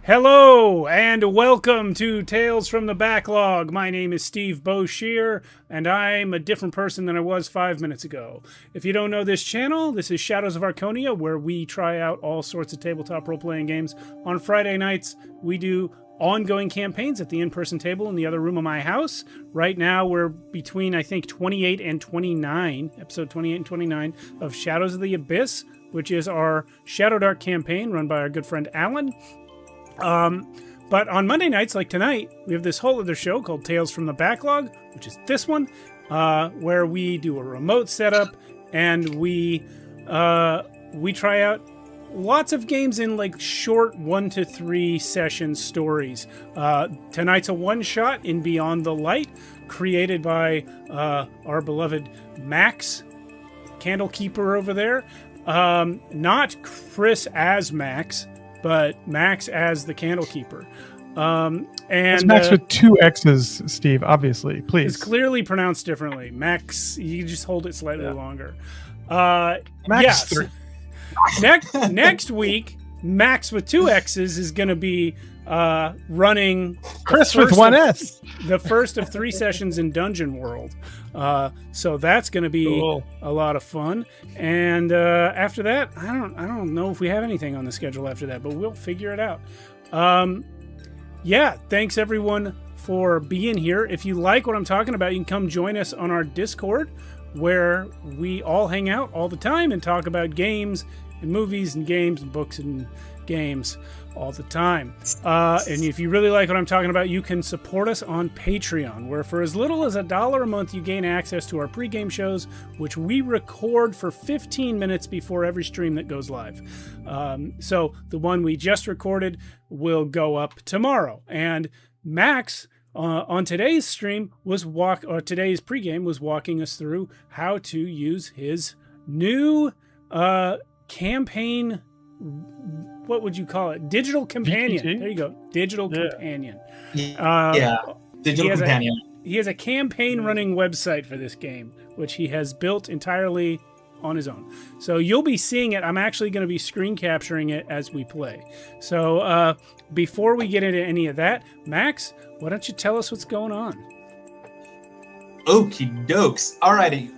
Hello and welcome to Tales from the Backlog. My name is Steve Boshear and I'm a different person than I was 5 minutes ago. If you don't know this channel, this is Shadows of Archonia, where we try out all sorts of tabletop role-playing games. On Friday nights, we do ongoing campaigns at the in-person table in the other room of my house. Right now, we're between, I think, 28 and 29, episode 28 and 29 of Shadows of the Abyss, which is our Shadow Dark campaign run by our good friend Alan. But on Monday nights, like tonight, we have this whole other show called Tales from the Backlog, which is this one, where we do a remote setup and we try out lots of games in like short 1 to 3 session stories. Tonight's a one-shot in Beyond the Light, created by our beloved Max, Candlekeeper over there. Not Chris as Max, but Max as the Candlekeeper. And it's Max with 2 X's, Steve, obviously, please. It's clearly pronounced differently. Max, you just hold it slightly longer. Max yes. 3. Next week, Max with 2 X's is going to be running Chris with 1 S. The first of 3 sessions in Dungeon World. So that's going to be cool. A lot of fun. And after that, I don't know if we have anything on the schedule after that, but we'll figure it out. Yeah, thanks everyone for being here. If you like what I'm talking about, you can come join us on our Discord, where we all hang out all the time and talk about games and movies and games and books and games all the time. And if you really like what I'm talking about, you can support us on Patreon, where for as little as $1 a month, you gain access to our pregame shows, which we record for 15 minutes before every stream that goes live. So the one we just recorded will go up tomorrow. And Max, on today's stream, today's pregame was walking us through how to use his new campaign. What would you call it? Digital companion. DPT? There you go. Digital companion. Digital companion. He has a campaign running website for this game, which he has built entirely on his own. So you'll be seeing it. I'm actually going to be screen capturing it as we play. So before we get into any of that, Max, why don't you tell us what's going on? Okie dokes. Alrighty.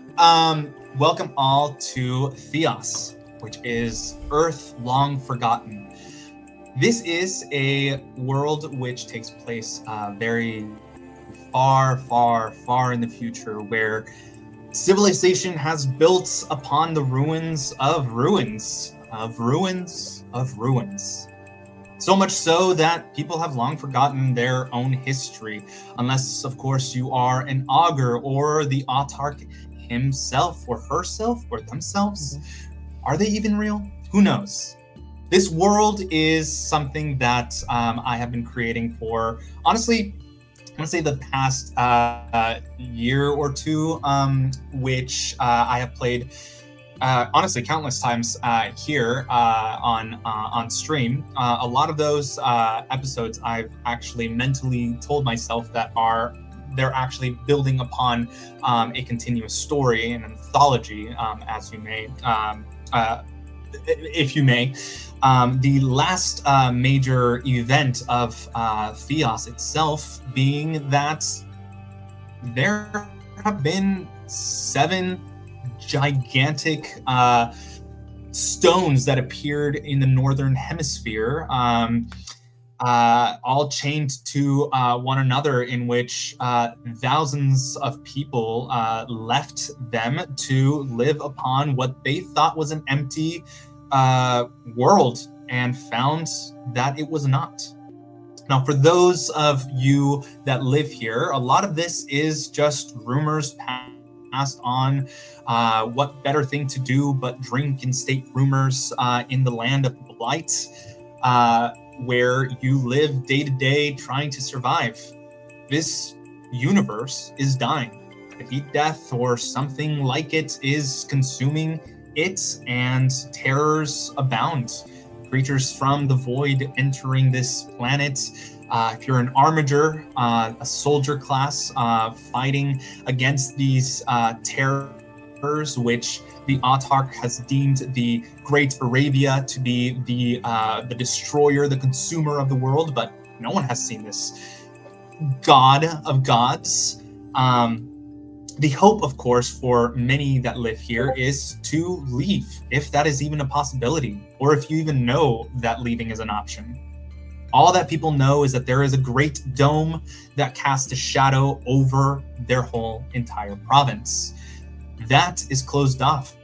Welcome all to Theos, which is Earth Long Forgotten. This is a world which takes place very far, far, far in the future, where civilization has built upon the ruins of ruins, of ruins, of ruins. So much so that people have long forgotten their own history, unless, of course, you are an augur or the autarch himself or herself or themselves. Are they even real? Who knows? This world is something that I have been creating for, honestly, I want to say the past year or two, which I have played, honestly, countless times here on stream. A lot of those episodes I've actually mentally told myself that they're actually building upon a continuous story, an anthology, as you may, if you may. The last major event of Theos itself being that there have been 7 gigantic stones that appeared in the northern hemisphere, all chained to one another, in which thousands of people left them to live upon what they thought was an empty world, and found that it was not. Now, for those of you that live here, a lot of this is just rumors passed on. What better thing to do but drink and state rumors in the land of blight, where you live day to day trying to survive. This universe is dying. The heat death or something like it is consuming it, and terrors abound. Creatures from the void entering this planet. If you're an armiger, a soldier class, fighting against these terror which the Autarch has deemed the Great Arabia to be the destroyer, the consumer of the world, but no one has seen this god of gods. The hope, of course, for many that live here is to leave, if that is even a possibility, or if you even know that leaving is an option. All that people know is that there is a great dome that casts a shadow over their whole entire province. That is closed off.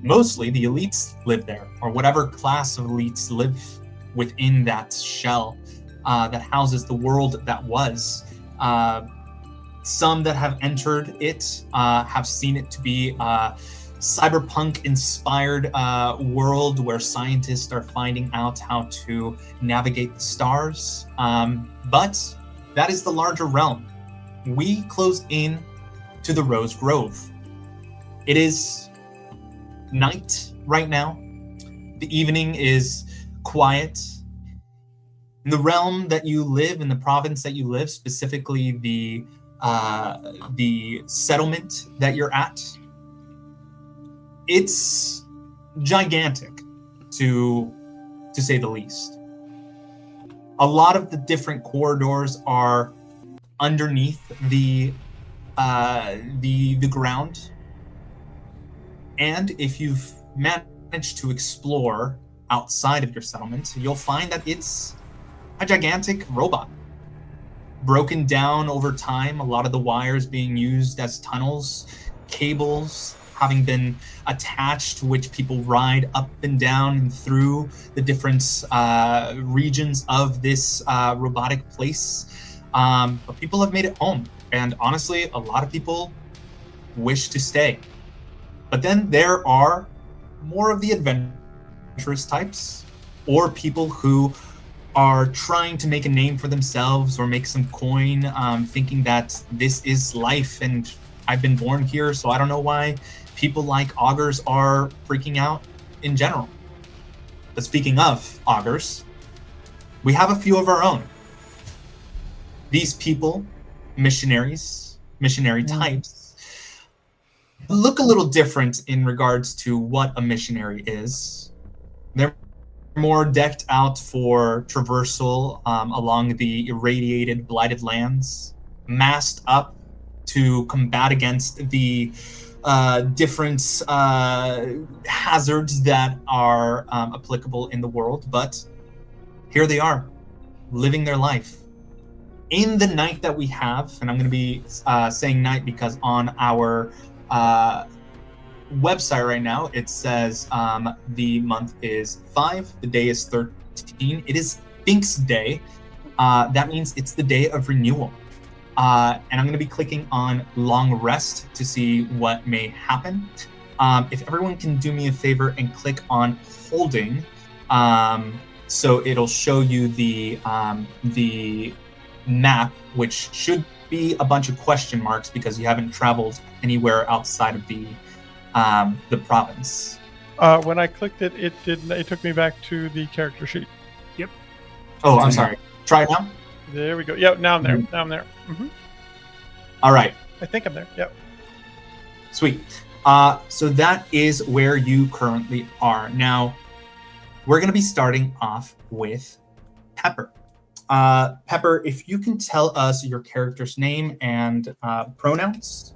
Mostly the elites live there, or whatever class of elites live within that shell that houses the world that was. Some that have entered it have seen it to be a cyberpunk-inspired world where scientists are finding out how to navigate the stars. But that is the larger realm. We close in to the Rose Grove. It is night right now. The evening is quiet. In the realm that you live, in the province that you live, specifically the settlement that you're at, it's gigantic, to say the least. A lot of the different corridors are underneath the ground, and if you've managed to explore outside of your settlement, you'll find that it's a gigantic robot, broken down over time, a lot of the wires being used as tunnels, cables having been attached, which people ride up and down and through the different regions of this robotic place. But people have made it home, and honestly, a lot of people wish to stay. But then there are more of the adventurous types, or people who are trying to make a name for themselves or make some coin, thinking that this is life and I've been born here, so I don't know why people like augurs are freaking out in general. But speaking of augurs, we have a few of our own. These people, missionary types, look a little different in regards to what a missionary is. They're more decked out for traversal along the irradiated, blighted lands, masked up to combat against the different hazards that are applicable in the world. But here they are, living their life. In the night that we have, and I'm going to be saying night because on our website right now it says the month is 5, the day is 13. It is Binks Day. That means it's the day of renewal. And I'm going to be clicking on long rest to see what may happen. If everyone can do me a favor and click on holding, so it'll show you the map, which should be a bunch of question marks because you haven't traveled anywhere outside of the province. When I clicked it, it took me back to the character sheet. Yep. Oh, I'm sorry. Try it now. There we go. Yep, now I'm there. Now I'm there. Mm-hmm. All right. I think I'm there. Yep. Sweet. So that is where you currently are. Now, we're going to be starting off with Pepper. Pepper, if you can tell us your character's name and pronouns.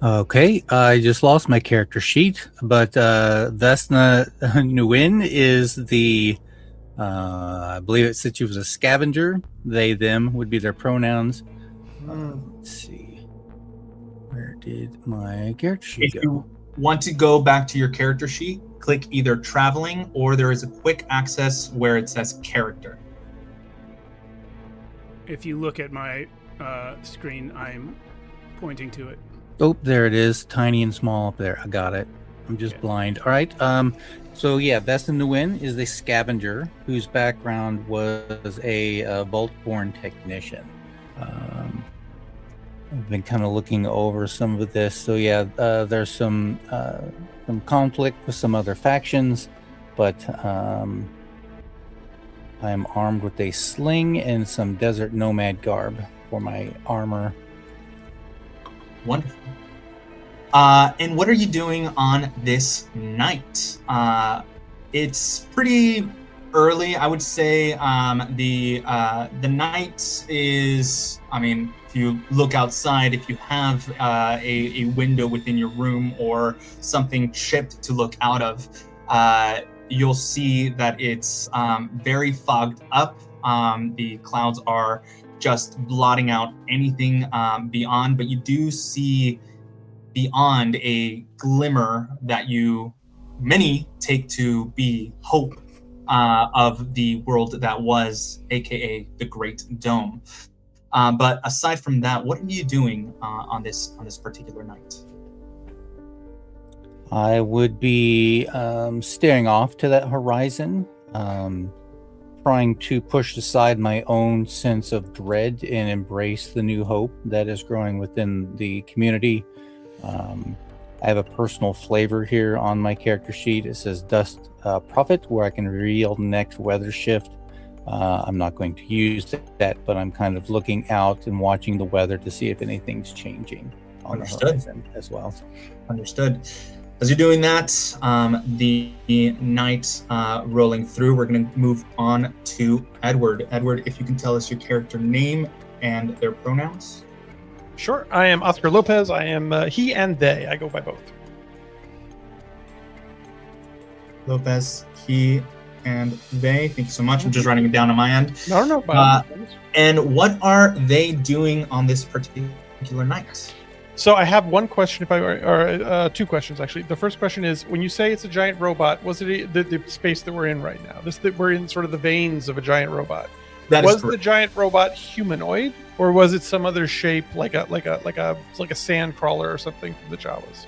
Okay, I just lost my character sheet, but Vesna Nguyen is the, I believe it said she was a scavenger. They, them would be their pronouns. Let's see. Where did my character sheet go? If you want to go back to your character sheet, click either traveling or there is a quick access where it says character. If you look at my screen, I'm pointing to it. Oh, there it is. Tiny and small up there. I got it. I'm just blind. All right. So yeah, Vesna Nguyen is the scavenger whose background was a Vault-born technician. I've been kind of looking over some of this. So yeah, there's some conflict with some other factions, but I'm armed with a sling and some desert nomad garb for my armor. Wonderful. And what are you doing on this night? It's pretty early, I would say. The night is, I mean, if you look outside, if you have a window within your room or something chipped to look out of, you'll see that it's very fogged up. The clouds are just blotting out anything beyond, but you do see beyond a glimmer that many take to be hope of the world that was, aka the Great Dome. But aside from that, what are you doing on this particular night? I would be staring off to that horizon, trying to push aside my own sense of dread and embrace the new hope that is growing within the community. I have a personal flavor here on my character sheet. It says Dust Prophet, where I can reveal the next weather shift. I'm not going to use that, but I'm kind of looking out and watching the weather to see if anything's changing on the horizon as well. Understood. As you're doing that, the night rolling through, we're going to move on to Edward. Edward, if you can tell us your character name and their pronouns. Sure. I am Oscar Lopez. I am he and they. I go by both. Lopez, he, and they. Thank you so much. I'm just writing it down on my end. No. And what are they doing on this particular night? So I have one question, or two questions actually. The first question is: when you say it's a giant robot, was it the space that we're in right now? That we're in sort of the veins of a giant robot. Was the giant robot humanoid, or was it some other shape, like a sand crawler or something from the Jawas?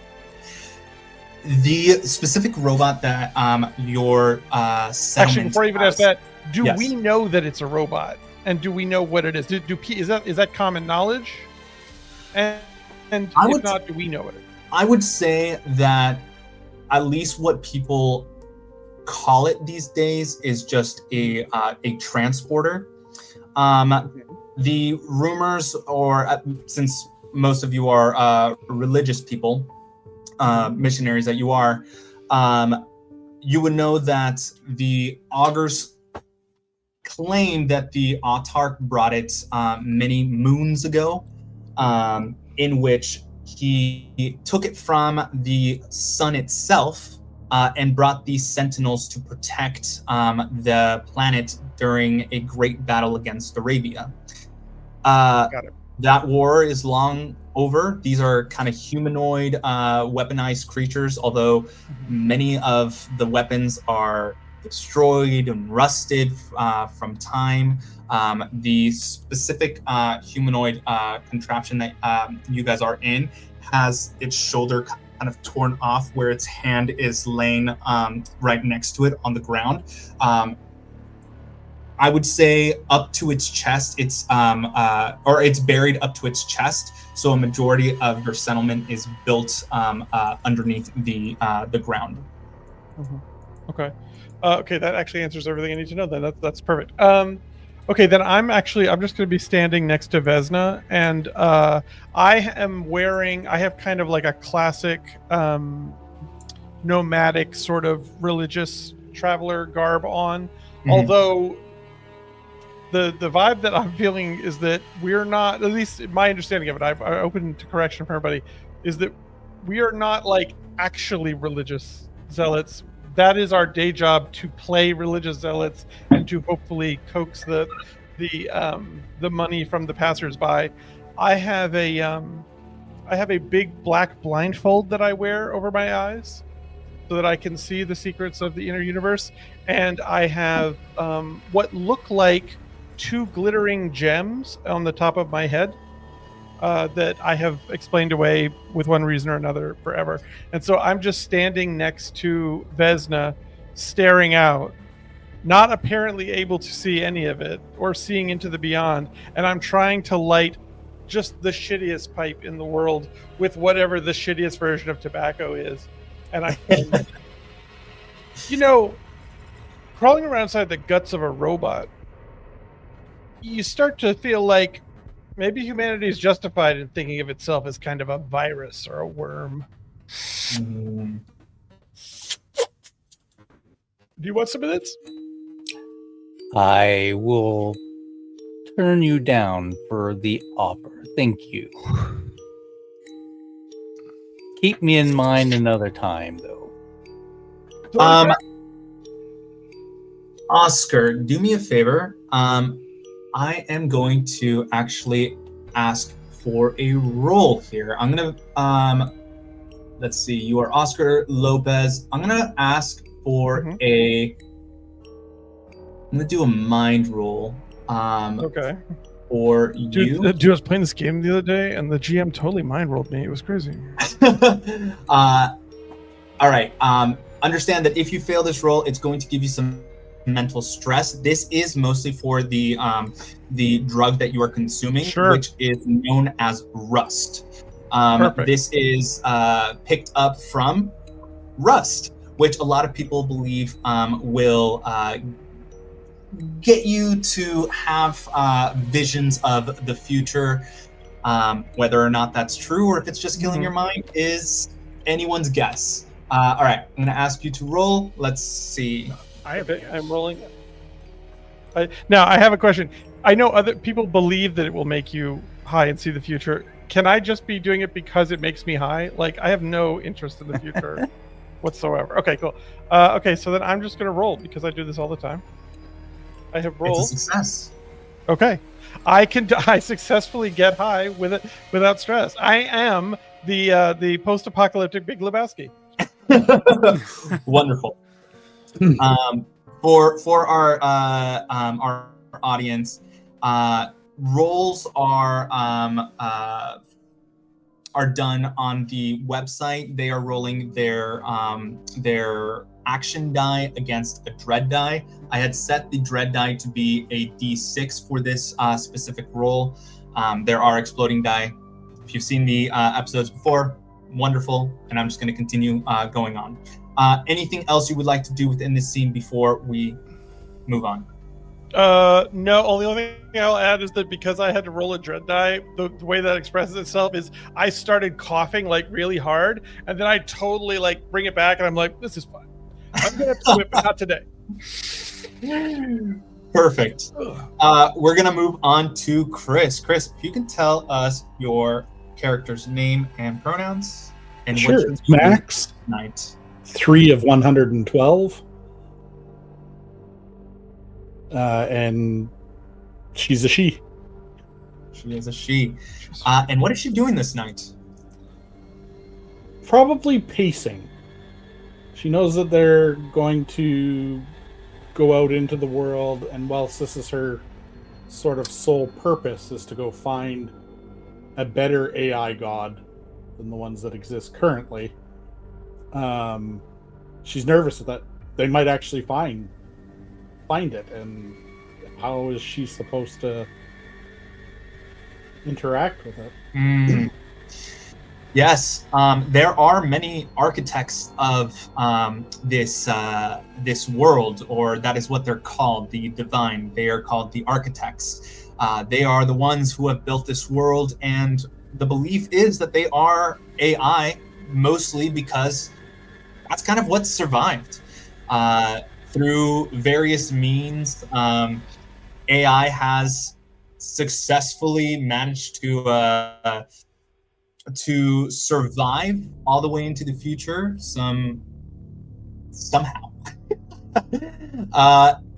The specific robot that your settlement actually, before I even ask that, do Yes. we know that it's a robot, and do we know what it is? Is that common knowledge? And if not, do we know it? I would say that at least what people call it these days is just a transporter. The rumors, or since most of you are religious people, missionaries that you are, you would know that the augurs claim that the Autarch brought it many moons ago, in which he took it from the sun itself and brought these sentinels to protect the planet during a great battle against Arabia. Got it. That war is long over. These are kind of humanoid, weaponized creatures, although many of the weapons are destroyed and rusted from time. The specific humanoid contraption that you guys are in has its shoulder kind of torn off, where its hand is laying right next to it on the ground. I would say up to its chest, it's buried up to its chest. So a majority of your settlement is built underneath the ground. Mm-hmm. Okay. Okay, that actually answers everything I need to know. Then that's perfect. Okay, then I'm just going to be standing next to Vesna, and I have kind of like a classic nomadic sort of religious traveler garb on, although the vibe that I'm feeling is that we're not, at least my understanding of it, I'm open to correction for everybody, is that we are not like actually religious zealots. That is our day job, to play religious zealots and to hopefully coax the money from the passersby. I have a big black blindfold that I wear over my eyes so that I can see the secrets of the inner universe, and I have what look like 2 glittering gems on the top of my head that I have explained away with one reason or another forever. And so I'm just standing next to Vesna, staring out, not apparently able to see any of it or seeing into the beyond. And I'm trying to light just the shittiest pipe in the world with whatever the shittiest version of tobacco is. And I, crawling around inside the guts of a robot, you start to feel like Maybe humanity is justified in thinking of itself as kind of a virus or a worm. Mm. Do you want some of this? I will turn you down for the offer. Thank you. Keep me in mind another time, though. Oscar, do me a favor. I am going to actually ask for a roll here. I'm gonna let's see. You are Oscar Lopez. I'm gonna ask for I'm gonna do a mind roll. Okay. For Dude, you. I was playing this game the other day, and the GM totally mind rolled me. It was crazy. All right. Understand that if you fail this roll, it's going to give you some mental stress. This is mostly for the drug that you are consuming, which is known as rust. This is picked up from rust, which a lot of people believe will get you to have visions of the future. Whether or not that's true or if it's just killing your mind is anyone's guess. All right, I'm going to ask you to roll. Let's see. I'm rolling. Now, I have a question. I know other people believe that it will make you high and see the future. Can I just be doing it because it makes me high? Like, I have no interest in the future whatsoever. Okay, cool. Okay, so then I'm just going to roll because I do this all the time. I have rolled. It's a success. Okay. I successfully get high with it without stress. I am the post-apocalyptic Big Lebowski. Wonderful. For our audience, rolls are done on the website. They are rolling their action die against a dread die. I had set the dread die to be a D6 for this specific roll. There are exploding die. If you've seen the episodes before, wonderful, and I'm just going to continue going on. Anything else you would like to do within this scene before we move on? No, only thing I'll add is that because I had to roll a dread die, the way that expresses itself is I started coughing like really hard, and then I totally like bring it back, and I'm like, this is fine. I'm gonna have to whip, but not today. Perfect. We're gonna move on to Chris. Chris, if you can tell us your character's name and pronouns, and sure, what it's Max. Tonight. 3 of 112. And she's a she. She is a she. And what is she doing this night? Probably pacing. She knows that they're going to go out into the world, and whilst this is her sort of sole purpose, is to go find a better AI god than the ones that exist currently. She's nervous that they might actually find it, and how is she supposed to interact with it? Yes, there are many architects of this world, or that is what they're called, the divine. They are called the architects. They are the ones who have built this world, and the belief is that they are AI, mostly because that's kind of what survived. Through various means, AI has successfully managed to survive all the way into the future somehow.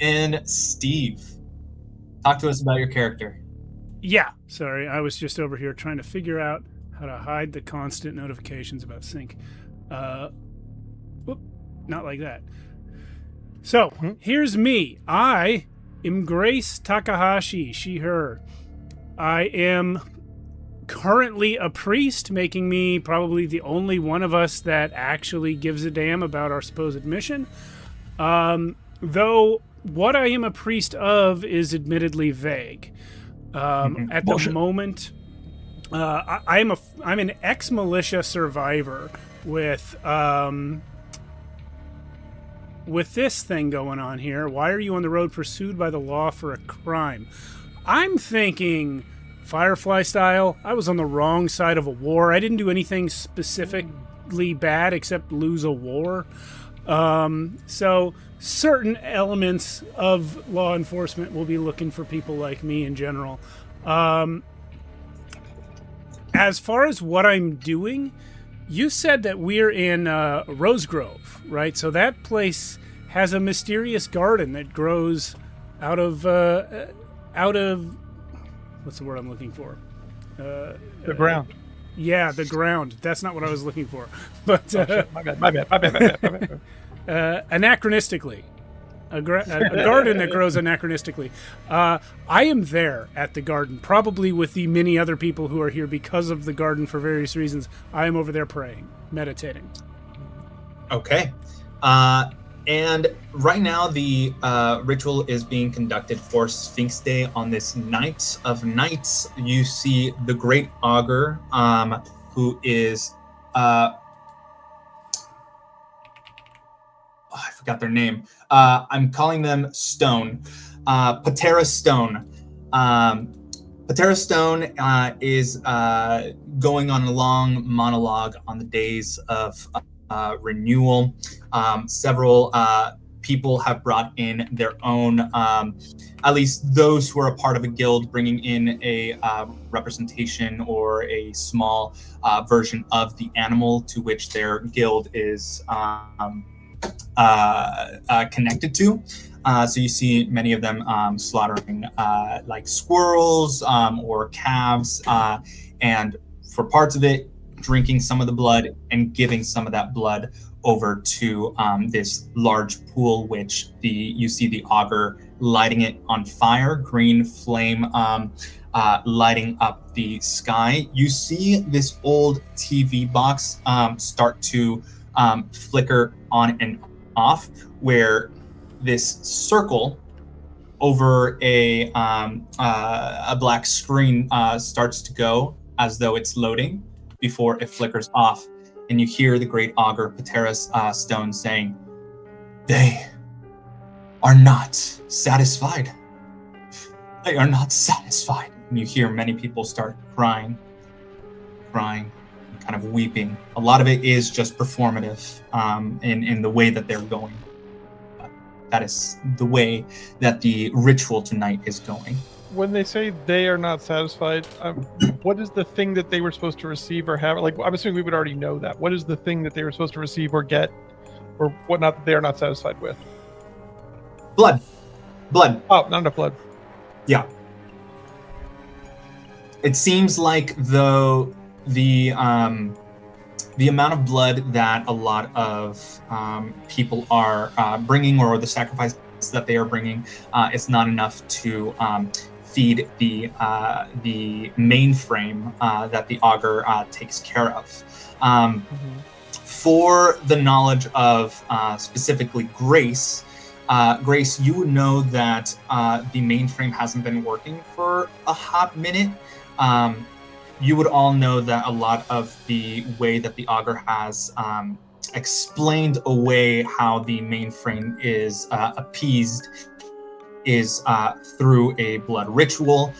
And Steve, talk to us about your character. Yeah, sorry, I was just over here trying to figure out how to hide the constant notifications about sync. Whoop, not like that. So, here's me. I am Grace Takahashi, she, her. I am currently a priest, making me probably the only one of us that actually gives a damn about our supposed mission. Though what I am a priest of is admittedly vague. At the moment, I'm an ex-militia survivor with this thing going on here. Why are you on the road pursued by the law for a crime? I'm thinking Firefly style. I was on the wrong side of a war. I didn't do anything specifically bad except lose a war. So certain elements of law enforcement will be looking for people like me in general. As far as what I'm doing, you said that we're in Rose Grove, right? So that place has a mysterious garden that grows out of what's the word I'm looking for? The ground. Yeah, the ground. That's not what I was looking for. But My bad. anachronistically. A garden that grows anachronistically. I am there at the garden, probably with the many other people who are here because of the garden for various reasons. I am over there praying, meditating. Okay. And right now the ritual is being conducted for Sphinx Day on this night of nights. You see the Great Augur, who is... I forgot their name. I'm calling them Stone. Patera Stone. Patera Stone is going on a long monologue on the days of renewal. Several people have brought in their own, at least those who are a part of a guild, bringing in a representation or a small version of the animal to which their guild is connected to. So you see many of them slaughtering like squirrels or calves, and for parts of it, drinking some of the blood and giving some of that blood over to this large pool, which you see the augur lighting it on fire, green flame lighting up the sky. You see this old TV box start to flicker on and off, where this circle over a black screen starts to go as though it's loading before it flickers off, and you hear the Great Augur Patera Stone saying, "They are not satisfied. They are not satisfied." And you hear many people start crying, kind of weeping. A lot of it is just performative in the way that they're going. That is the way that the ritual tonight is going. When they say they are not satisfied, what is the thing that they were supposed to receive or have? Like, I'm assuming we would already know that. What is the thing that they were supposed to receive or get, or whatnot that they are not satisfied with? Blood. Oh, not enough blood. Yeah. It seems like though the amount of blood that a lot of people are bringing, or the sacrifice that they are bringing, is not enough to feed the mainframe that the augur takes care of. For the knowledge of specifically Grace, you would know that the mainframe hasn't been working for a hot minute. You would all know that a lot of the way that the augur has explained away how the mainframe is appeased is through a blood ritual.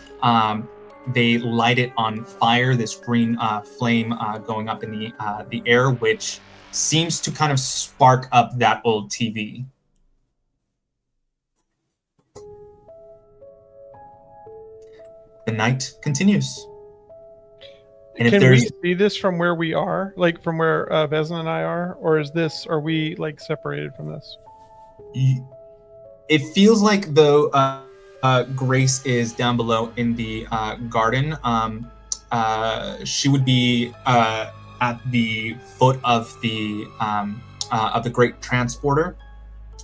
They light it on fire, this green flame going up in the air, which seems to kind of spark up that old TV. The night continues. And Can we see this from where we are, like from where Vesna and I are, or are we like separated from this? It feels like though Grace is down below in the garden. She would be at the foot of the Great Transporter.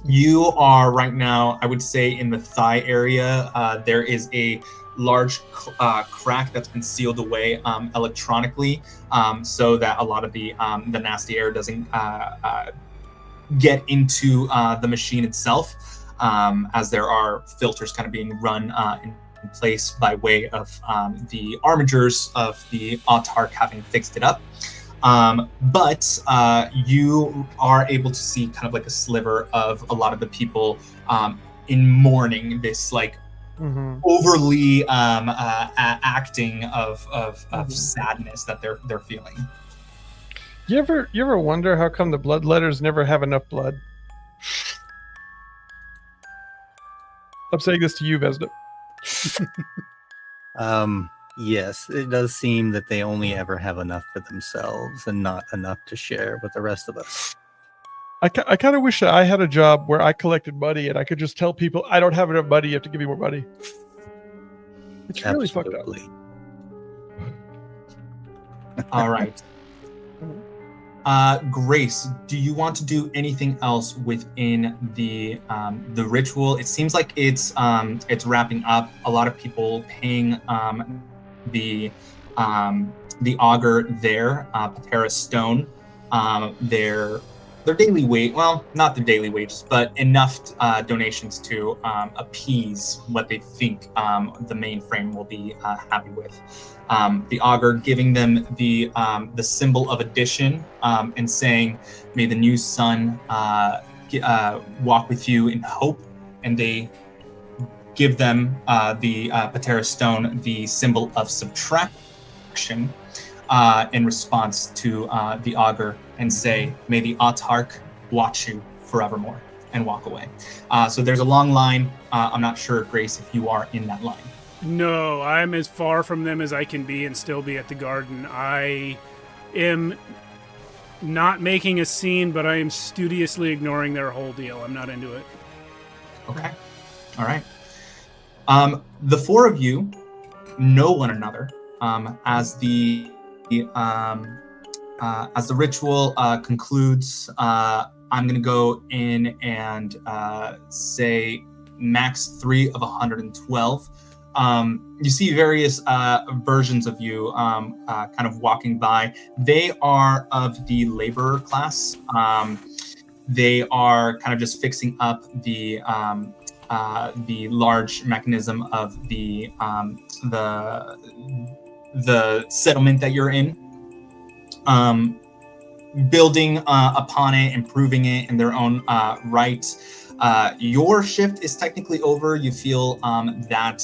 You are right now, I would say, in the thigh area. There is a large crack that's been sealed away electronically, so that a lot of the nasty air doesn't get into the machine itself, as there are filters kind of being run in place by way of the armatures of the autarch having fixed it up. But you are able to see kind of like a sliver of a lot of the people in mourning, this like overly acting of sadness that they're feeling. You ever wonder how come the bloodletters never have enough blood? I'm saying this to you, Vesna. Yes, it does seem that they only ever have enough for themselves and not enough to share with the rest of us. I kind of wish that I had a job where I collected money and I could just tell people, I don't have enough money, you have to give me more money. It's really fucked up. All right. Grace, do you want to do anything else within the ritual? It seems like it's wrapping up. A lot of people paying the augur there, Patera Stone, their daily wage, well, not their daily wages, but enough donations to appease what they think the mainframe will be happy with. The augur giving them the symbol of addition and saying, "May the new sun walk with you in hope," and they give them the Patera Stone, the symbol of subtraction, in response to the augur, and say, "May the autarch watch you forevermore," and walk away. So there's a long line. I'm not sure, Grace, if you are in that line. No, I'm as far from them as I can be and still be at the garden. I am not making a scene, but I am studiously ignoring their whole deal. I'm not into it. Okay. All right. The four of you know one another as the ritual concludes. I'm going to go in and say max 3 of 112. You see various versions of you kind of walking by. They are of the laborer class. They are kind of just fixing up the large mechanism of the settlement that you're in. Building upon it, improving it in their own right. Your shift is technically over. You feel that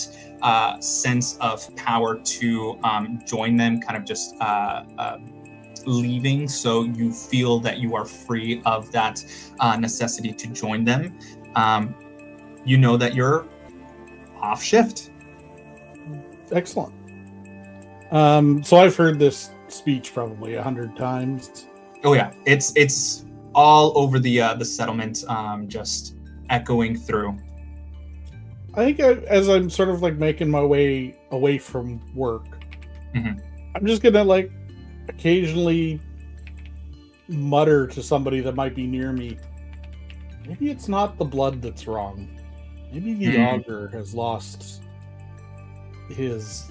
sense of power to join them kind of just leaving. So you feel that you are free of that necessity to join them. You know that you're off shift. Excellent. So I've heard this speech probably 100 times. Oh yeah, it's all over the settlement, just echoing through. I think as I'm sort of like making my way away from work, I'm just gonna like occasionally mutter to somebody that might be near me, maybe it's not the blood that's wrong. Maybe the augur has lost his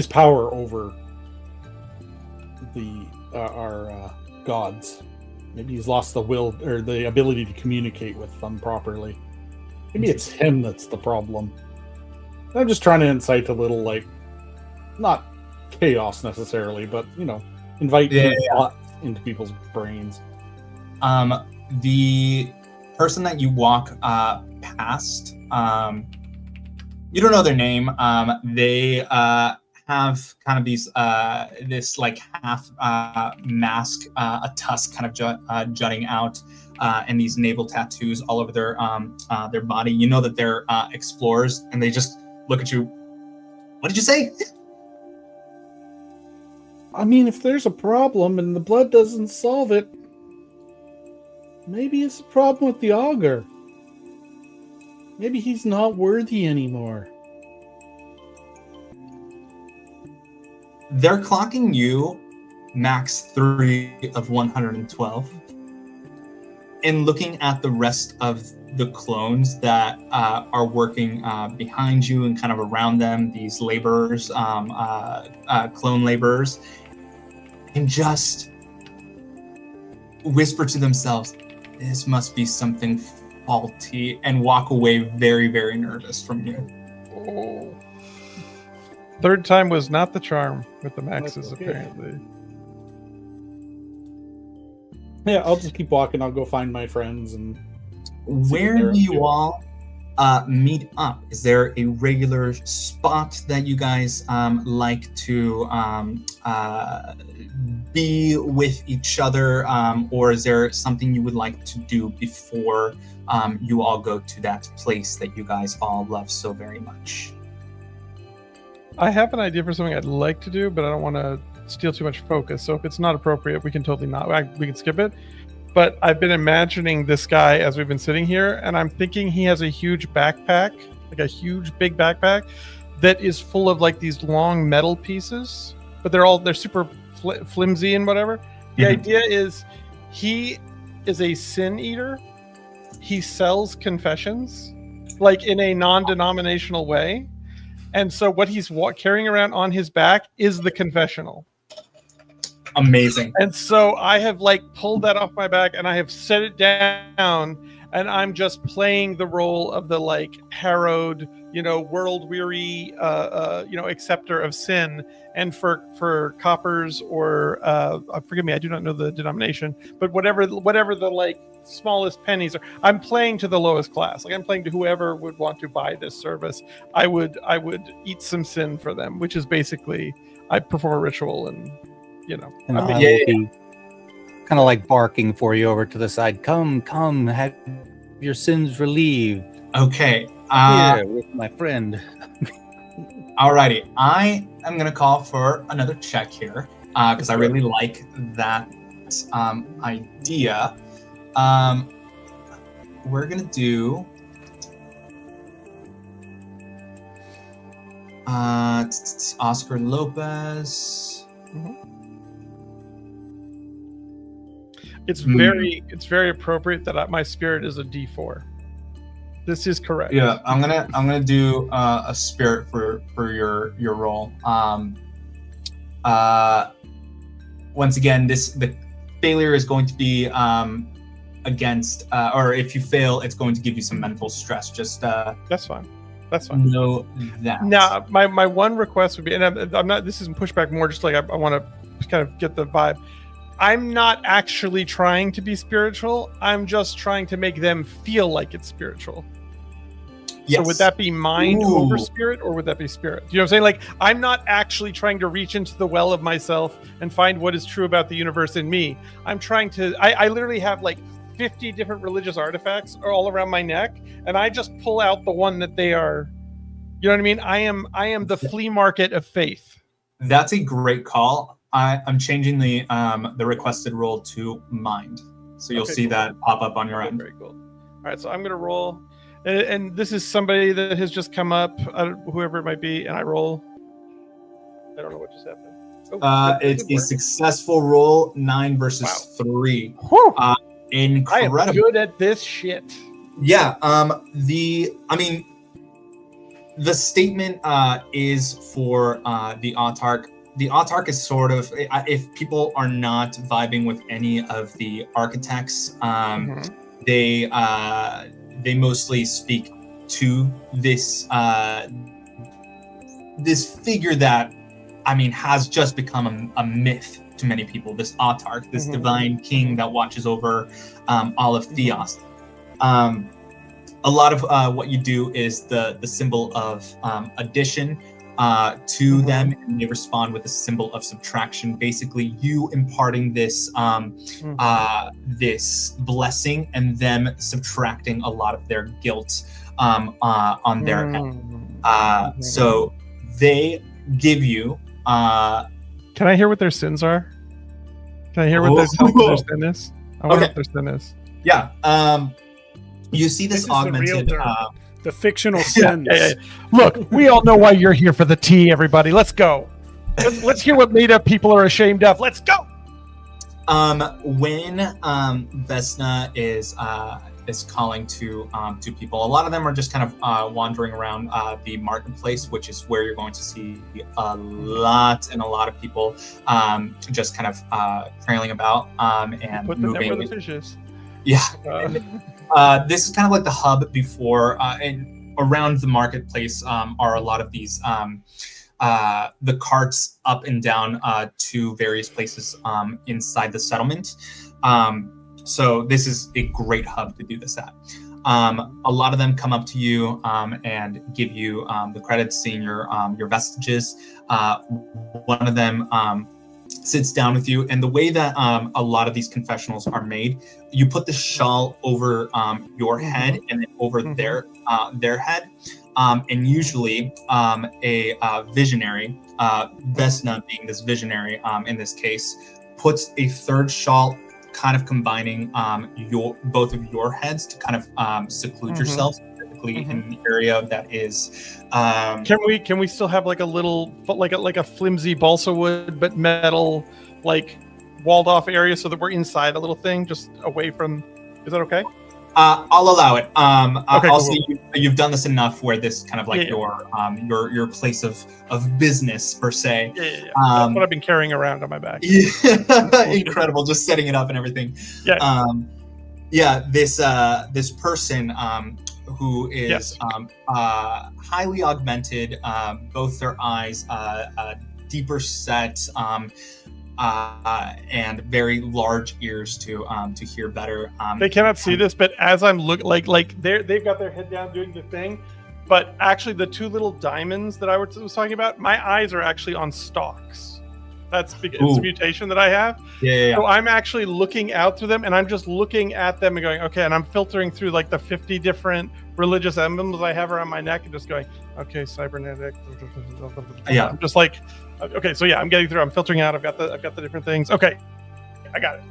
power over our gods. Maybe he's lost the will or the ability to communicate with them properly. Maybe it's him that's the problem. I'm just trying to incite a little, like, not chaos necessarily, but, you know, invite thought into people's brains. The person that you walk past, you don't know their name. They have kind of these this like half mask, a tusk kind of jutting out, and these navel tattoos all over their body. You know that they're explorers, and they just look at you. What did you say? I mean, if there's a problem and the blood doesn't solve it, maybe it's a problem with the augur. Maybe he's not worthy anymore. They're clocking you max 3 of 112. And looking at the rest of the clones that are working behind you and kind of around them, these laborers, clone laborers, and just whisper to themselves, this must be something faulty, and walk away very, very nervous from you. Oh. Third time was not the charm with the maxes, apparently. Yeah, I'll just keep walking. I'll go find my friends and where there do you too. all meet up? Is there a regular spot that you guys like to be with each other, or is there something you would like to do before you all go to that place that you guys all love so very much? I have an idea for something I'd like to do, but I don't want to steal too much focus. So if it's not appropriate, we can totally not. We can skip it. But I've been imagining this guy as we've been sitting here, and I'm thinking he has a huge backpack, like a huge big backpack, that is full of like these long metal pieces, but they're super flimsy and whatever. The idea is he is a sin eater. He sells confessions, like in a non-denominational way. And so what he's carrying around on his back is the confessional. Amazing. And so I have like pulled that off my back and I have set it down, and I'm just playing the role of the like harrowed, world weary, acceptor of sin. And for coppers or forgive me, I do not know the denomination, but whatever the like smallest pennies are, I'm playing to the lowest class. Like I'm playing to whoever would want to buy this service. I would eat some sin for them, which is basically I perform a ritual and. And I will be kind of like barking for you over to the side. Come, have your sins relieved. Okay. Here with my friend. Alrighty. I am going to call for another check here because I really like that idea. We're going to do... Oscar Lopez. It's very appropriate that my spirit is a D4. This is correct. Yeah, I'm gonna do a spirit for your roll. Once again, the failure is going to be against, or if you fail, it's going to give you some mental stress. Just that's fine. That's fine. Know that. Now, my one request would be, and I'm not. This isn't pushback. More just like I want to kind of get the vibe. I'm not actually trying to be spiritual. I'm just trying to make them feel like it's spiritual. Yes. So would that be mind over spirit, or would that be spirit? Do you know what I'm saying? Like, I'm not actually trying to reach into the well of myself and find what is true about the universe in me. I'm trying to, I literally have like 50 different religious artifacts all around my neck, and I just pull out the one that they are, you know what I mean? I am the flea market of faith. That's a great call. I'm changing the requested roll to mind, so you'll see that pop up on your end. Very cool. All right, so I'm gonna roll, and this is somebody that has just come up, whoever it might be, and I roll. I don't know what just happened. It's a successful roll, 9 versus 3. Incredible. I am good at this shit. Yeah. The statement is for the autarch. The autarch is sort of, if people are not vibing with any of the architects, they mostly speak to this this figure that, has just become a myth to many people. This autarch, this divine king that watches over all of Theos. A lot of what you do is the symbol of addition to them, and they respond with a symbol of subtraction. Basically, you imparting this this blessing and them subtracting a lot of their guilt on their end. So they give you. Can I hear what their sins are? Can I hear what their sin is? I wonder what their sin is. Yeah. You see this augmented. The fictional sins. Yeah. Look, we all know why you're here for the tea, everybody. Let's go. Let's hear what made up people are ashamed of. Let's go. When Vesna is calling to people, a lot of them are just kind of wandering around the marketplace, which is where you're going to see a lot of people just kind of trailing about and put moving. Where the fish is. Yeah. This is kind of like the hub before, and around the marketplace are a lot of these the carts up and down to various places inside the settlement. So this is a great hub to do this at. A lot of them come up to you and give you the credits, seeing your vestiges. One of them sits down with you, and the way that a lot of these confessionals are made, you put the shawl over your head and then over their head, and usually a visionary, Vesna being this visionary in this case, puts a third shawl kind of combining both of your heads to kind of seclude yourself specifically in the area that is Can we still have like a little like a flimsy balsa wood but metal like walled off area so that we're inside a little thing just away from? Is that okay? I'll allow it. Okay, also, cool. you've done this enough where this kind of like your place of business per se. Yeah. That's what I've been carrying around on my back. Incredible, just setting it up and everything. Yeah. This person who is highly augmented, both their eyes deeper set, and very large ears to hear better. They cannot see this, but as I'm like they've got their head down doing the thing, but actually the two little diamonds that I was talking about, my eyes are actually on stalks. That's it's a mutation that I have. Yeah. So I'm actually looking out through them, and I'm just looking at them and going, okay, and I'm filtering through like the 50 different religious emblems I have around my neck and just going, okay, cybernetic. Yeah. I'm just like, okay, so yeah, I'm getting through. I'm filtering out. I've got the different things. Okay, I got it.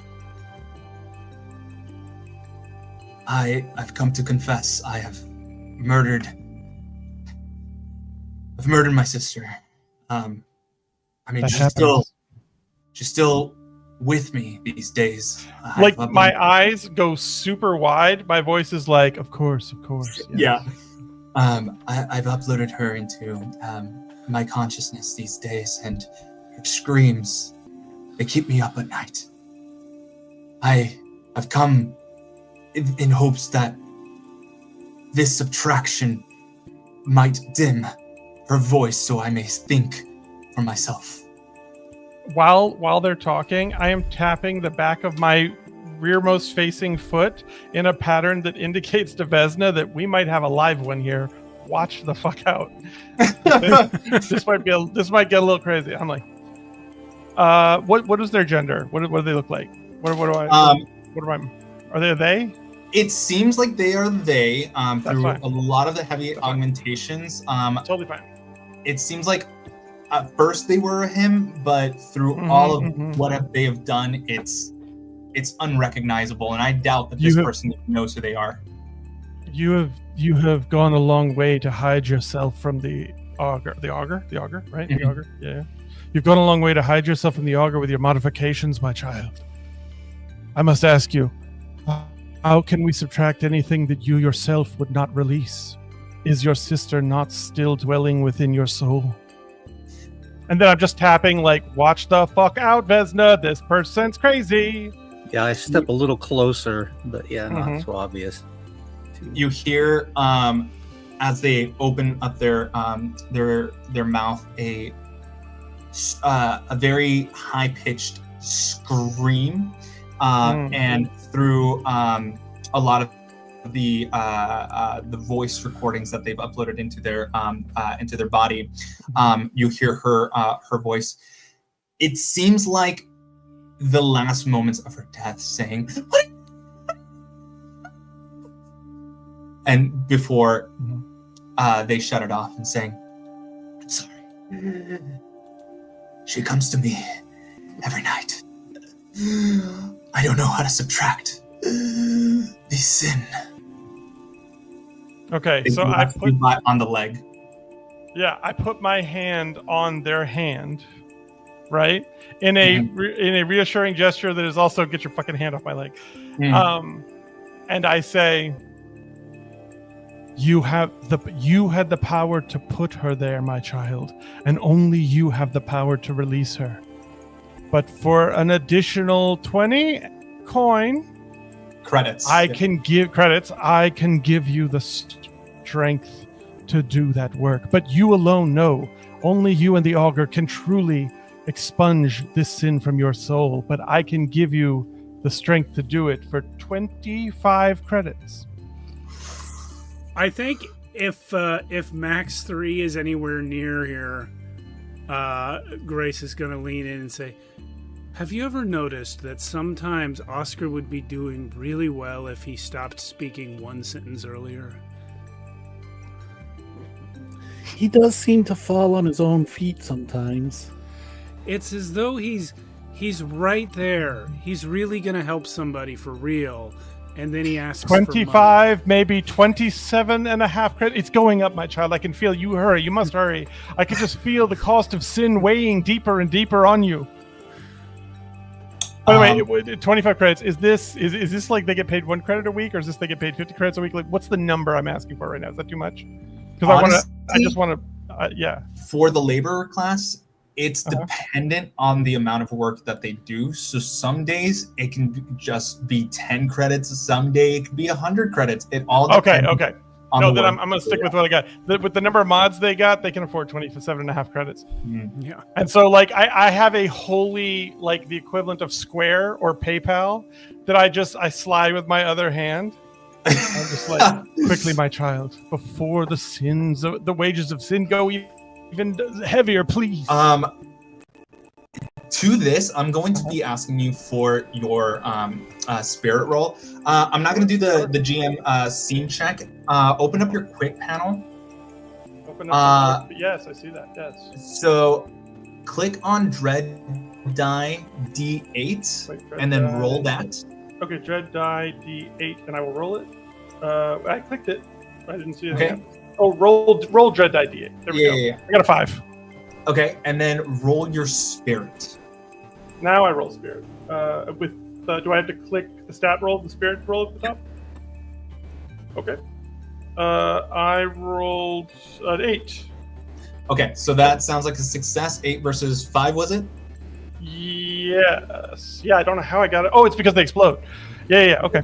I've come to confess. I've murdered my sister. I mean, she's still with me these days. Like my eyes go super wide. My voice is like, of course. Yeah. I've uploaded her into my consciousness these days, and her screams, they keep me up at night. I've come in hopes that this subtraction might dim her voice so I may think for myself. While they're talking, I am tapping the back of my rearmost facing foot in a pattern that indicates to Vesna that we might have a live one here. Watch the fuck out. This might get a little crazy. I'm like, what is their gender? What do they look like? Are they? It seems like they are they. Through fine. a lot of the heavy augmentations. Totally fine. It seems like at first they were him, but through all of what they have done, it's unrecognizable, and I doubt that this person knows who they are. You have gone a long way to hide yourself from the augur. The augur, right? The augur. Yeah. You've gone a long way to hide yourself from the augur with your modifications, my child. I must ask you, how can we subtract anything that you yourself would not release? Is your sister not still dwelling within your soul? And then I'm just tapping like, watch the fuck out, Vesna. This person's crazy. Yeah, I step a little closer, but yeah, not so obvious. You hear as they open up their mouth a very high pitched scream, and through a lot of the voice recordings that they've uploaded into their body, you hear her voice. It seems like the last moments of her death, saying, "What?" And before they shut it off and saying, "I'm sorry." She comes to me every night. I don't know how to subtract the sin. Okay, so I put on the leg. Yeah, I put my hand on their hand, right? In a reassuring gesture that is also get your fucking hand off my leg. And I say, you had the power to put her there, my child, and only you have the power to release her. But for an additional 20 coin credits, I can give you the strength to do that work. But you alone know. Only you and the augur can truly expunge this sin from your soul. But I can give you the strength to do it for 25 credits. I think if Max 3 is anywhere near here, Grace is going to lean in and say, have you ever noticed that sometimes Oscar would be doing really well if he stopped speaking one sentence earlier? He does seem to fall on his own feet sometimes. It's as though he's right there. He's really going to help somebody for real. And then he asks 25, maybe 27 and a half credit. It's going up, my child. I can feel you. Hurry. You must hurry. I can just feel the cost of sin weighing deeper and deeper on you. By the way, 25 credits. Is this like they get paid 1 credit a week, or is this they get paid 50 credits a week? Like, what's the number I'm asking for right now? Is that too much? Because I just want to, yeah. For the laborer class, it's dependent on the amount of work that they do. So some days it can just be 10 credits. Some day it could be 100 credits. It all depends. Okay. No, then I'm going to stick with what I got. With the number of mods they got, they can afford 27 and a half credits. Yeah. And so, like, I have a wholly, like, the equivalent of Square or PayPal that I slide with my other hand. I'm just like, quickly, my child, before the wages of sin go even heavier, please. To this, I'm going to be asking you for your spirit roll. I'm not going to do the GM scene check. Open up your quick panel. Yes, I see that. Yes. So, click on Dread Die D8 and then roll that. Okay, Dread Die D8, and I will roll it. I clicked it. I didn't see it. Okay. Oh, roll Dread Die D8. There we go. Yeah. I got a 5. Okay, and then roll your spirit. Now I roll spirit. Do I have to click the stat roll, the spirit roll at the top? Okay. I rolled an 8. Okay, so that sounds like a success. 8 versus 5, was it? Yes. Yeah, I don't know how I got it. Oh, it's because they explode. Yeah. Okay.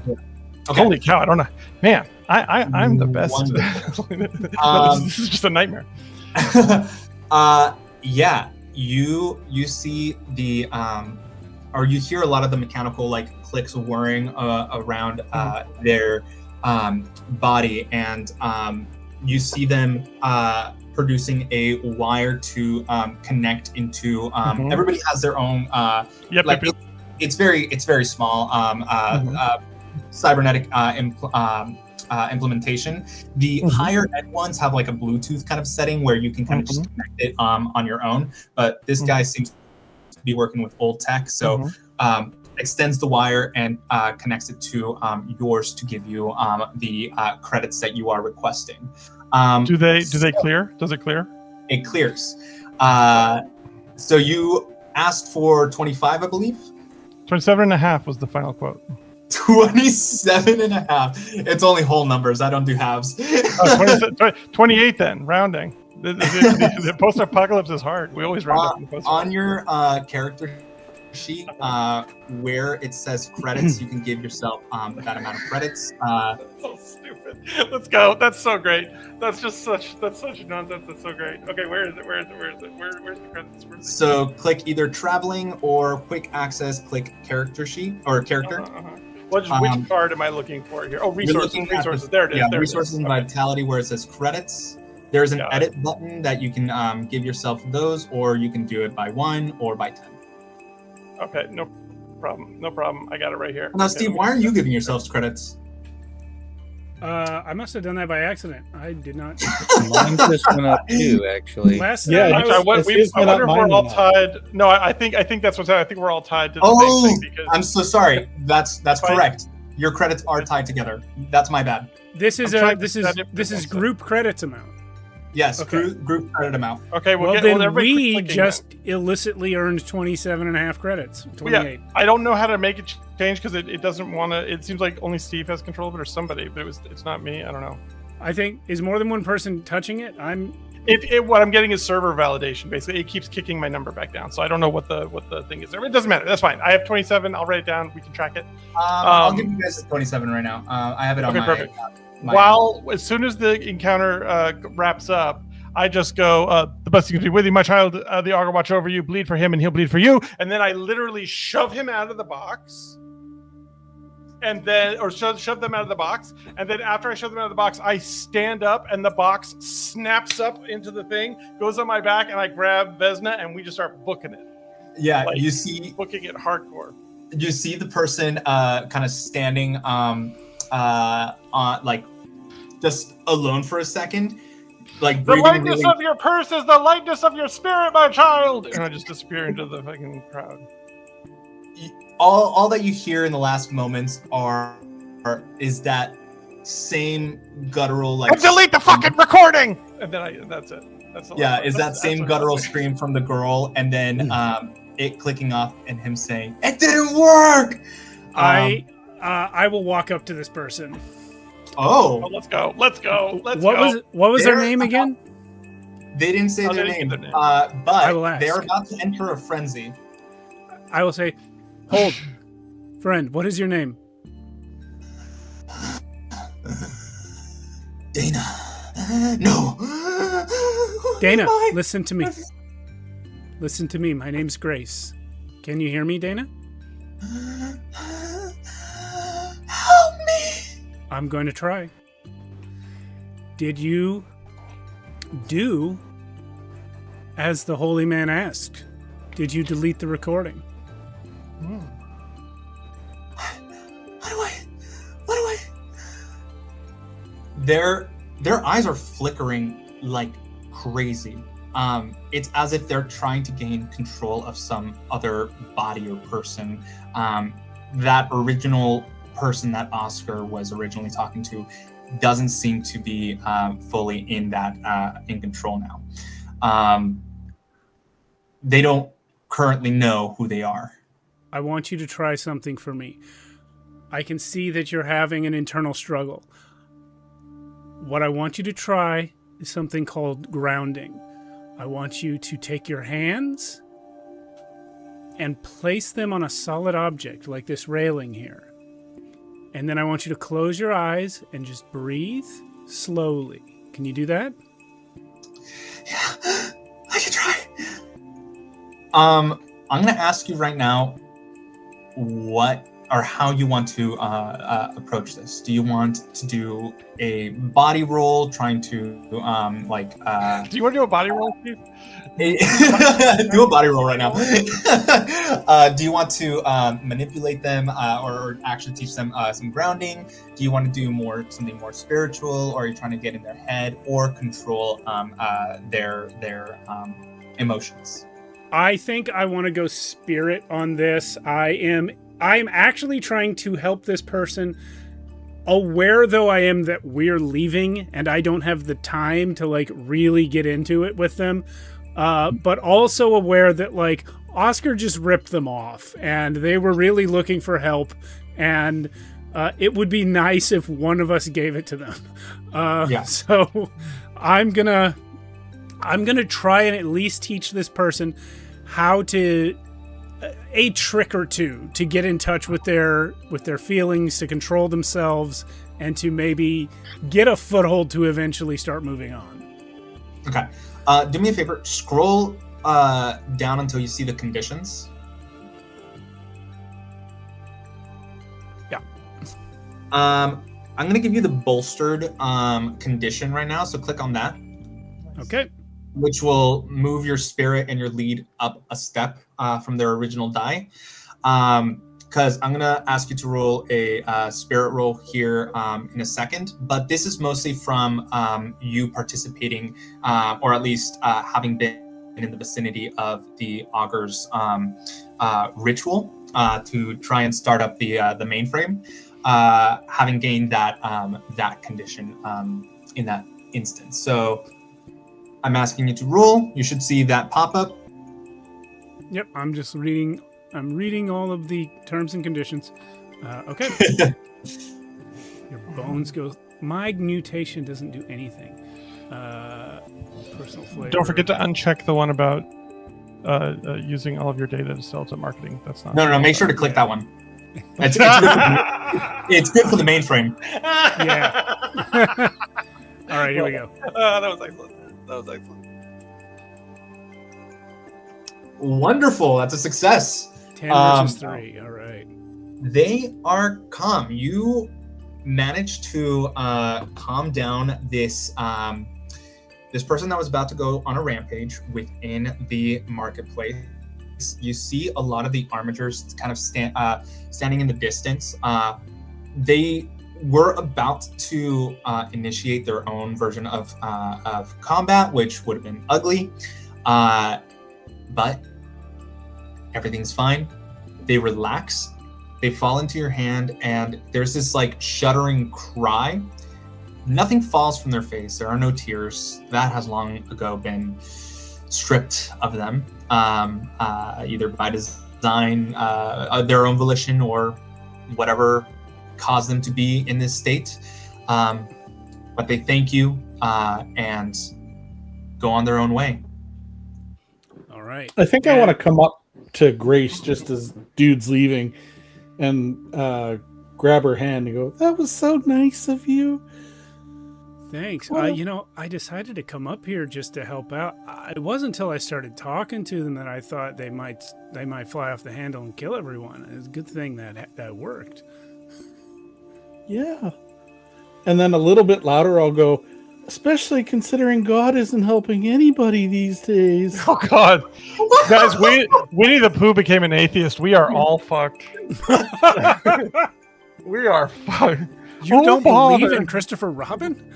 Holy cow! I don't know. Man, I'm the best. This is just a nightmare. Yeah. You see the or you hear a lot of the mechanical like clicks whirring around their body, and you see them producing a wire to connect into. Everybody has their own. It's very small. Cybernetic implementation. The higher end ones have like a Bluetooth kind of setting where you can kind of just connect it on your own. But this guy seems to be working with old tech, so extends the wire and connects it to yours to give you the credits that you are requesting. Do they clear? Does it clear? It clears. So you asked for 25, I believe. 27 and a half was the final quote. 27 and a half. It's only whole numbers. I don't do halves. 28 then, rounding. The post-apocalypse is hard. We always round up in the post-apocalypse. On your character sheet, where it says credits, you can give yourself that amount of credits. That's so stupid. Let's go. That's so great. That's such nonsense. That's so great. Okay, where is it? Where's the credits? So click either traveling or quick access. Click character sheet or character. Which card am I looking for here? Oh, resources. There it is. Yeah, there resources and vitality, where it says credits. There's an edit button that you can give yourself those, or you can do it by 1 or by 10. Okay, no problem. I got it right here. Now, Steve, why are you giving yourselves credits? I must have done that by accident. I did not. Mine just went up too, actually. Last I time wonder if we're all tied. No, I think that's what's happening. I think we're all tied to the same thing. Because I'm so sorry. That's correct. Your credits are tied together. That's my bad. This is group credits amount. Yes, okay. group credit amount. Okay, we just illicitly earned 27 and a half credits. 28. Yeah, I don't know how to make it change because it doesn't want to. It seems like only Steve has control of it or somebody, but it's not me. I don't know. I think is more than one person touching it. What I'm getting is server validation. Basically, it keeps kicking my number back down, so I don't know what the thing is there. It doesn't matter. That's fine. I have 27. I'll write it down. We can track it. I'll give you guys 27 right now. I have it on my. Perfect. As soon as the encounter wraps up, I just go, the blessing be with you, my child, the augur watch over you, bleed for him and he'll bleed for you. And then I literally shove him out of the box and then shove them out of the box. And then after I shove them out of the box, I stand up, and the box snaps up into the thing, goes on my back, and I grab Vesna, and we just start booking it. Yeah, Like, you see booking it hardcore. You see the person kind of standing on like just alone for a second, like The lightness of your purse is the lightness of your spirit, my child. And I just disappear into the fucking crowd. All that you hear in the last moments is that same guttural like delete the fucking recording. And then that's it. That's the yeah, last is one. that same guttural scream from the girl, and then it clicking off and him saying, "It didn't work." I will walk up to this person. Oh, let's go. Let's go. What was their name again? They didn't say their name. Their name. But they're about to enter a frenzy. I will say, hold, friend. What is your name? Dana. No. Dana, listen to me. Listen to me. My name's Grace. Can you hear me, Dana? Help me. I'm going to try. Did you do as the holy man asked? Did you delete the recording? What do I? Their eyes are flickering like crazy. It's as if they're trying to gain control of some other body or person. That original person that Oscar was originally talking to doesn't seem to be fully in control now. They don't currently know who they are. I want you to try something for me. I can see that you're having an internal struggle. What I want you to try is something called grounding. I want you to take your hands and place them on a solid object like this railing here. And then I want you to close your eyes and just breathe slowly. Can you do that? Yeah, I can try. I'm going to ask you right now what or how you want to approach this. Do you want to do a body roll, trying to do you want to do a body roll, Steve? Do a body roll right now. Do you want to manipulate them or actually teach them some grounding? Do you want to do something more spiritual, or are you trying to get in their head or control their emotions? I think I want to go spirit on this. I'm actually trying to help this person, aware though I am that we're leaving and I don't have the time to really get into it with them, but also aware that Oscar just ripped them off and they were really looking for help, and it would be nice if one of us gave it to them. So I'm gonna try and at least teach this person how to a trick or two to get in touch with their feelings, to control themselves, and to maybe get a foothold to eventually start moving on. Okay. Do me a favor. Scroll down until you see the conditions. Yeah. I'm going to give you the bolstered condition right now, so click on that. Okay. Which will move your spirit and your lead up a step from their original die. Because I'm going to ask you to roll a spirit roll here in a second. But this is mostly from you participating, or at least having been in the vicinity of the Augur's ritual to try and start up the mainframe, having gained that condition in that instance. So I'm asking you to roll. You should see that pop up. Yep, I'm just reading. I'm reading all of the terms and conditions. Okay. Your bones go. My mutation doesn't do anything. Personal flavor. Don't forget to uncheck the one about using all of your data to sell to marketing. That's not. No. Make sure to click that one. It's good for the mainframe. Yeah. All right, here we go. That was excellent. Wonderful. That's a success. 10 versus 3. All right. They are calm. You managed to calm down this this person that was about to go on a rampage within the marketplace. You see a lot of the armatures kind of standing in the distance. They were about to initiate their own version of combat, which would have been ugly, but everything's fine. They relax. They fall into your hand, and there's this like shuddering cry. Nothing falls from their face. There are no tears. That has long ago been stripped of them, either by design, their own volition, or whatever caused them to be in this state. But they thank you and go on their own way. All right. I think I want to come up to Grace just as dude's leaving and grab her hand and go, "That was so nice of you." Thanks. Well- I decided to come up here just to help out. It wasn't until I started talking to them that I thought they might fly off the handle and kill everyone. It's a good thing that worked. Yeah. And then a little bit louder, I'll go, especially considering God isn't helping anybody these days. Oh God, guys, Winnie the Pooh became an atheist. We are all fucked. We are fucked. You don't believe bother. in Christopher Robin?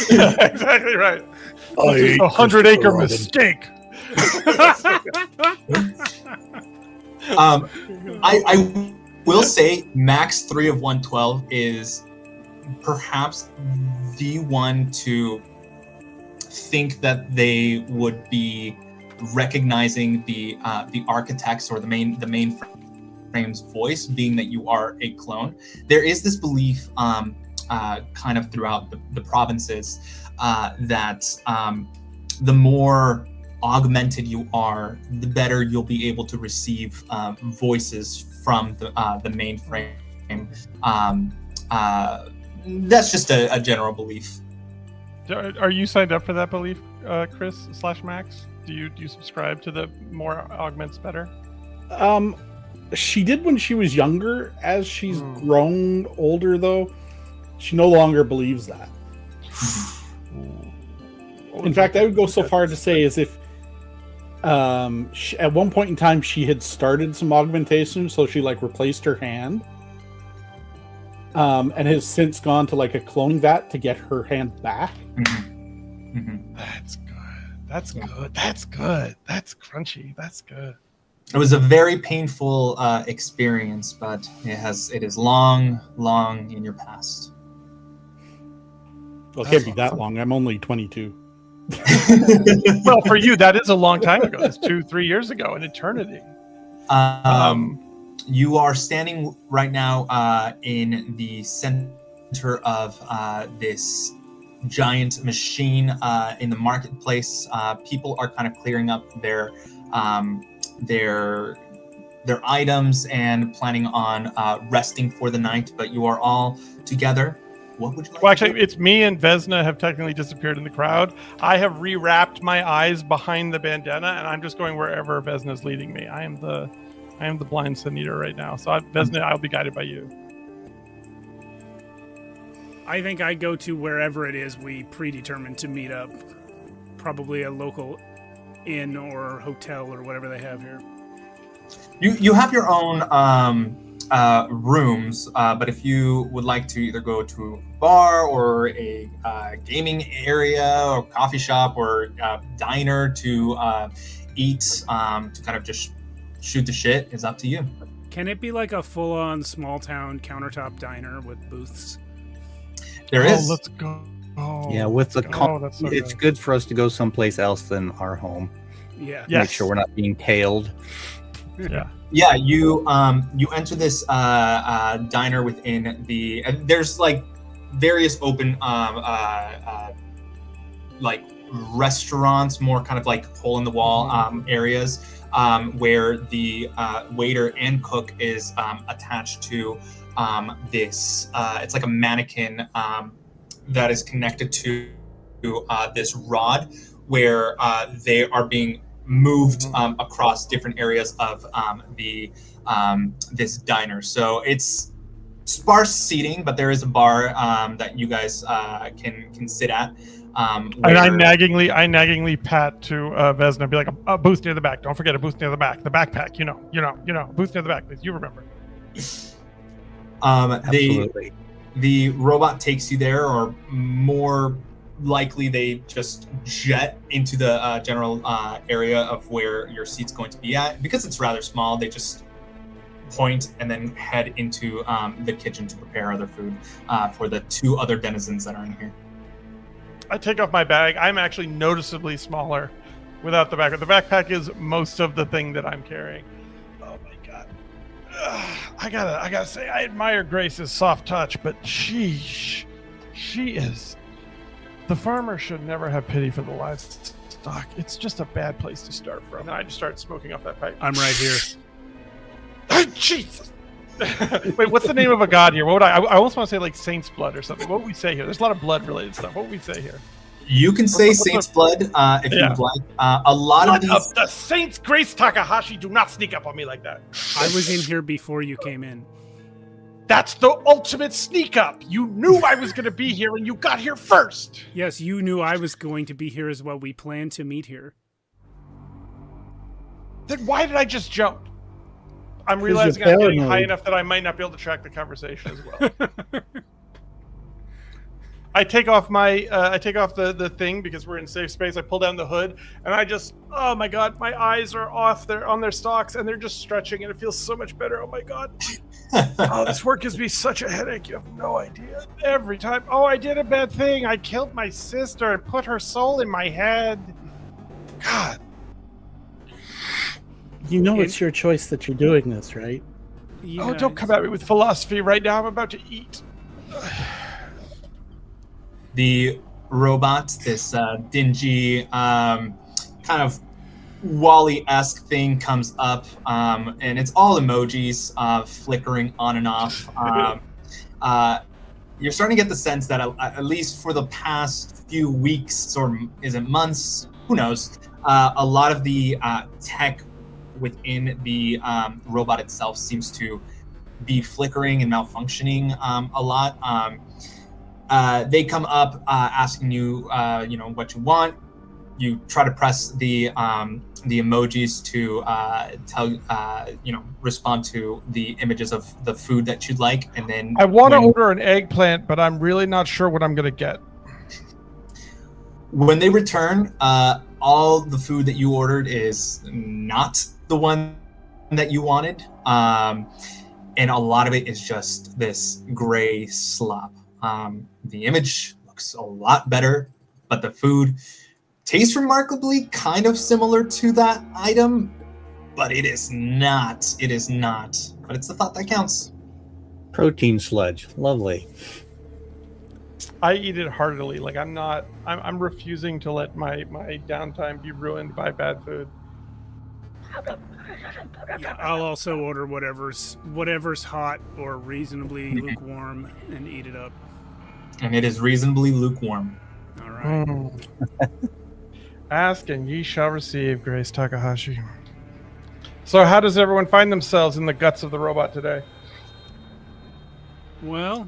Yeah, exactly right. I hate 100-acre Robin. mistake. I will say Max 3 of 112 is perhaps the one to think that they would be recognizing the architect's or the mainframe's voice, being that you are a clone. There is this belief kind of throughout the provinces that the more augmented you are, the better you'll be able to receive voices from the mainframe. That's just a general belief. Are you signed up for that belief, Chris/Max? Do you subscribe to the more augments better? She did when she was younger. As she's grown older, though, she no longer believes that. In fact, I would go so far to say as if at one point in time she had started some augmentation, so she like replaced her hand, and has since gone to like a clone vat to get her hand back. Mm-hmm. Mm-hmm. That's good. That's good. That's good. That's crunchy. That's good. It was a very painful experience, but it is long in your past. Well, it can't be that long. I'm only 22. Well, for you, that is a long time ago. That's 2-3 years ago, an eternity. You are standing right now in the center of this giant machine in the marketplace. People are kind of clearing up their items and planning on resting for the night, but you are all together. What would you like? Well, actually, it's me and Vesna have technically disappeared in the crowd. I have rewrapped my eyes behind the bandana, and I'm just going wherever Vesna's leading me. I am the blind sun eater right now. So Vesna, I'll be guided by you. I think I go to wherever it is we predetermined to meet up. Probably a local inn or hotel or whatever they have here. You have your own rooms, but if you would like to either go to a bar or a gaming area or coffee shop or diner to eat, to kind of just shoot the shit, is up to you. Can it be like a full-on small-town countertop diner with booths? There is. Let's go. Yeah, with the that's so it's good. good for us to go someplace else than our home. Yeah. Yes. Make sure we're not being tailed. Yeah. Yeah, you enter this diner within the. There's like various open like restaurants, more kind of like hole in the wall areas where the waiter and cook is attached to this. It's like a mannequin that is connected to this rod where they are being moved across different areas of the this diner. So it's sparse seating, but there is a bar that you guys can sit at. And I naggingly pat to Vesna, be like, a booth near the back. Don't forget a booth near the back. The backpack, you know, booth near the back. You remember. Absolutely. The robot takes you there, or more likely they just jet into the general area of where your seat's going to be at. Because it's rather small, they just point and then head into the kitchen to prepare other food for the 2 other denizens that are in here. I take off my bag. I'm actually noticeably smaller without the backpack. The backpack is most of the thing that I'm carrying. Oh my god. I gotta say, I admire Grace's soft touch, but she is. The farmer should never have pity for the livestock. It's just a bad place to start from. And I just start smoking off that pipe. I'm right here. Oh, Jesus. Wait, what's the name of a god here? What would I almost want to say like Saint's Blood or something. What would we say here? There's a lot of blood related stuff. What would we say here? You can say Saint's Blood if you'd like. A lot Blood of these. Of the Saints, Grace Takahashi, do not sneak up on me like that. I was in here before you came in. That's the ultimate sneak up. You knew I was going to be here and you got here first. Yes, you knew I was going to be here as well. We planned to meet here. Then why did I just jump? I'm 'Cause realizing you're I'm getting paranoid. high enough that I might not be able to track the conversation as well. I take off the thing because we're in safe space. I pull down the hood and I just, oh my god, my eyes are off. They're on their stalks and they're just stretching and it feels so much better. Oh my god. Oh, this work gives me such a headache. You have no idea. Every time. Oh, I did a bad thing. I killed my sister and put her soul in my head. God. You know it's your choice that you're doing this, right? Oh, don't come at me with philosophy right now. I'm about to eat. The robot, this dingy kind of Wall-E-esque thing comes up, and it's all emojis flickering on and off. You're starting to get the sense that at least for the past few weeks, or is it months, who knows, a lot of the tech within the robot itself seems to be flickering and malfunctioning a lot. They come up asking you, what you want. You try to press the emojis to respond to the images of the food that you'd like, and then I want to order an eggplant, but I'm really not sure what I'm gonna get. When they return, all the food that you ordered is not the one that you wanted, and a lot of it is just this gray slop. The image looks a lot better, but the food tastes remarkably kind of similar to that item, but it is not. It is not. But it's the thought that counts. Protein sludge. Lovely. I eat it heartily. Like I'm refusing to let my downtime be ruined by bad food. Yeah, I'll also order whatever's hot or reasonably lukewarm and eat it up. And it is reasonably lukewarm. All right. Ask and ye shall receive, Grace Takahashi. So how does everyone find themselves in the guts of the robot today? Well,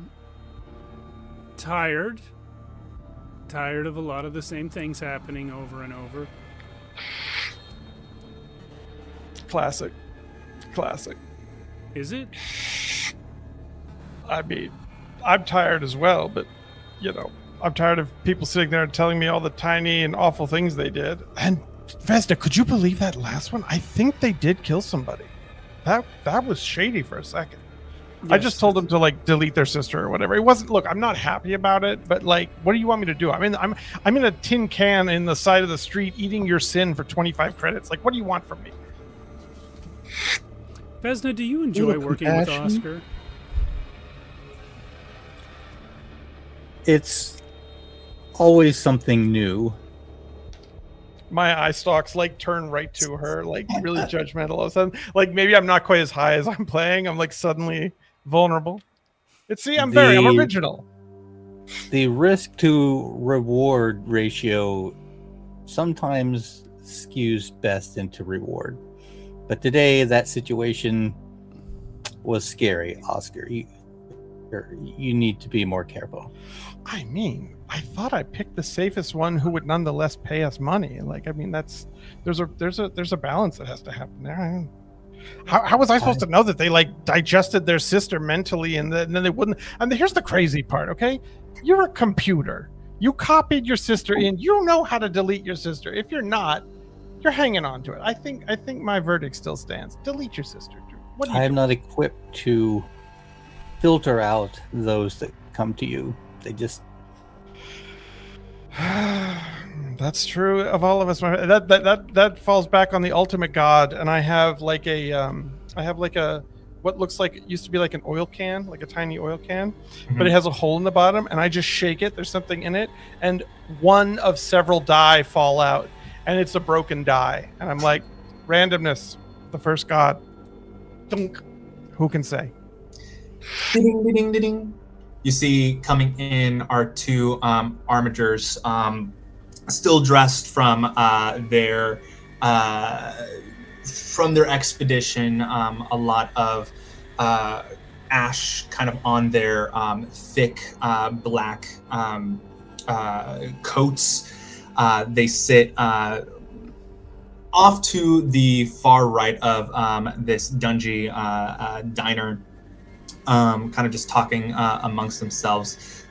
tired of a lot of the same things happening over and over. Classic. Is it? I mean, I'm tired as well, but, I'm tired of people sitting there and telling me all the tiny and awful things they did. And, Vesna, could you believe that last one? I think they did kill somebody. That was shady for a second. Yes. I just told them to, delete their sister or whatever. It wasn't, look, I'm not happy about it, but, what do you want me to do? I'm in a tin can in the side of the street eating your sin for 25 credits. What do you want from me? Vesna, do you enjoy working with Oscar? It's always something new. My eye stalks turn right to her, really judgmental. All of a sudden, maybe I'm not quite as high as I'm playing. I'm suddenly vulnerable. I'm original. The risk to reward ratio sometimes skews best into reward. But today, that situation was scary, Oscar. You need to be more careful. I mean, I thought I picked the safest one who would nonetheless pay us money. Like, I mean, there's a balance that has to happen there. How was I supposed to know that they like digested their sister mentally and then they wouldn't? And here's the crazy part, okay? You're a computer. You copied your sister in. You know how to delete your sister. If you're not, you're hanging on to it. I think my verdict still stands. Delete your sister. What do you I am do? not equipped to filter out those that come to you. They just That's true of all of us. That falls back on the ultimate god, and I have like a what looks like it used to be like an oil can, like a tiny oil can, but it has a hole in the bottom, and I just shake it. There's something in it, and one of several die fall out, and it's a broken die, and I'm like, randomness, the first god. Dunk. Who can say? Ding, ding, ding, ding. You see coming in are two armigers, still dressed from their expedition. A lot of ash kind of on their thick black coats. They sit off to the far right of this dungy diner, kind of just talking amongst themselves.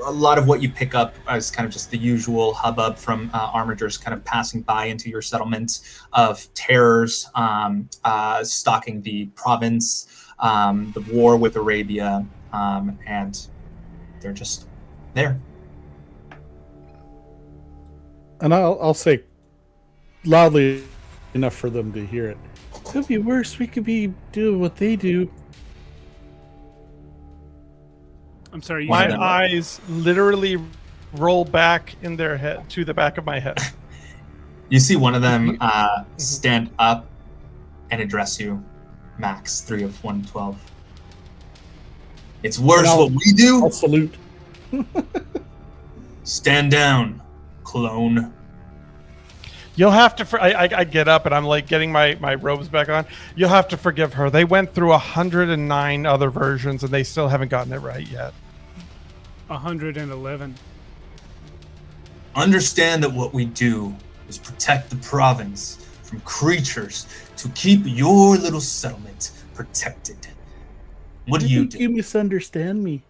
A lot of what you pick up is kind of just the usual hubbub from armigers kind of passing by into your settlement of terrors, stalking the province, the war with Arabia, and they're just there. And I'll say loudly enough for them to hear it. Could be worse. We could be doing what they do. I'm sorry. My eyes literally roll back in their head to the back of my head. You see one of them stand up and address you, Max, 3 of 112. It's worse what we do. I'll salute. Stand down, clone. You'll have to. I get up and I'm like getting my robes back on. You'll have to forgive her. They went through 109 other versions and they still haven't gotten it right yet. 111. Understand that what we do is protect the province from creatures to keep your little settlement protected. What do you do? You misunderstand me.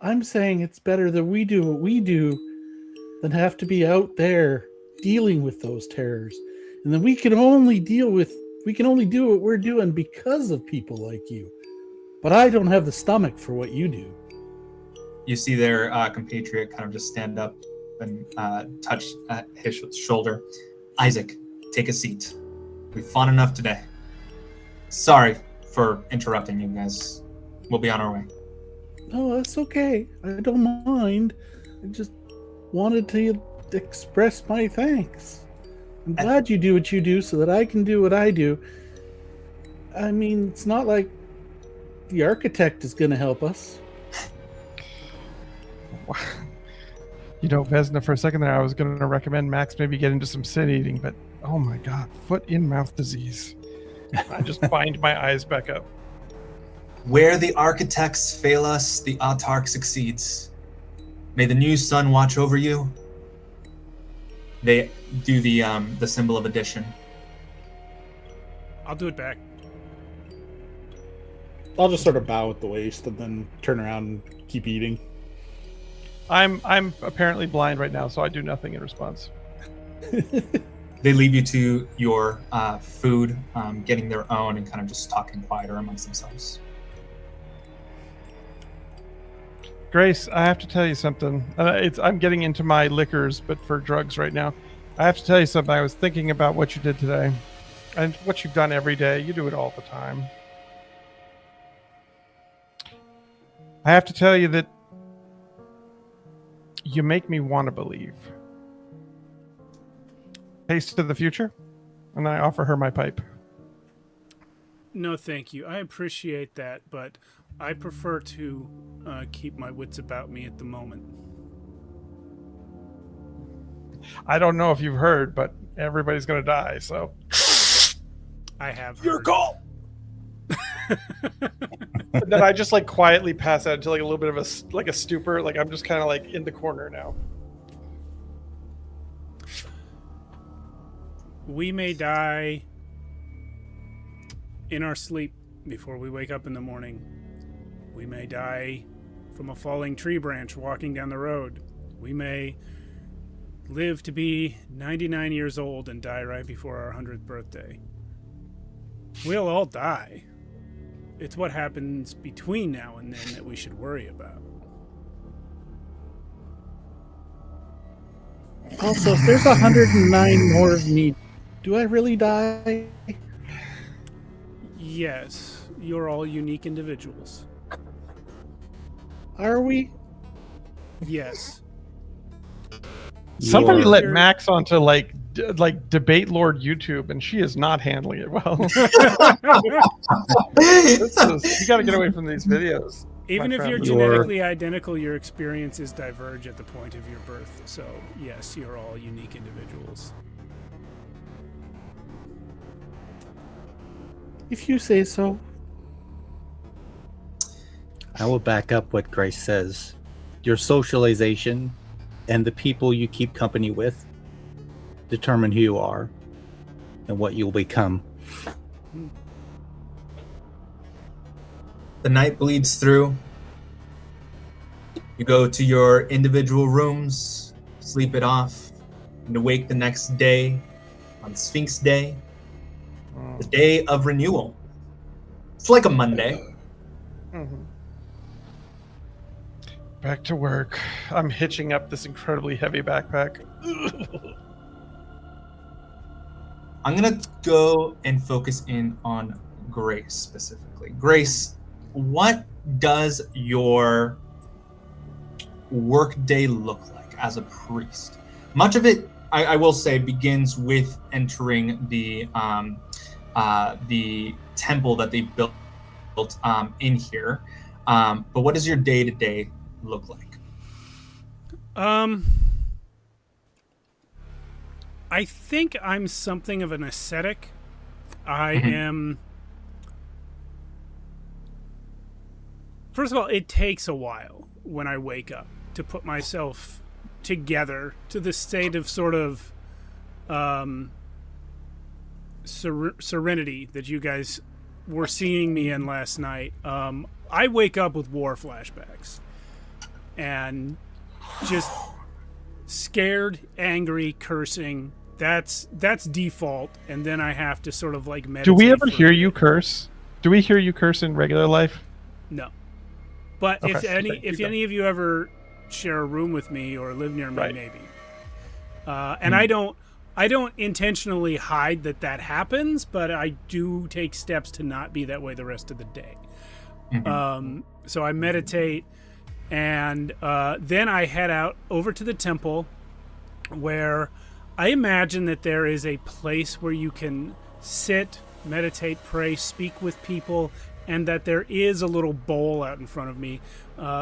I'm saying it's better that we do what we do than have to be out there dealing with those terrors. And then we can only do what we're doing because of people like you. But I don't have the stomach for what you do. You see their compatriot kind of just stand up and touch his shoulder. Isaac, take a seat. We've fought enough today. Sorry for interrupting you guys. We'll be on our way. No, that's okay. I don't mind. I just wanted to express my thanks. I'm glad you do what you do so that I can do what I do. I mean, it's not like the architect is going to help us. You know, Vesna, for a second there, I was going to recommend Max maybe get into some sin eating, but oh my God, foot-in-mouth disease. I just bind my eyes back up. Where the architects fail us, the autarch succeeds. May the new sun watch over you. They do the symbol of addition. I'll do it back. I'll just sort of bow at the waist and then turn around and keep eating. I'm apparently blind right now, so I do nothing in response. They leave you to your food, getting their own and kind of just talking quieter amongst themselves. Grace, I have to tell you something. I'm getting into my liquors, but for drugs right now. I have to tell you something. I was thinking about what you did today and what you've done every day. You do it all the time. I have to tell you that you make me want to believe. Taste of the future? And I offer her my pipe. No, thank you. I appreciate that, but I prefer to keep my wits about me at the moment. I don't know if you've heard, but everybody's going to die, so... I have Your heard. call. And then I just like quietly pass out into like a little bit of a stupor. Like I'm just kind of like in the corner now. We may die in our sleep before we wake up in the morning. We may die from a falling tree branch walking down the road. We may live to be 99 years old and die right before our 100th birthday. We'll all die. It's what happens between now and then that we should worry about. Also, if there's 109 more of me, do I really die? Yes, you're all unique individuals. Are we? Yes. Somebody You're- let Max onto like Debate Lord YouTube, and she is not handling it well. You got to get away from these videos. Even my if you're friend. genetically identical, your experiences diverge at the point of your birth. So, yes, you're all unique individuals. If you say so. I will back up what Grace says. Your socialization and the people you keep company with determine who you are and what you'll become. The night bleeds through. You go to your individual rooms, sleep it off, and awake the next day on Sphinx Day, the day of renewal. It's like a Monday. Mhm. Back to work. I'm hitching up this incredibly heavy backpack. I'm gonna go and focus in on Grace specifically. Grace, what does your workday look like as a priest? Much of it, I will say, begins with entering the temple that they built in here. But what does your day-to-day look like? I think I'm something of an ascetic. I am. First of all, it takes a while when I wake up to put myself together to the state of sort of serenity that you guys were seeing me in last night. I wake up with war flashbacks and just scared, angry, cursing. That's default, and then I have to sort of like meditate. Do we ever for a hear bit. you curse? Do we hear you curse in regular life? No. But Okay, if okay, keep any of you ever share a room with me or live near me, Right. maybe. And I don't intentionally hide that happens, but I do take steps to not be that way the rest of the day. So I meditate, and then I head out over to the temple, where I imagine that there is a place where you can sit, meditate, pray, speak with people, and that there is a little bowl out in front of me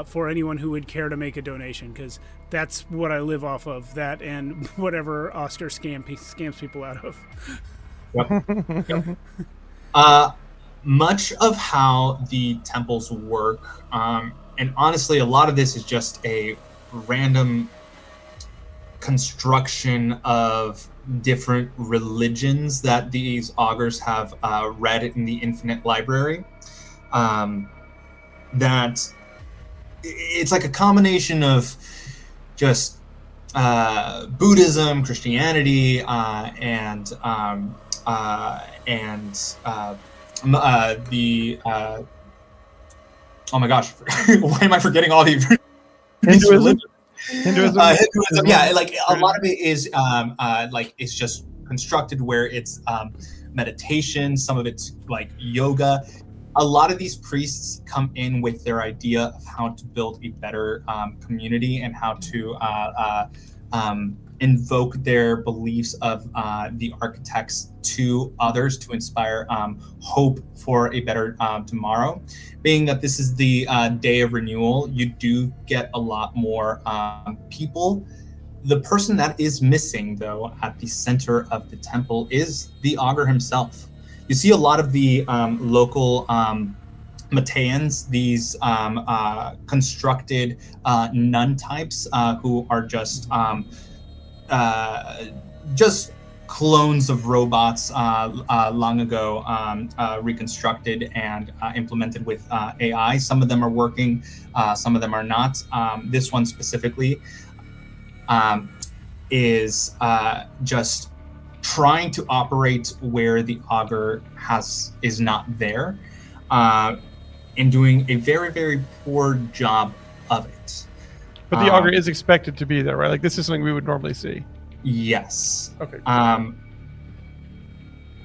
for anyone who would care to make a donation, because that's what I live off of, that and whatever Oscar scams people out of. Much of how the temples work, and honestly, a lot of this is just a random construction of different religions that these augurs have read in the Infinite Library. That it's like a combination of just Buddhism, Christianity, and oh my gosh, why am I forgetting all these Hinduism? Hinduism, yeah, like a lot of it is like it's just constructed where it's meditation, some of it's like yoga. A lot of these priests come in with their idea of how to build a better community and how to invoke their beliefs of the architects to others to inspire hope for a better tomorrow. Being that this is the day of renewal, you do get a lot more people. The person that is missing, though, at the center of the temple is the augur himself. You see a lot of the local Mateans, these constructed nun types who are just clones of robots long ago reconstructed and implemented with AI. Some of them are working, some of them are not. This one specifically is just trying to operate where the auger is not there, and doing a very, very poor job of it. But the auger is expected to be there, right? Like this is something we would normally see. Yes. Okay.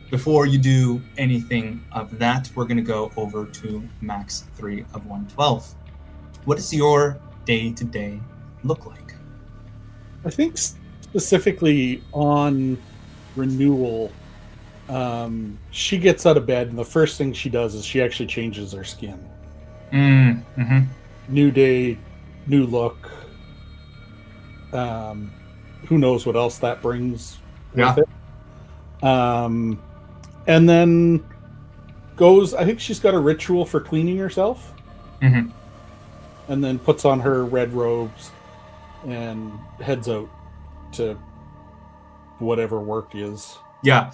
Before you do anything of that, we're going to go over to max 3 of 112. What does your day-to-day look like? I think specifically on renewal, she gets out of bed and the first thing she does is she actually changes her skin. Mm-hmm. New day, new look. Who knows what else that brings with it. And then goes, I think she's got a ritual for cleaning herself. Mm-hmm. And then puts on her red robes and heads out to whatever work is. Yeah.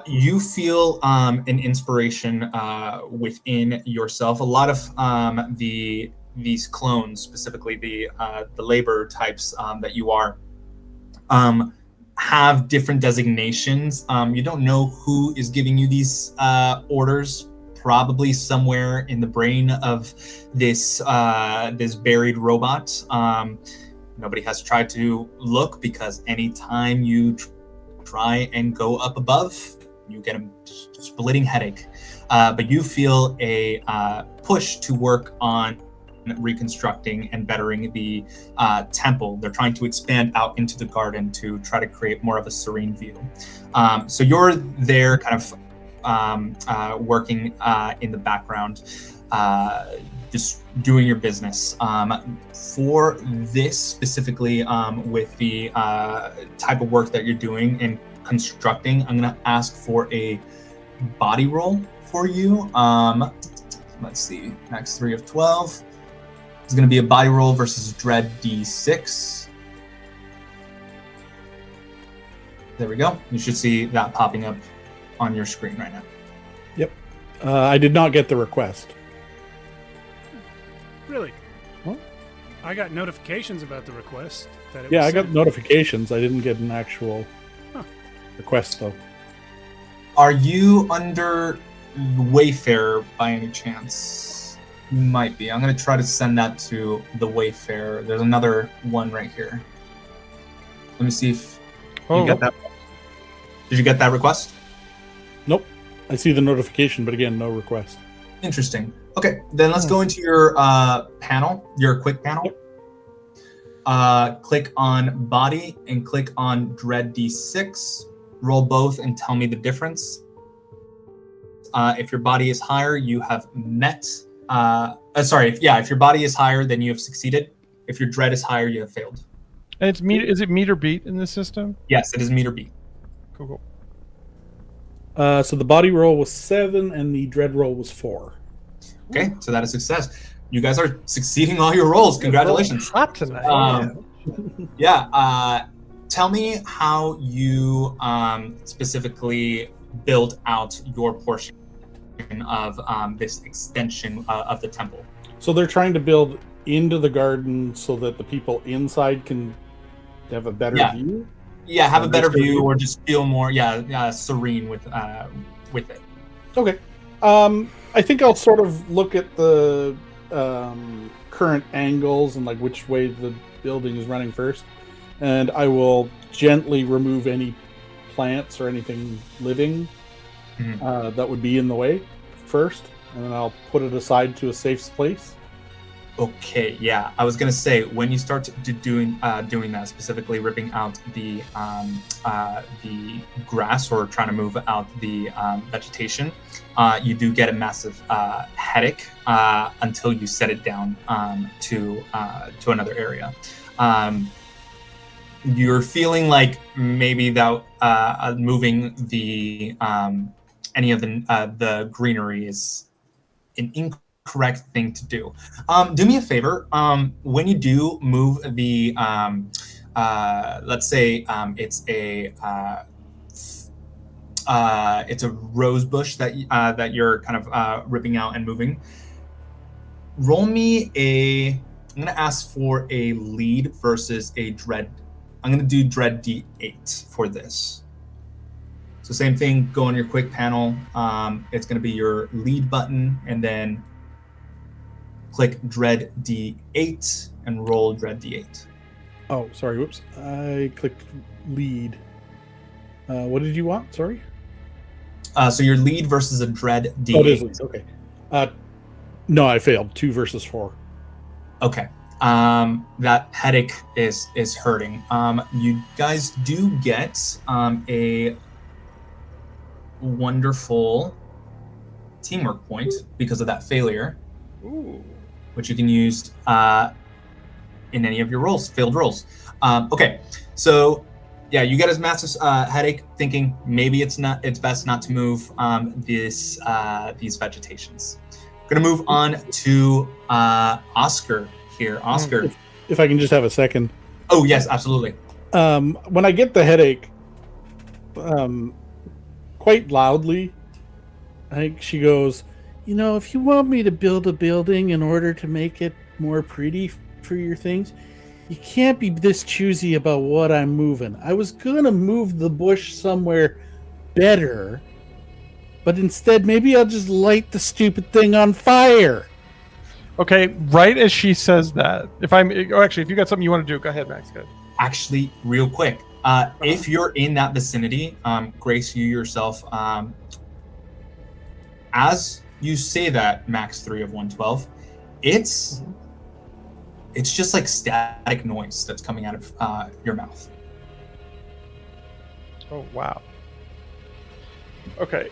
You feel an inspiration within yourself. A lot of these clones, specifically the labor types that you are, have different designations. You don't know who is giving you these orders. Probably somewhere in the brain of this buried robot. Nobody has tried to look, because anytime you try and go up above, you get a splitting headache. But you feel a push to work on reconstructing and bettering the temple. They're trying to expand out into the garden to try to create more of a serene view. So you're there kind of working in the background, just doing your business. For this specifically, with the type of work that you're doing and constructing, I'm going to ask for a body roll for you. Let's see, max 3 of 12. It's going to be a body roll versus Dread D6. There we go. You should see that popping up on your screen right now. Yep. I did not get the request. Really? What? I got notifications about the request. That it Yeah, was I got sent. notifications. I didn't get an actual request, though. Are you under Wayfarer by any chance? You might be. I'm going to try to send that to the Wayfarer. There's another one right here. Let me see if you get that. Did you get that request? Nope. I see the notification, but again, no request. Interesting. Okay, then let's go into your panel, your quick panel. Click on body and click on Dread D6. Roll both and tell me the difference. If your body is higher, you have met. If your body is higher, then you have succeeded. If your dread is higher, you have failed. And it's is it meter beat in this system? Yes, it is meter beat. Cool. So the body roll was 7 and the dread roll was 4. Okay, so that is success. You guys are succeeding all your rolls. Congratulations. Hot tonight. Tell me how you specifically build out your portion of this extension of the temple. So they're trying to build into the garden so that the people inside can have a better view? Yeah, have a better view or just feel more serene with it. Okay. I think I'll sort of look at the current angles and like which way the building is running first, and I will gently remove any plants or anything living that would be in the way first, and then I'll put it aside to a safe place. Okay, yeah. I was gonna say, when you start doing that, specifically ripping out the grass or trying to move out the vegetation, you do get a massive headache until you set it down to another area. You're feeling like maybe that moving the any of the greenery is an incorrect thing to do. Do me a favor. When you do move the, let's say it's a rose bush that you're kind of ripping out and moving. Roll me I'm going to ask for a lead versus a dread. I'm going to do dread D8 for this. So same thing, go on your quick panel. It's going to be your lead button, and then click dread D8 and roll dread D8. Oh, sorry. Whoops. I clicked lead. What did you want? Sorry. So your lead versus a dread D8. Oh, it is lead. Okay. No, I failed. 2 versus 4. Okay. That headache is hurting. You guys do get a wonderful teamwork point because of that failure. Ooh. Which you can use in any of your rolls, failed rolls. Okay, so yeah, you get a massive headache, thinking maybe it's best not to move these vegetations. We're gonna move on to Oscar here. Oscar, If I can just have a second. oh yes, absolutely. When I get the headache, quite loudly, I think she goes, "You know, if you want me to build a building in order to make it more pretty for your things, you can't be this choosy about what I'm moving. I was gonna move the bush somewhere better, but instead maybe I'll just light the stupid thing on fire." Okay, right as she says that, if you got something you want to do, go ahead, Max. Go ahead. Actually, real quick, if you're in that vicinity, Grace, you yourself, as you say that, max 3 of 112, it's just like static noise that's coming out of your mouth. Oh, wow. Okay.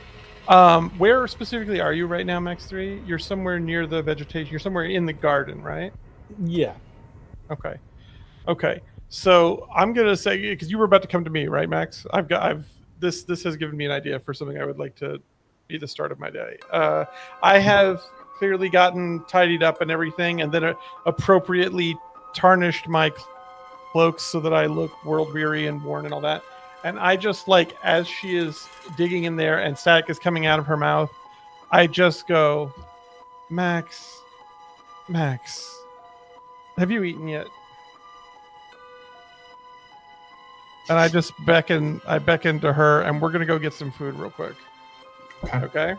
Where specifically are you right now, Max 3? You're somewhere near the vegetation. You're somewhere in the garden, right? Yeah. Okay. So I'm gonna say, because you were about to come to me, right, Max? This has given me an idea for something I would like to be the start of my day. I have clearly gotten tidied up and everything, and then appropriately tarnished my cloaks so that I look world weary and worn and all that. And I just, like, as she is digging in there and static is coming out of her mouth, I just go, Max, have you eaten yet? And I just beckon to her, and we're gonna go get some food real quick. Okay.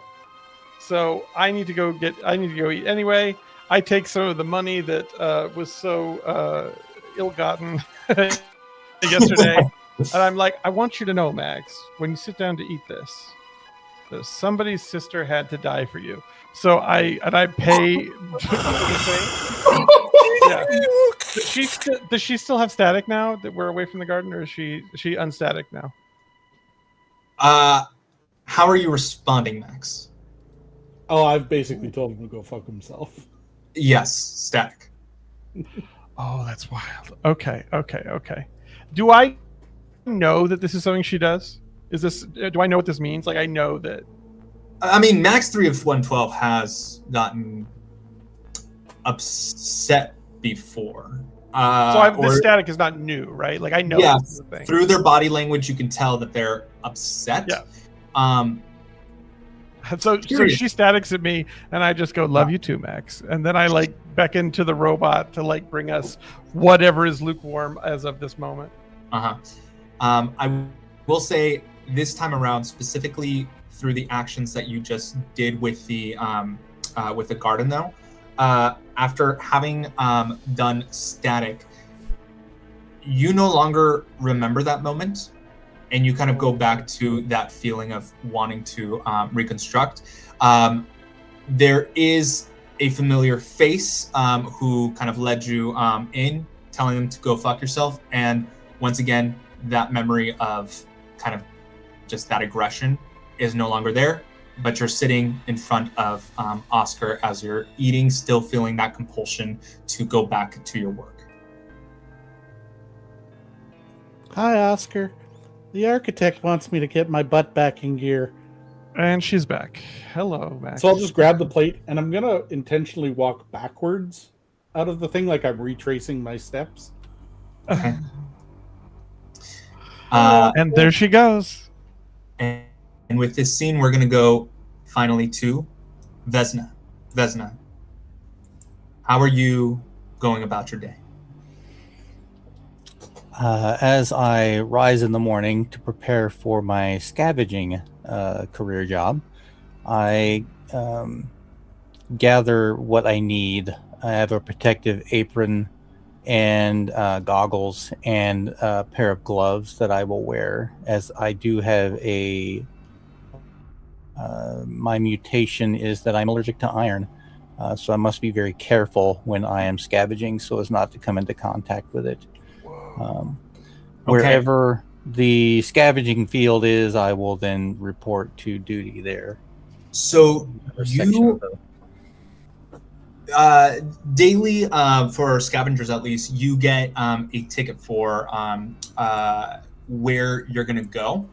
So I need to go eat anyway. I take some of the money that was so ill-gotten yesterday. And I'm like, I want you to know, Max, when you sit down to eat this, that somebody's sister had to die for you. So I pay. Yeah. Does she still have static now that we're away from the garden, or is she unstatic now? How are you responding, Max? Oh, I've basically told him to go fuck himself. Yes, static. Oh, that's wild. Okay. Do I know that this is something she does? Do I know what this means? Like, I know that. I mean, max 3 of 112 has gotten upset before. This static is not new, right? Like, I know. Yeah, this is a thing. Through their body language, you can tell that they're upset. Yeah. So she statics at me, and I just go, "Love you too, Max." And then I like beckon to the robot to like bring us whatever is lukewarm as of this moment. I will say this time around, specifically through the actions that you just did with the garden, though, after having done static, you no longer remember that moment. And you kind of go back to that feeling of wanting to reconstruct. There is a familiar face who kind of led you in, telling them to go fuck yourself. And once again, that memory of kind of just that aggression is no longer there. But you're sitting in front of Oscar as you're eating, still feeling that compulsion to go back to your work. Hi, Oscar. The architect wants me to get my butt back in gear. And she's back. Hello, Max. So I'll just grab the plate, and I'm gonna intentionally walk backwards out of the thing, like I'm retracing my steps. Okay. And there she goes. And with this scene, we're going to go finally to Vesna. Vesna, how are you going about your day? As I rise in the morning to prepare for my scavenging career job, I gather what I need. I have a protective apron and goggles and a pair of gloves that I will wear, as I do have a my mutation is that I'm allergic to iron, so I must be very careful when I am scavenging so as not to come into contact with it. Wherever the scavenging field is, I will then report to duty there. So you daily, for scavengers at least, you get a ticket for where you're going to go.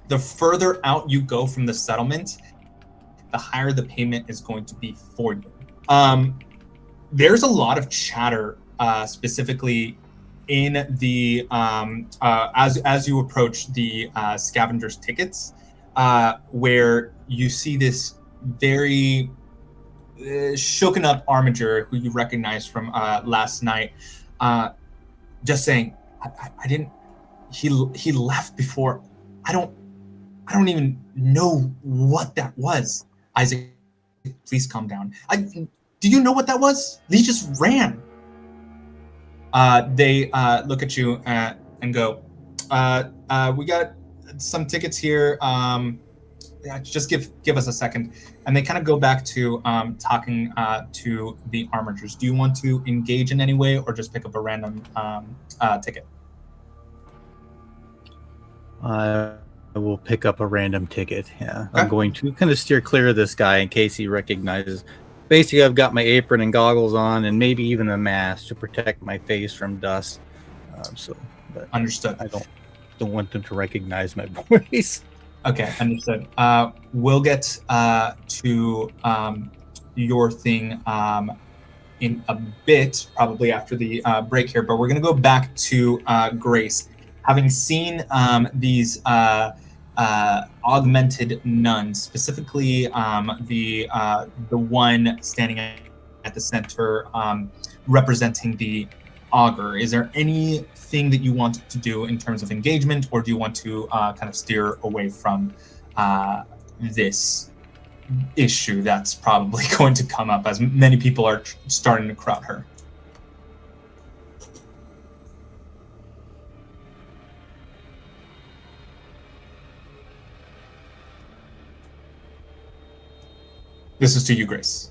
The further out you go from the settlement, the higher the payment is going to be for you. There's a lot of chatter, specifically in the as you approach the scavengers tickets, where you see this very shooken up armiger who you recognize from last night, just saying, I didn't. He left before. I don't even know what that was. Isaac, please calm down. Do you know what that was? He just ran. They look at you and go, we got some tickets here. Just give us a second. And they kind of go back to talking to the armigers. Do you want to engage in any way or just pick up a random ticket? I will pick up a random ticket. Yeah, Okay. I'm going to kind of steer clear of this guy in case he recognizes. Basically, I've got my apron and goggles on, and maybe even a mask to protect my face from dust. But Understood. I don't want them to recognize my voice. Okay, understood. We'll get to your thing in a bit, probably after the break here, but we're going to go back to Grace. Having seen these augmented nuns, specifically the one standing at the center representing the augur, is there anything that you want to do in terms of engagement, or do you want to kind of steer away from this issue that's probably going to come up as many people are starting to crowd her? This is to you, Grace.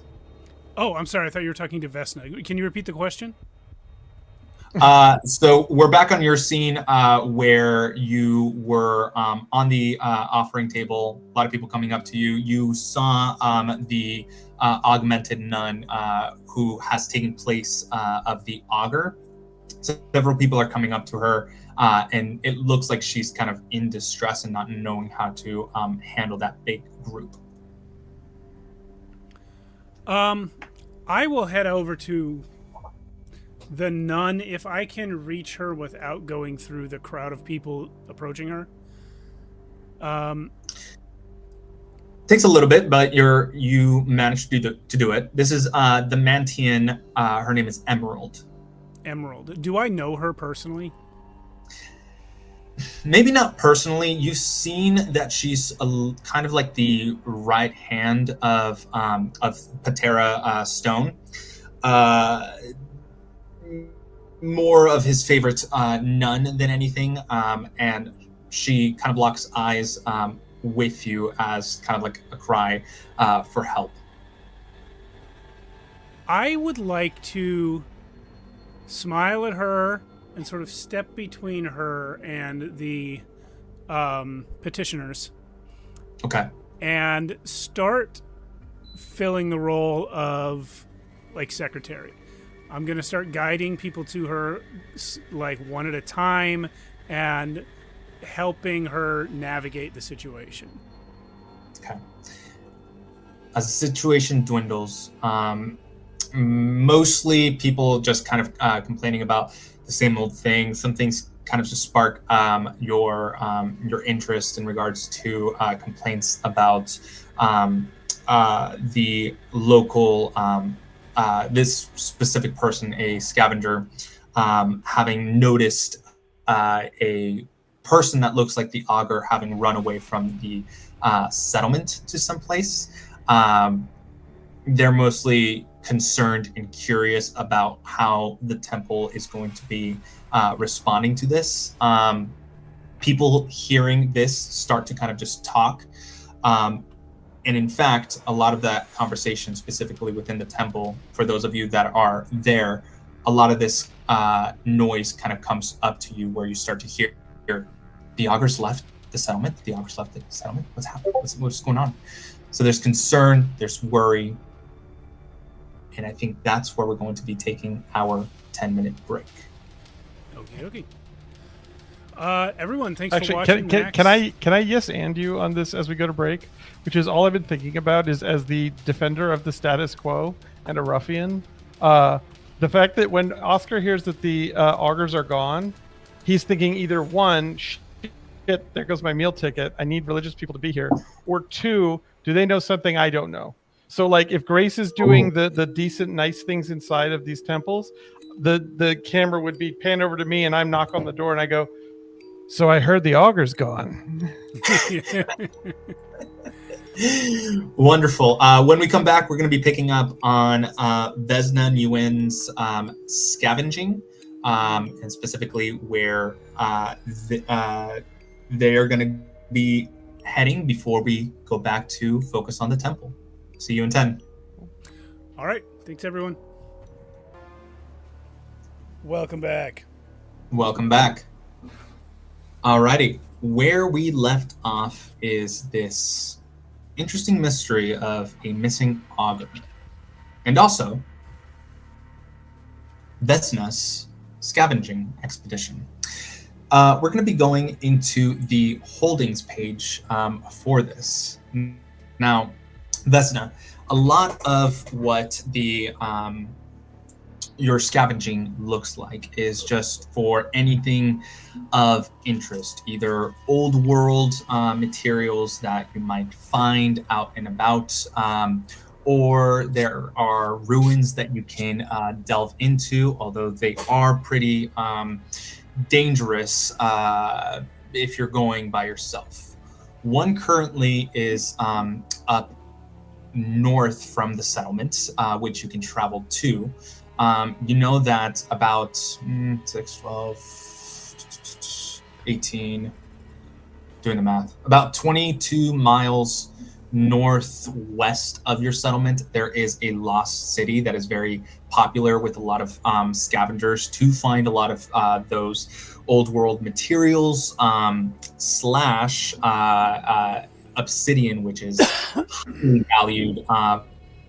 Oh, I'm sorry. I thought you were talking to Vesna. Can you repeat the question? So we're back on your scene where you were on the offering table. A lot of people coming up to you. You saw the augmented nun who has taken place of the augur. So several people are coming up to her, and it looks like she's kind of in distress and not knowing how to handle that big group. I will head over to the nun if I can reach her without going through the crowd of people approaching her. Takes a little bit, but you managed to do it. This is the Mantian. Her name is Emerald. Emerald. Do I know her personally? Maybe not personally. You've seen that she's kind of like the right hand of Patera Stone. More of his favorite nun than anything, and she kind of locks eyes with you as kind of like a cry for help. I would like to smile at her and sort of step between her and the petitioners. Okay. And start filling the role of like secretary. I'm going to start guiding people to her like one at a time and helping her navigate the situation. Okay. As the situation dwindles, mostly people just kind of complaining about the same old thing. Some things kind of just spark your interest in regards to complaints about the local, this specific person, a scavenger, having noticed a person that looks like the augur having run away from the settlement to someplace. They're mostly concerned and curious about how the temple is going to be responding to this. People hearing this start to kind of just talk. And in fact, a lot of that conversation, specifically within the temple, for those of you that are there, a lot of this noise kind of comes up to you where you start to hear the augurs left the settlement. The augurs left the settlement. What's happening? What's going on? So there's concern, there's worry. And I think that's where we're going to be taking our 10-minute break. Okay. Everyone, thanks for Actually, watching. can I yes and you on this as we go to break? Which is all I've been thinking about is as the defender of the status quo and a ruffian. The fact that when Oscar hears that the augurs are gone, he's thinking either one, shit, there goes my meal ticket. I need religious people to be here. Or two, do they know something I don't know? So like if Grace is doing the decent, nice things inside of these temples, the camera would be panned over to me and I'm knock on the door and I go, so I heard the augur's gone. Wonderful. When we come back, we're going to be picking up on Vesna Nguyen's scavenging, and specifically where they are going to be heading before we go back to focus on the temple. See you in 10. All right. Thanks, everyone. Welcome back. Welcome back. Alrighty. Where we left off is this interesting mystery of a missing augur. And also, Vesna's scavenging expedition. We're going to be going into the holdings page for this. Now, Vesna, a lot of what the your scavenging looks like is just for anything of interest, either old world materials that you might find out and about, or there are ruins that you can delve into, although they are pretty dangerous if you're going by yourself. One currently is up north from the settlement, which you can travel to. You know that about 6, 12, 18, doing the math, about 22 miles northwest of your settlement, there is a lost city that is very popular with a lot of scavengers to find a lot of those old world materials slash obsidian, which is highly valued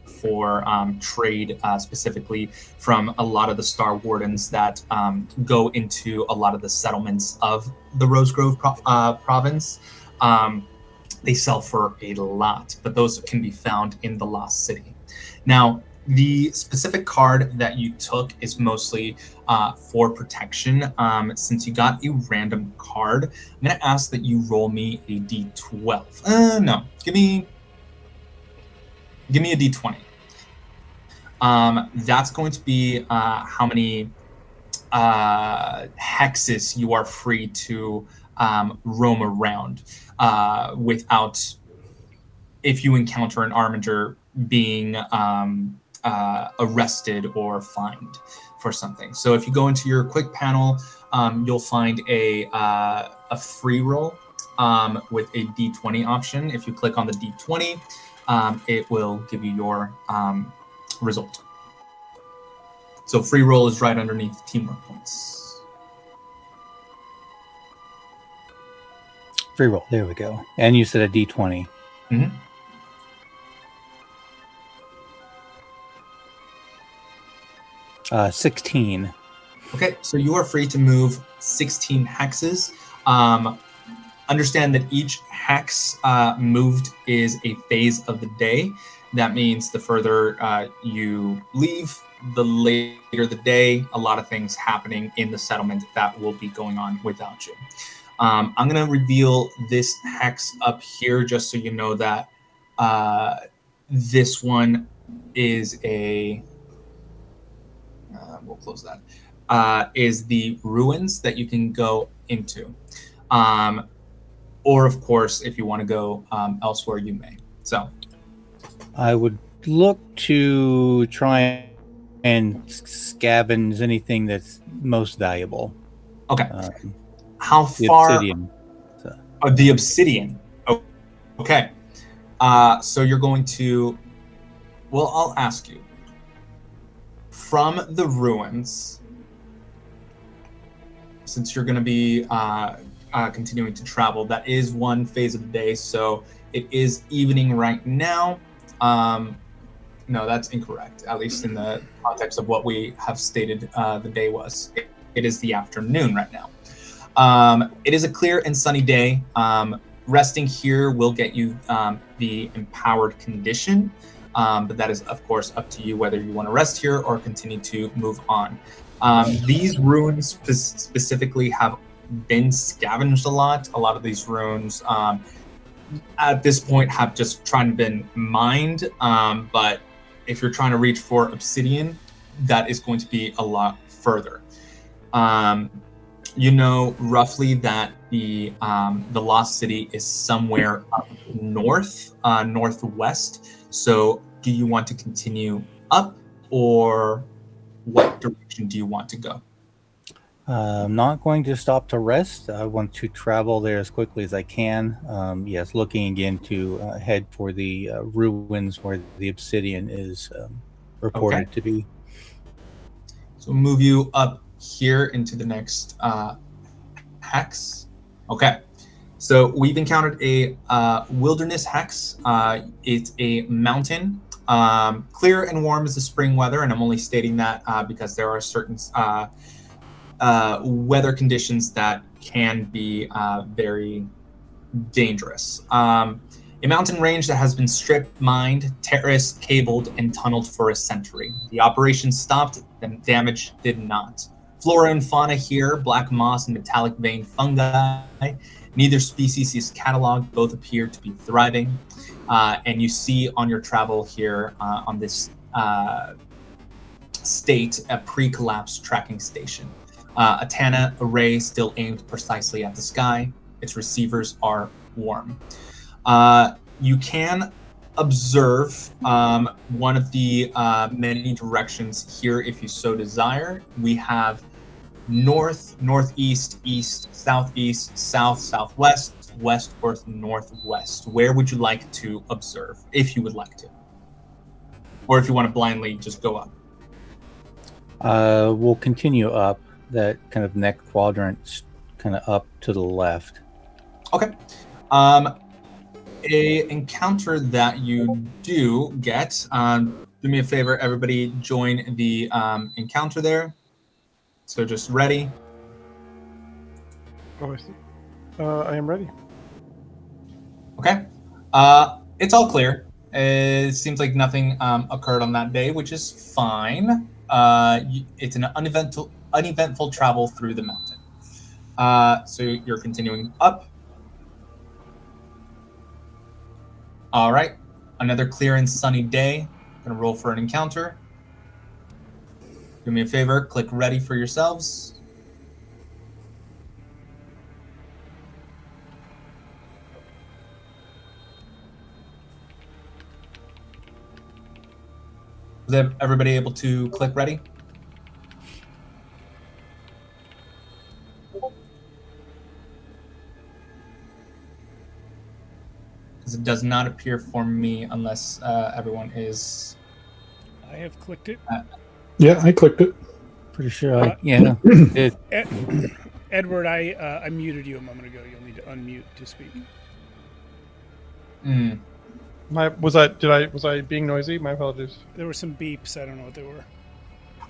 for trade, specifically from a lot of the Star Wardens that go into a lot of the settlements of the Rosegrove province. They sell for a lot, but those can be found in the Lost City. Now, the specific card that you took is mostly for protection. Since you got a random card, I'm going to ask that you roll me a d12. No, give me a d20. That's going to be how many hexes you are free to roam around without, if you encounter an armiger, being arrested or fined for something. So if you go into your quick panel, you'll find a free roll with a d20 option. If you click on the d20, it will give you your result. So free roll is right underneath teamwork points. Free roll. There we go. And you said a D20. Mm-hmm. Uh, 16. Okay, so you are free to move 16 hexes. understand that each hex moved is a phase of the day. That means the further you leave, the later the day, a lot of things happening in the settlement that will be going on without you. I'm going to reveal this hex up here just so you know that this one is a... we'll close that. Is the ruins that you can go into. Or, of course, if you want to go elsewhere, you may. So I would look to try and scavenge anything that's most valuable. Okay. How The far? obsidian. So, The obsidian. Oh, okay. So you're going to... Well, I'll ask you. From the ruins, since you're going to be continuing to travel, that is one phase of the day, so it is evening right now. No, that's incorrect, at least in the context of what we have stated the day was. It is the afternoon right now. It is a clear and sunny day. Resting here will get you the empowered condition, but that is, of course, up to you whether you want to rest here or continue to move on. These runes specifically have been scavenged a lot. A lot of these runes at this point have just tried to been mined, but if you're trying to reach for obsidian, that is going to be a lot further. You know roughly that the Lost City is somewhere up north, northwest. So do you want to continue up, or what direction do you want to go? I'm not going to stop to rest. I want to travel there as quickly as I can. Yes, looking again to head for the ruins where the obsidian is reported to be. So we'll move you up here into the next hex. Okay. So we've encountered a wilderness hex. It's a mountain. Clear and warm as the spring weather, and I'm only stating that because there are certain weather conditions that can be very dangerous. A mountain range that has been stripped, mined, terraced, cabled, and tunneled for a century. The operation stopped, the damage did not. Flora and fauna here, black moss and metallic vein fungi. Neither species is cataloged, both appear to be thriving. And you see on your travel here on this state, a pre-collapse tracking station. A Tana array still aimed precisely at the sky. Its receivers are warm. You can observe one of the many directions here if you so desire. We have north, northeast, east, southeast, south, southwest, west, or northwest. Where would you like to observe, if you would like to? Or if you want to blindly just go up? We'll continue up that kind of neck quadrant, kind of up to the left. Okay. A encounter that you do get, do me a favor, everybody join the encounter there. So just ready. Oh, I see. I am ready. Okay. It's all clear. It seems like nothing occurred on that day, which is fine. It's an uneventful travel through the mountain. So you're continuing up. All right. Another clear and sunny day. Gonna roll for an encounter. Do me a favor, click ready for yourselves. Is everybody able to click ready? Because it does not appear for me unless everyone is... I have clicked it. Yeah, I clicked it. Pretty sure yeah. Edward, I muted you a moment ago. You'll need to unmute to speak. Was I being noisy? My apologies. There were some beeps. I don't know what they were.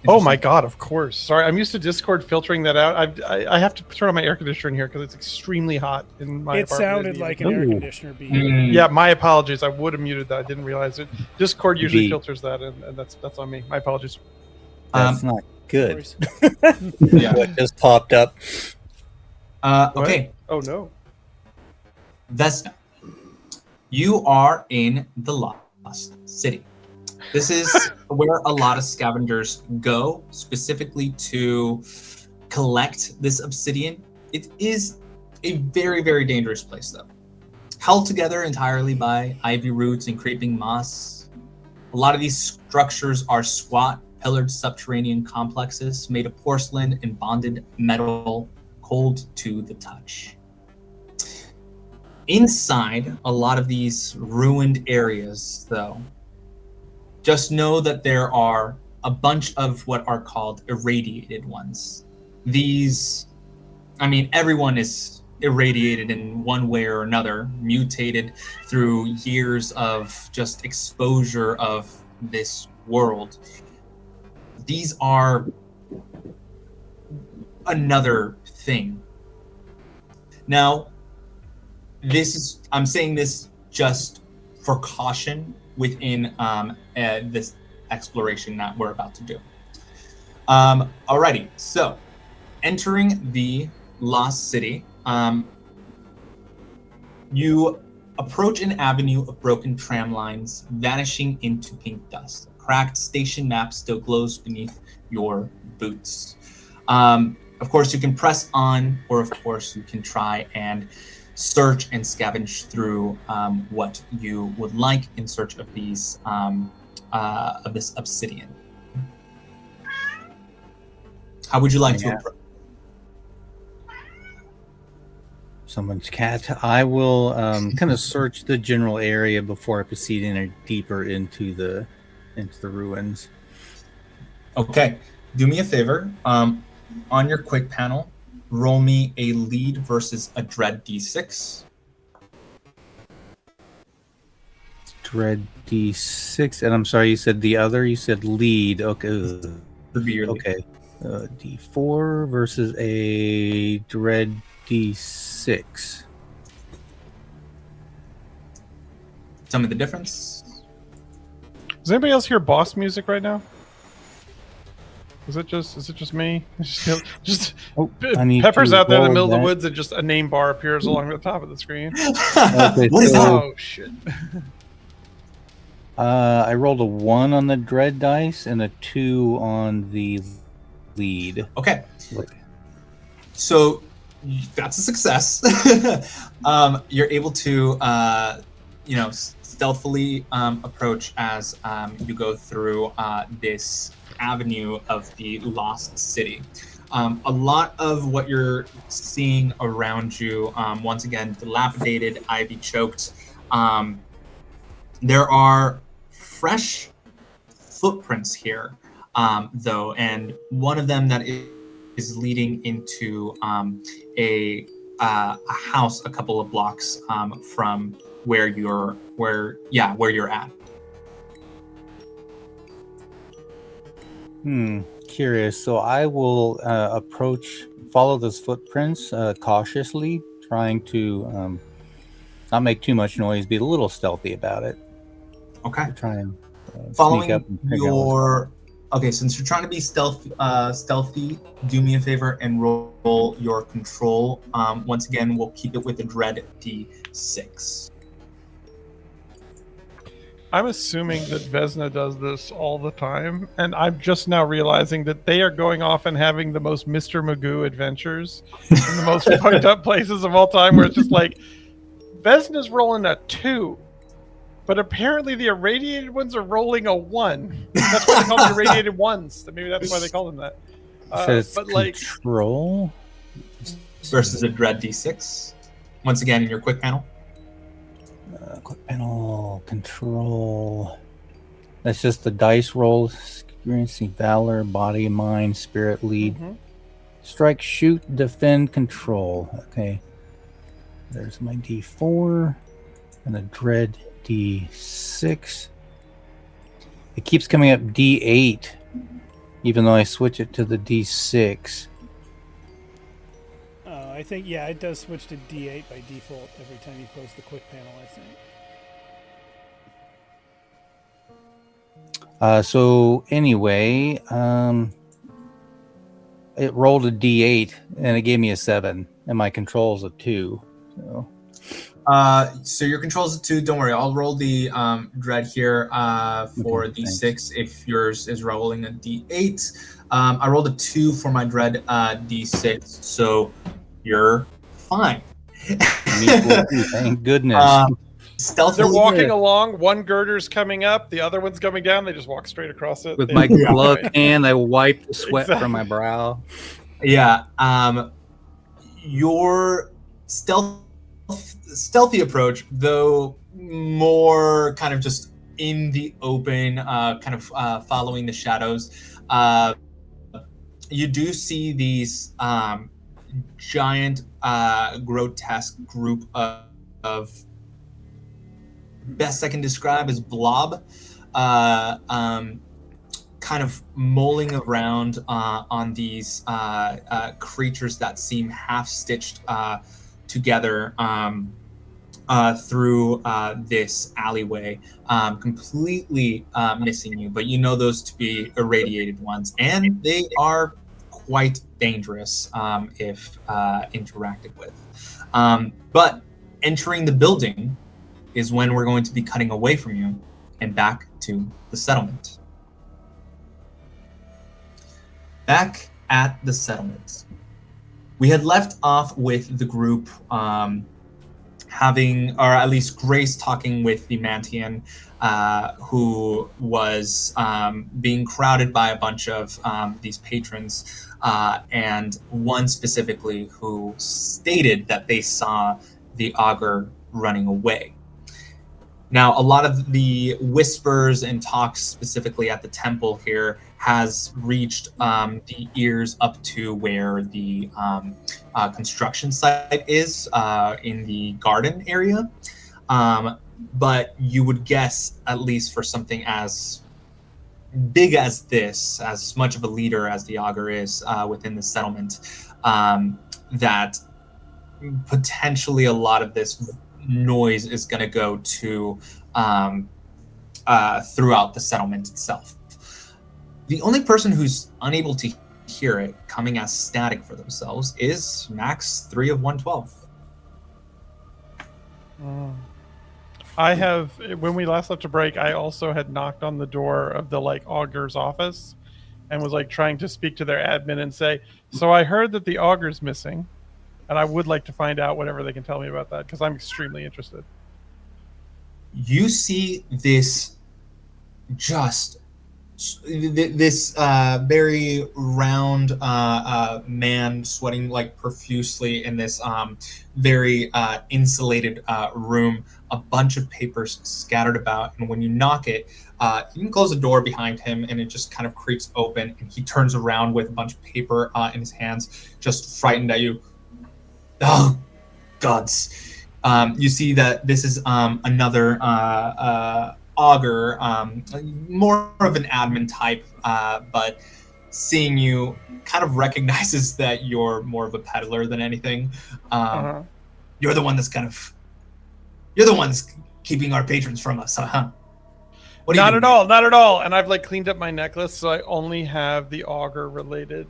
Oh my god, of course. Sorry, I'm used to Discord filtering that out. I have to turn on my air conditioner in here because it's extremely hot in my It apartment. sounded like an air Ooh. conditioner beep. Yeah, my apologies. I would have muted that. I didn't realize it. Discord usually Beep. filters that, and that's on me. My apologies. That's not good. Stories. Yeah. What just popped up? Okay, Oh no. Vesna, you are in the Lost City. This is where a lot of scavengers go, specifically to collect this obsidian. It is a very, very dangerous place, though. Held together entirely by ivy roots and creeping moss. A lot of these structures are squat, pillared subterranean complexes made of porcelain and bonded metal, cold to the touch. Inside a lot of these ruined areas, though, just know that there are a bunch of what are called irradiated ones. These, I mean, everyone is irradiated in one way or another, mutated through years of just exposure of this world. These are another thing. Now, I'm saying this just for caution within this exploration that we're about to do. Alrighty, so entering the Lost City, you approach an avenue of broken tram lines vanishing into pink dust. A cracked station map still glows beneath your boots. Of course, you can press on, or of course, you can try and search and scavenge through what you would like in search of these of this obsidian. How would you like to approach? Someone's cat. I will kind of search the general area before I proceed any deeper into the ruins. Okay, do me a favor. On your quick panel, roll me a lead versus a dread d6. Dread D6, and I'm sorry, you said the other. You said lead. Okay. Would be your lead. Okay. D4 versus a dread D6. Tell me the difference. Does anybody else hear boss music right now? Is it just me? Just Oh, I need Pepper's to out there in the roll middle of the that. woods and just a name bar appears along the top of the screen. Okay, What is that? Oh shit. I rolled a 1 on the dread dice and a 2 on the lead. Okay, so that's a success. You're able to, stealthily approach as you go through this avenue of the Lost City. A lot of what you're seeing around you, once again, dilapidated, ivy-choked. There are fresh footprints here, though, and one of them that is leading into a house a couple of blocks from where you're at. Curious. So I will follow those footprints cautiously, trying to not make too much noise, be a little stealthy about it. Okay. Try and Following sneak up and figure out what's okay, since you're trying to be stealthy, do me a favor and roll your control. Once again, we'll keep it with a dread d6. I'm assuming that Vesna does this all the time, and I'm just now realizing that they are going off and having the most Mr. Magoo adventures in the most fucked up places of all time, where it's just like, Vesna's rolling a 2, but apparently the irradiated ones are rolling a 1. That's why they call them irradiated ones. Maybe that's why they call them that. So it's But like, control Versus a dread d6. Once again, in your quick panel. quick panel control. That's just the dice roll. Experiencing valor, body, mind, spirit, lead. Strike, shoot, defend, control. Okay. There's my D4 and a dread D6. It keeps coming up D8. even though I switch it to the D6. I think, yeah, it does switch to D8 by default every time you close the quick panel, I think. So anyway, it rolled a D8 and it gave me a 7, and my control's a 2. So. So your control's a 2. Don't worry, I'll roll the dread here for Okay, D6 thanks. if yours is rolling a D8. I rolled a 2 for my dread D6, so you're fine. Me too, thank goodness. Stealthily, They're walking along. One girder's coming up, the other one's coming down. They just walk straight across it. With They- my Yeah. glove hand, I wipe the sweat Exactly. from my brow. yeah. Your stealthy approach, though more kind of just in the open, kind of following the shadows. You do see these giant, grotesque group of best I can describe as blob, kind of mulling around on these creatures that seem half stitched together through this alleyway, completely missing you, but you know those to be irradiated ones, and they are quite dangerous if interacted with. But entering the building is when we're going to be cutting away from you and back to the settlement. Back at the settlement, we had left off with the group having, or at least Grace talking with the Mantian, who was being crowded by a bunch of these patrons, and one specifically who stated that they saw the augur running away. Now, a lot of the whispers and talks specifically at the temple here has reached the ears up to where the construction site is in the garden area. But you would guess, at least for something as big as this, as much of a leader as the augur is within the settlement, that potentially a lot of this noise is going to go to throughout the settlement itself. The only person who's unable to hear it coming as static for themselves is Max 3 of 112. I have, when we last left to break, I also had knocked on the door of the augur's office and was trying to speak to their admin and say, so I heard that the augur's missing, and I would like to find out whatever they can tell me about that, because I'm extremely interested. You see this very round man sweating profusely in this very insulated room, a bunch of papers scattered about, and when you knock it, you can close the door behind him and it just kind of creaks open, and he turns around with a bunch of paper in his hands, just frightened at you. Oh, gods. You see that this is another augur, more of an admin type, but seeing you kind of recognizes that you're more of a peddler than anything. You're the one that's keeping our patrons from us, huh? What Not at all, not at all. And I've cleaned up my necklace, so I only have the augur related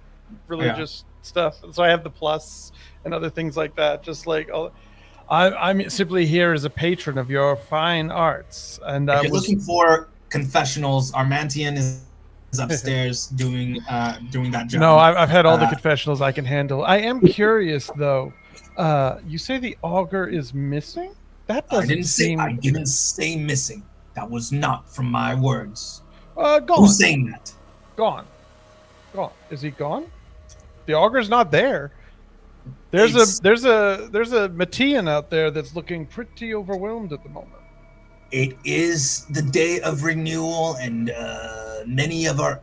religious stuff. So I have the plus and other things like that. Just I'm simply here as a patron of your fine arts. And if you're looking for confessionals, our Mantian is upstairs doing that job. No, I've had all the confessionals I can handle. I am curious though. You say the augur is missing? That doesn't seem. I didn't say missing. That was not from my words. Gone. Who's saying that? Gone. Is he gone? The augur's not there. There's a Matian out there that's looking pretty overwhelmed at the moment. It is the day of renewal, and many of our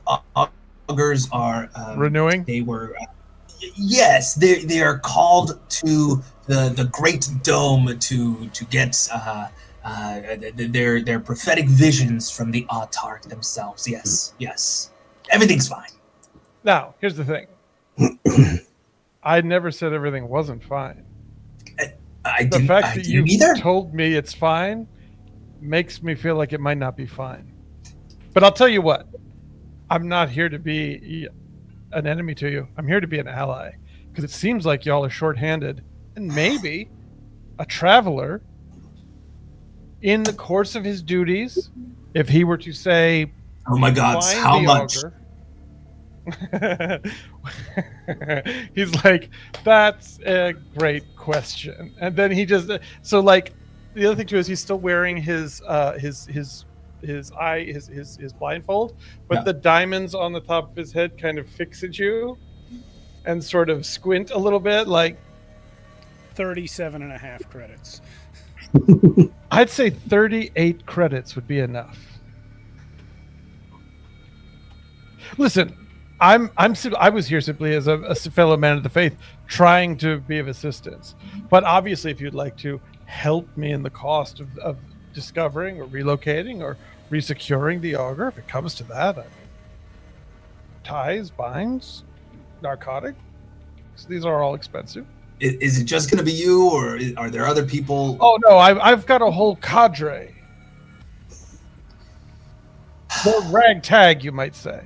augurs are renewing. They were, yes, they are called to the Great Dome to get their prophetic visions from the autarch themselves. Yes, everything's fine. Now, here's the thing. I never said everything wasn't fine. The fact that you told me it's fine makes me feel like it might not be fine. But I'll tell you what. I'm not here to be an enemy to you. I'm here to be an ally. Because it seems like y'all are shorthanded. And maybe a traveler, in the course of his duties, if he were to say, oh my God, how much? He's like, that's a great question. And then he just, so like, the other thing too is he's still wearing his blindfold, but the diamonds on the top of his head kind of fix at you and sort of squint a little bit, like 37.5 credits. I'd say 38 credits would be enough. Listen, I was here simply as a fellow man of the faith, trying to be of assistance. But obviously, if you'd like to help me in the cost of discovering or relocating or resecuring the auger, if it comes to that, ties, binds, narcotics, these are all expensive. Is it just going to be you, or are there other people? Oh no, I've got a whole cadre. More ragtag, you might say.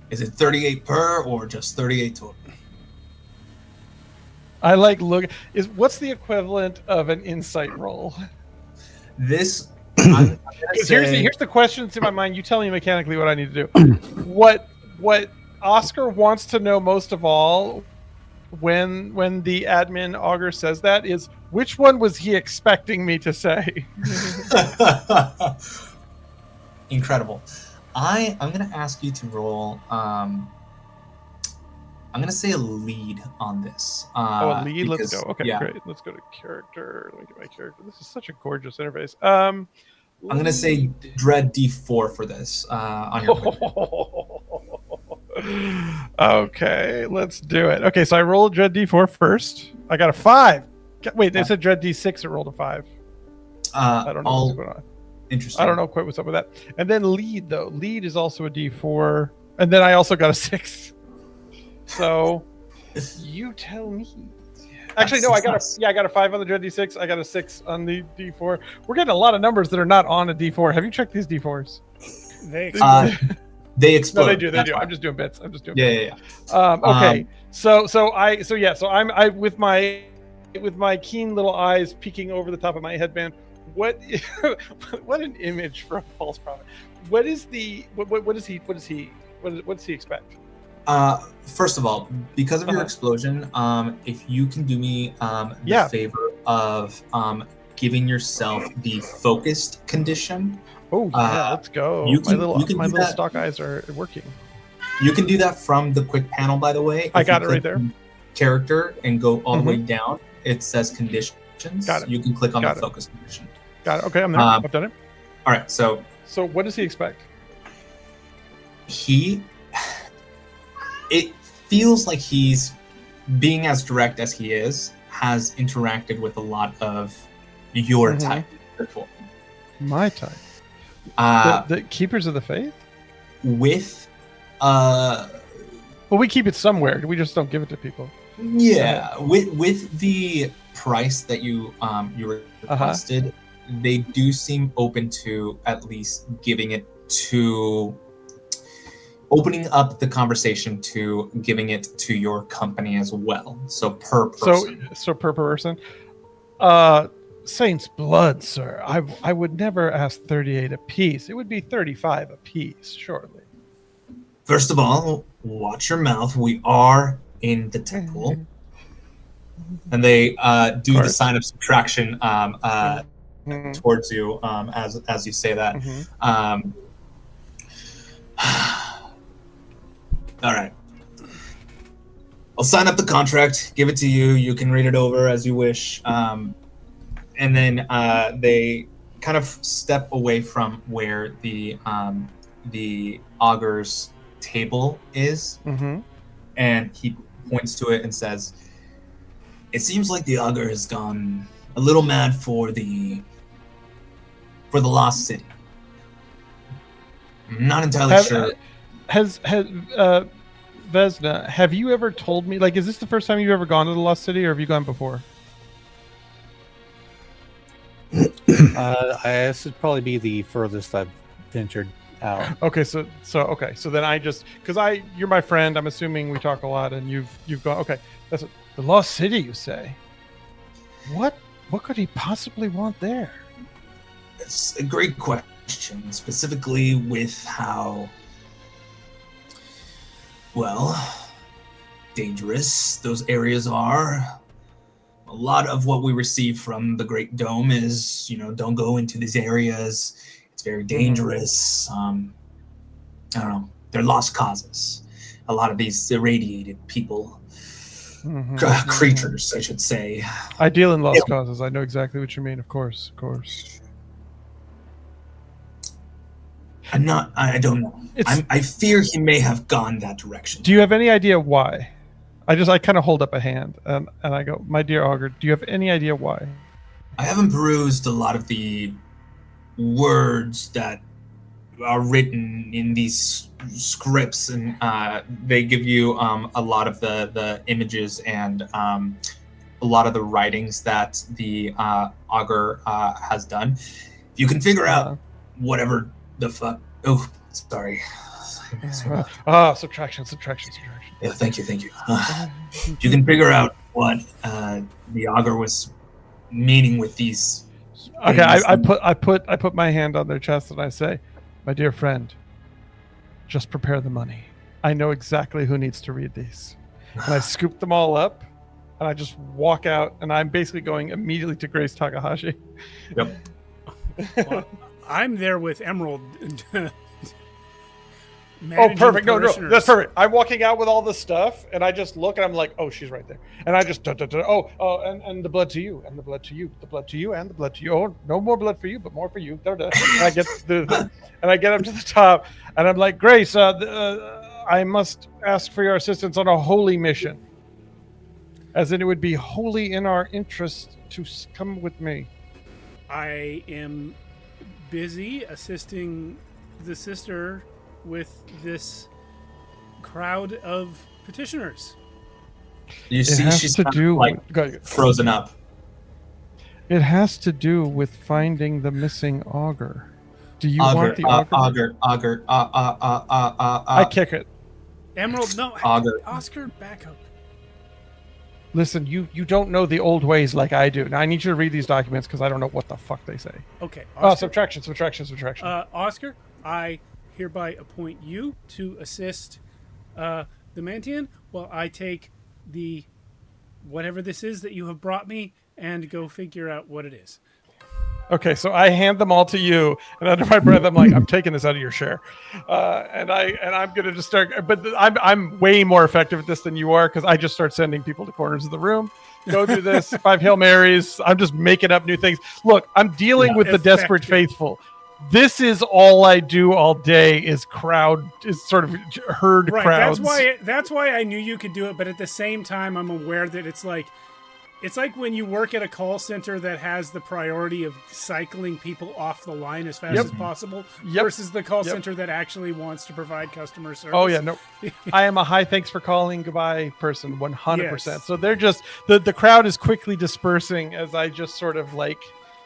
Is it 38 per or just 38 total? I like what's the equivalent of an insight roll? This here's the question that's in my mind. You tell me mechanically what I need to do. What Oscar wants to know most of all when the admin augur says that is, which one was he expecting me to say? Incredible. I'm going to ask you to roll. I'm going to say a lead on this. A lead? Let's go. Okay, great. Let's go to character. Let me get my character. This is such a gorgeous interface. I'm going to say dread D4 for this on your Okay, let's do it. Okay, so I rolled dread D4 first. I got a 5. Wait, they said dread D6. It rolled a 5. I don't know what's going on. Interesting. I don't know quite what's up with that. And then lead, though. Lead is also a D4. And then I also got a 6. So you tell me. Actually, no, I got a 5 on the dread D6. I got a 6 on the D4. We're getting a lot of numbers that are not on a D4. Have you checked these D4s? They explode. No, they do. I'm just doing bits. Yeah. Okay. So I'm with my keen little eyes peeking over the top of my headband. What an image for a false prophet. What does he expect? First of all, because of your explosion, if you can do me the favor of giving yourself the focused condition. Oh yeah, let's go. My little stock eyes are working. You can do that from the quick panel, by the way. I got it right there. Character and go all the way down. It says conditions. Got it. You can click on the focus condition. Got it. Okay, I'm there. I've done it. All right. So what does he expect? It feels like he's being as direct as he has interacted with a lot of your type before. My type. The keepers of the faith? Well, we keep it somewhere. We just don't give it to people. Yeah, with the price that you requested, they do seem open to at least giving it to opening up the conversation to giving it to your company as well. So per person. So per person. Saint's blood, sir. I would never ask 38 a piece. It would be 35 a piece, shortly. First of all, watch your mouth. We are in the temple. And they do the sign of subtraction towards you as you say that. All right. I'll sign up the contract, give it to you. You can read it over as you wish. And then they kind of step away from where the augur's table is. And he points to it and says, "It seems like the augur has gone a little mad for the lost city. I'm not entirely sure has Vesna, have you ever told me, like, is this the first time you've ever gone to the Lost City, or have you gone before? This would probably be the furthest I've ventured out. Okay, so then I just, because you're my friend, I'm assuming we talk a lot, and you've gone. Okay, that's the Lost City, you say. What could he possibly want there? It's a great question, specifically with how, well, dangerous those areas are. A lot of what we receive from the Great Dome is, don't go into these areas. It's very dangerous. I don't know. They're lost causes. A lot of these irradiated people, creatures, I should say. I deal in lost causes. I know exactly what you mean. Of course. I don't know. I fear he may have gone that direction. Do you have any idea why? I kind of hold up a hand and I go, my dear Augur, do you have any idea why? I haven't perused a lot of the words that are written in these scripts, and they give you a lot of the images and a lot of the writings that the Augur has done. If you can figure out whatever the fuck. Oh, sorry. Subtraction. Yeah, thank you. If you can figure out what the Augur was meaning with these. Okay, I put my hand on their chest and I say, my dear friend, just prepare the money. I know exactly who needs to read these. And I scoop them all up and I just walk out, and I'm basically going immediately to Grace Takahashi. Yep. Well, I'm there with Emerald. Oh, perfect. No, that's perfect. I'm walking out with all this stuff, and I just look, and I'm like, oh, she's right there. And I just, and the blood to you, and the blood to you, the blood to you, and the blood to you. Oh, no more blood for you, but more for you. And I get up to the top, and I'm like, Grace, I must ask for your assistance on a holy mission. As in, it would be wholly in our interest to come with me. I am busy assisting the sister with this crowd of petitioners. You see, she's frozen up. It has to do with finding the missing augur. Do you want the augur? Augur. I kick it. Emerald, no. Augur. Oscar, back up. Listen, you don't know the old ways like I do. Now I need you to read these documents because I don't know what the fuck they say. Okay. Subtraction. Oscar, I hereby appoint you to assist the Mantian while I take the whatever this is that you have brought me and go figure out what it is. Okay, so I hand them all to you, and under my breath, I'm like, I'm taking this out of your share, and I'm gonna just start. But I'm way more effective at this than you are because I just start sending people to corners of the room. Go do this 5 Hail Marys. I'm just making up new things. Look, I'm dealing with the desperate faithful. This is all I do all day is sort of herd crowds. That's why I knew you could do it, but at the same time, I'm aware that it's like when you work at a call center that has the priority of cycling people off the line as fast as possible versus the call center that actually wants to provide customer service. Oh yeah, no, I am a hi, thanks for calling, goodbye person, 100%. Yes. So they're just the crowd is quickly dispersing as I just sort of like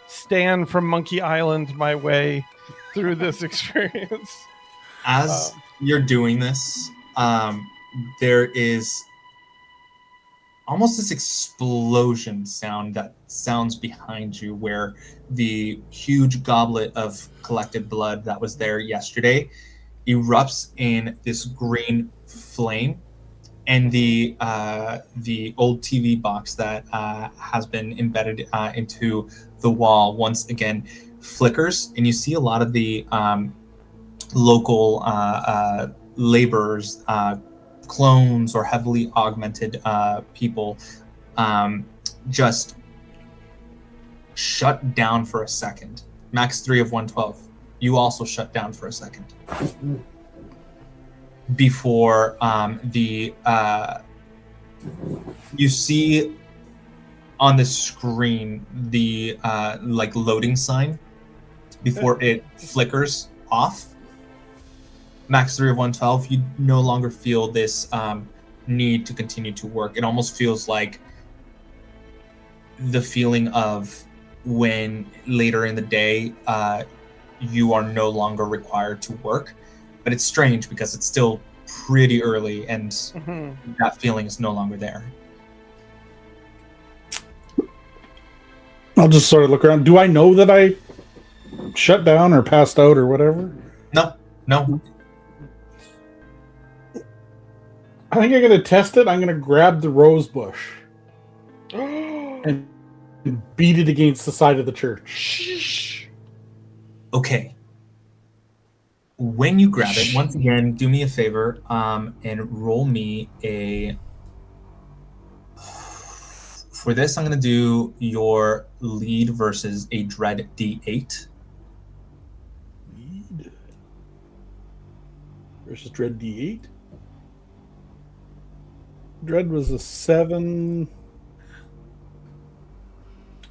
stand from Monkey Island my way through this experience. As you're doing this, there is almost this explosion sound that sounds behind you, where the huge goblet of collected blood that was there yesterday erupts in this green flame, and the old TV box that has been embedded into the wall once again flickers, and you see a lot of the local laborers, clones or heavily augmented people just shut down for a second. Max 3 of 112. You also shut down for a second. Before you see on the screen the loading sign before it flickers off. max 3 of 112, you no longer feel this need to continue to work. It almost feels like the feeling of when later in the day you are no longer required to work. But it's strange because it's still pretty early and that feeling is no longer there. I'll just sort of look around. Do I know that I shut down or passed out or whatever? No. I think I'm going to test it. I'm going to grab the rose bush and beat it against the side of the church. Okay. When you grab it, once again, do me a favor and roll me a... For this, I'm going to do your lead versus a dread D8. Lead versus dread D8. Dread was a 7.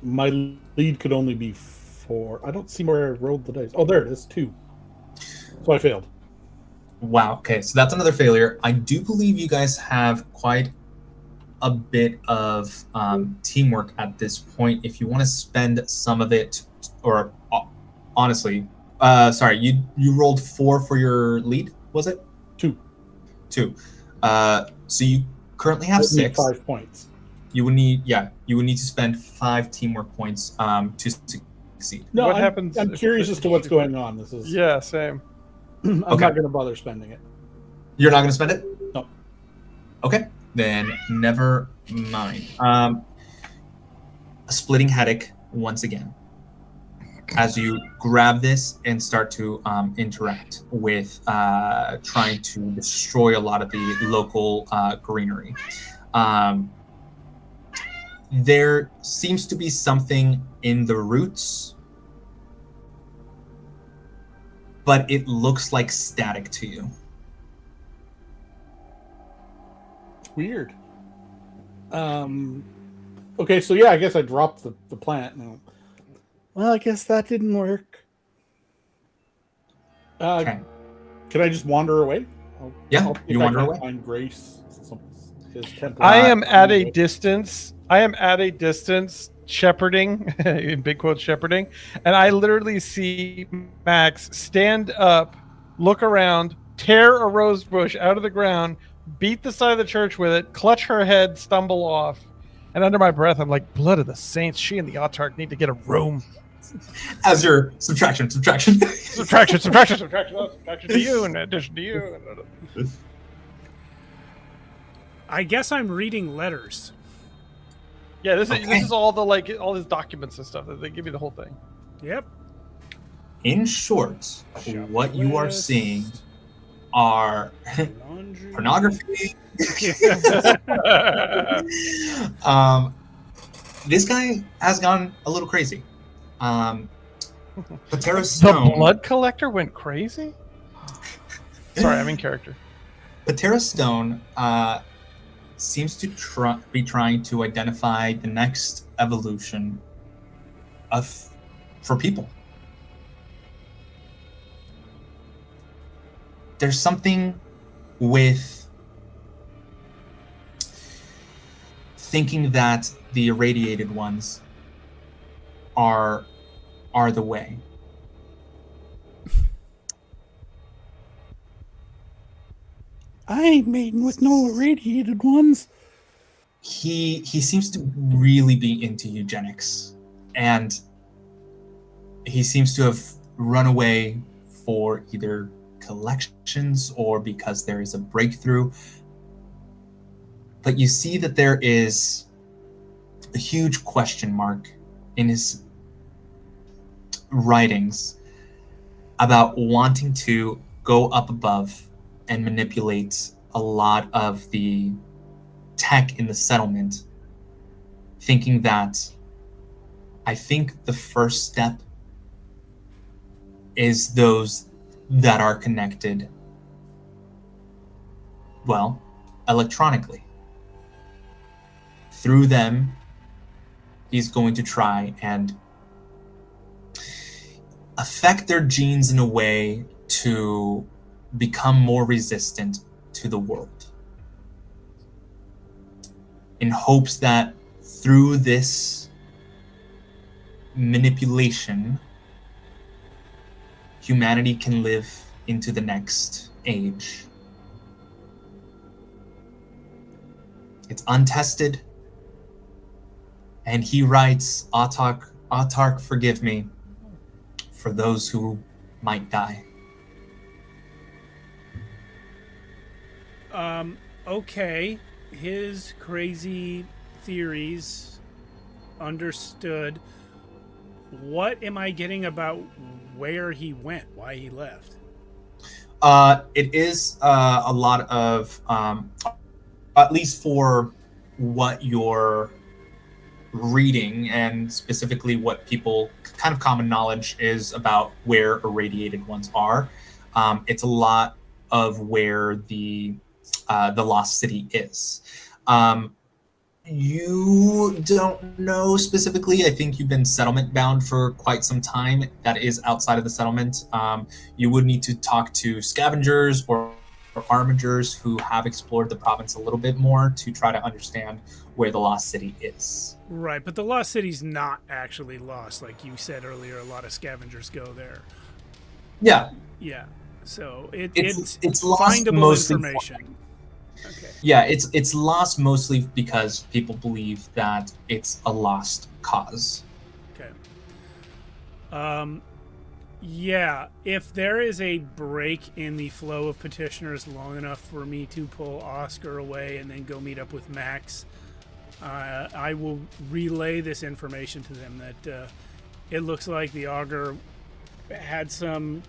My lead could only be 4. I don't see where I rolled the dice. Oh, there it is, 2. So I failed. Wow. Okay, so that's another failure. I do believe you guys have quite a bit of teamwork at this point. If you want to spend some of it, or honestly, sorry, you rolled 4 for your lead, was it? 2. So you currently have 6. 5 points. You would need to spend 5 teamwork points to succeed. No, What happens I'm if curious the- as to what's going on. This is Yeah, same. I'm Okay. not going to bother spending it. You're not going to spend it? No. Okay, then never mind. A splitting headache once again as you grab this and start to interact with trying to destroy a lot of the local greenery. There seems to be something in the roots, but it looks like static to you. It's weird. Okay, so yeah, I guess I dropped the plant. Now. Well, I guess that didn't work. Okay. Can I just wander away? Yeah, I'll see you if I wander can away. Find Grace. His temple. I am at a distance. Shepherding, in big quotes, shepherding, and I literally see Max stand up, look around, tear a rose bush out of the ground, beat the side of the church with it, clutch her head, stumble off, and under my breath, I'm like, "Blood of the saints! She and the autarch need to get a room." As your subtraction. Subtraction to you, in addition to you. I guess I'm reading letters. Yeah, this Okay. is all the all his documents and stuff. They give you the whole thing. Yep. In short, what you are seeing are Laundry. pornography. This guy has gone a little crazy. Patera The Stone. blood collector went crazy? Sorry, I'm in character. Patera Stone seems to be trying to identify the next evolution for people. There's something with thinking that the irradiated ones are the way. I ain't mating with no irradiated ones. He seems to really be into eugenics, and he seems to have run away for either collections or because there is a breakthrough. But you see that there is a huge question mark in his writings about wanting to go up above and manipulate a lot of the tech in the settlement, thinking that I think the first step is those that are connected, well, electronically. Through them, he's going to try and affect their genes in a way to become more resistant to the world, in hopes that through this manipulation, humanity can live into the next age. It's untested, and he writes, Autark, forgive me for those who might die. Okay. His crazy theories, understood. What am I getting about where he went, why he left? It is a lot of, at least for what you're reading, and specifically what people, kind of common knowledge is about where irradiated ones are. It's a lot of where the lost city is. You don't know specifically. I think you've been settlement bound for quite some time. That is outside of the settlement. You would need to talk to scavengers or armigers who have explored the province a little bit more to try to understand where the lost city is. Right, but the lost city's not actually lost. Like you said earlier, a lot of scavengers go there. Yeah. Yeah. So It's lost findable mostly information. Okay. Yeah, it's lost mostly because people believe that it's a lost cause. Okay. Yeah, if there is a break in the flow of petitioners long enough for me to pull Oscar away and then go meet up with Max, I will relay this information to them that it looks like the Augur had some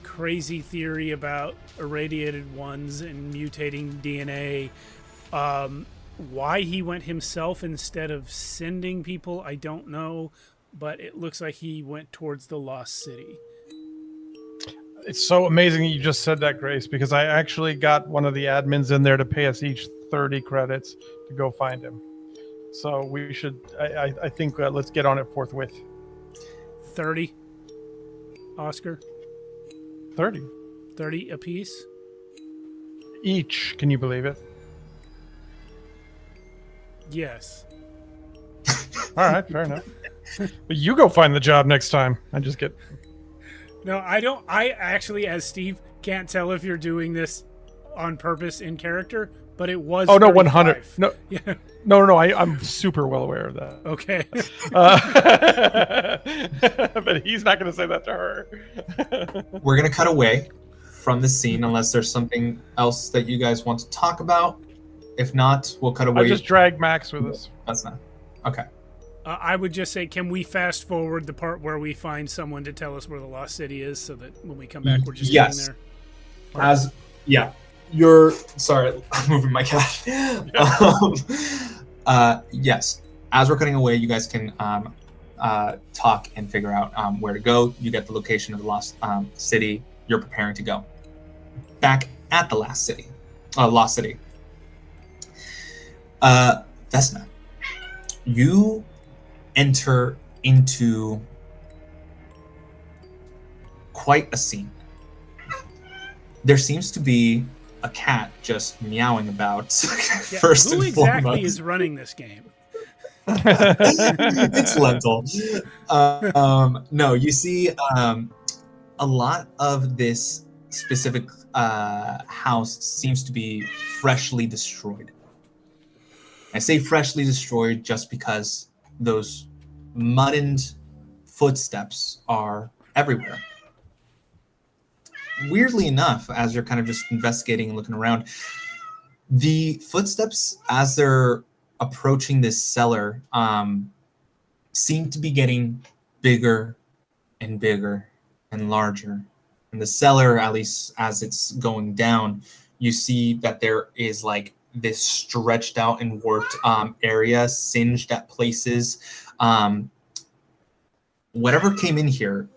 crazy theory about irradiated ones and mutating DNA. Why he went himself instead of sending people, I don't know, but it looks like he went towards the lost city. It's so amazing that you just said that, Grace, because I actually got one of the admins in there to pay us each 30 credits to go find him. So we should, I think, let's get on it forthwith. 30, Oscar? 30 apiece? each. Can you believe it? Yes. All right, fair enough. But you go find the job next time. I just get... No, I don't. I actually, as Steve, can't tell if you're doing this on purpose in character, but it was. Oh no, 35. 100. No, Yeah. no. I'm super well aware of that. Okay. But he's not going to say that to her. We're going to cut away from the scene unless there's something else that you guys want to talk about. If not, we'll cut away. I just drag Max with us. That's not. Okay. I would just say, can we fast forward the part where we find someone to tell us where the lost city is, so that when we come back, we're just getting there. You're sorry, I'm moving my cat. Yes, as we're cutting away, you guys can talk and figure out where to go. You get the location of the lost city. You're preparing to go back at the lost city. Vesna, you enter into quite a scene. There seems to be a cat just meowing about. Yeah, first who and exactly foremost. is running this game? It's Lentil. No, you see a lot of this specific house seems to be freshly destroyed. I say freshly destroyed just because those muddied footsteps are everywhere. Weirdly enough, as you're kind of just investigating and looking around, the footsteps as they're approaching this cellar seem to be getting bigger and bigger and larger. And the cellar, at least as it's going down, you see that there is like this stretched out and warped area, singed at places. Whatever came in here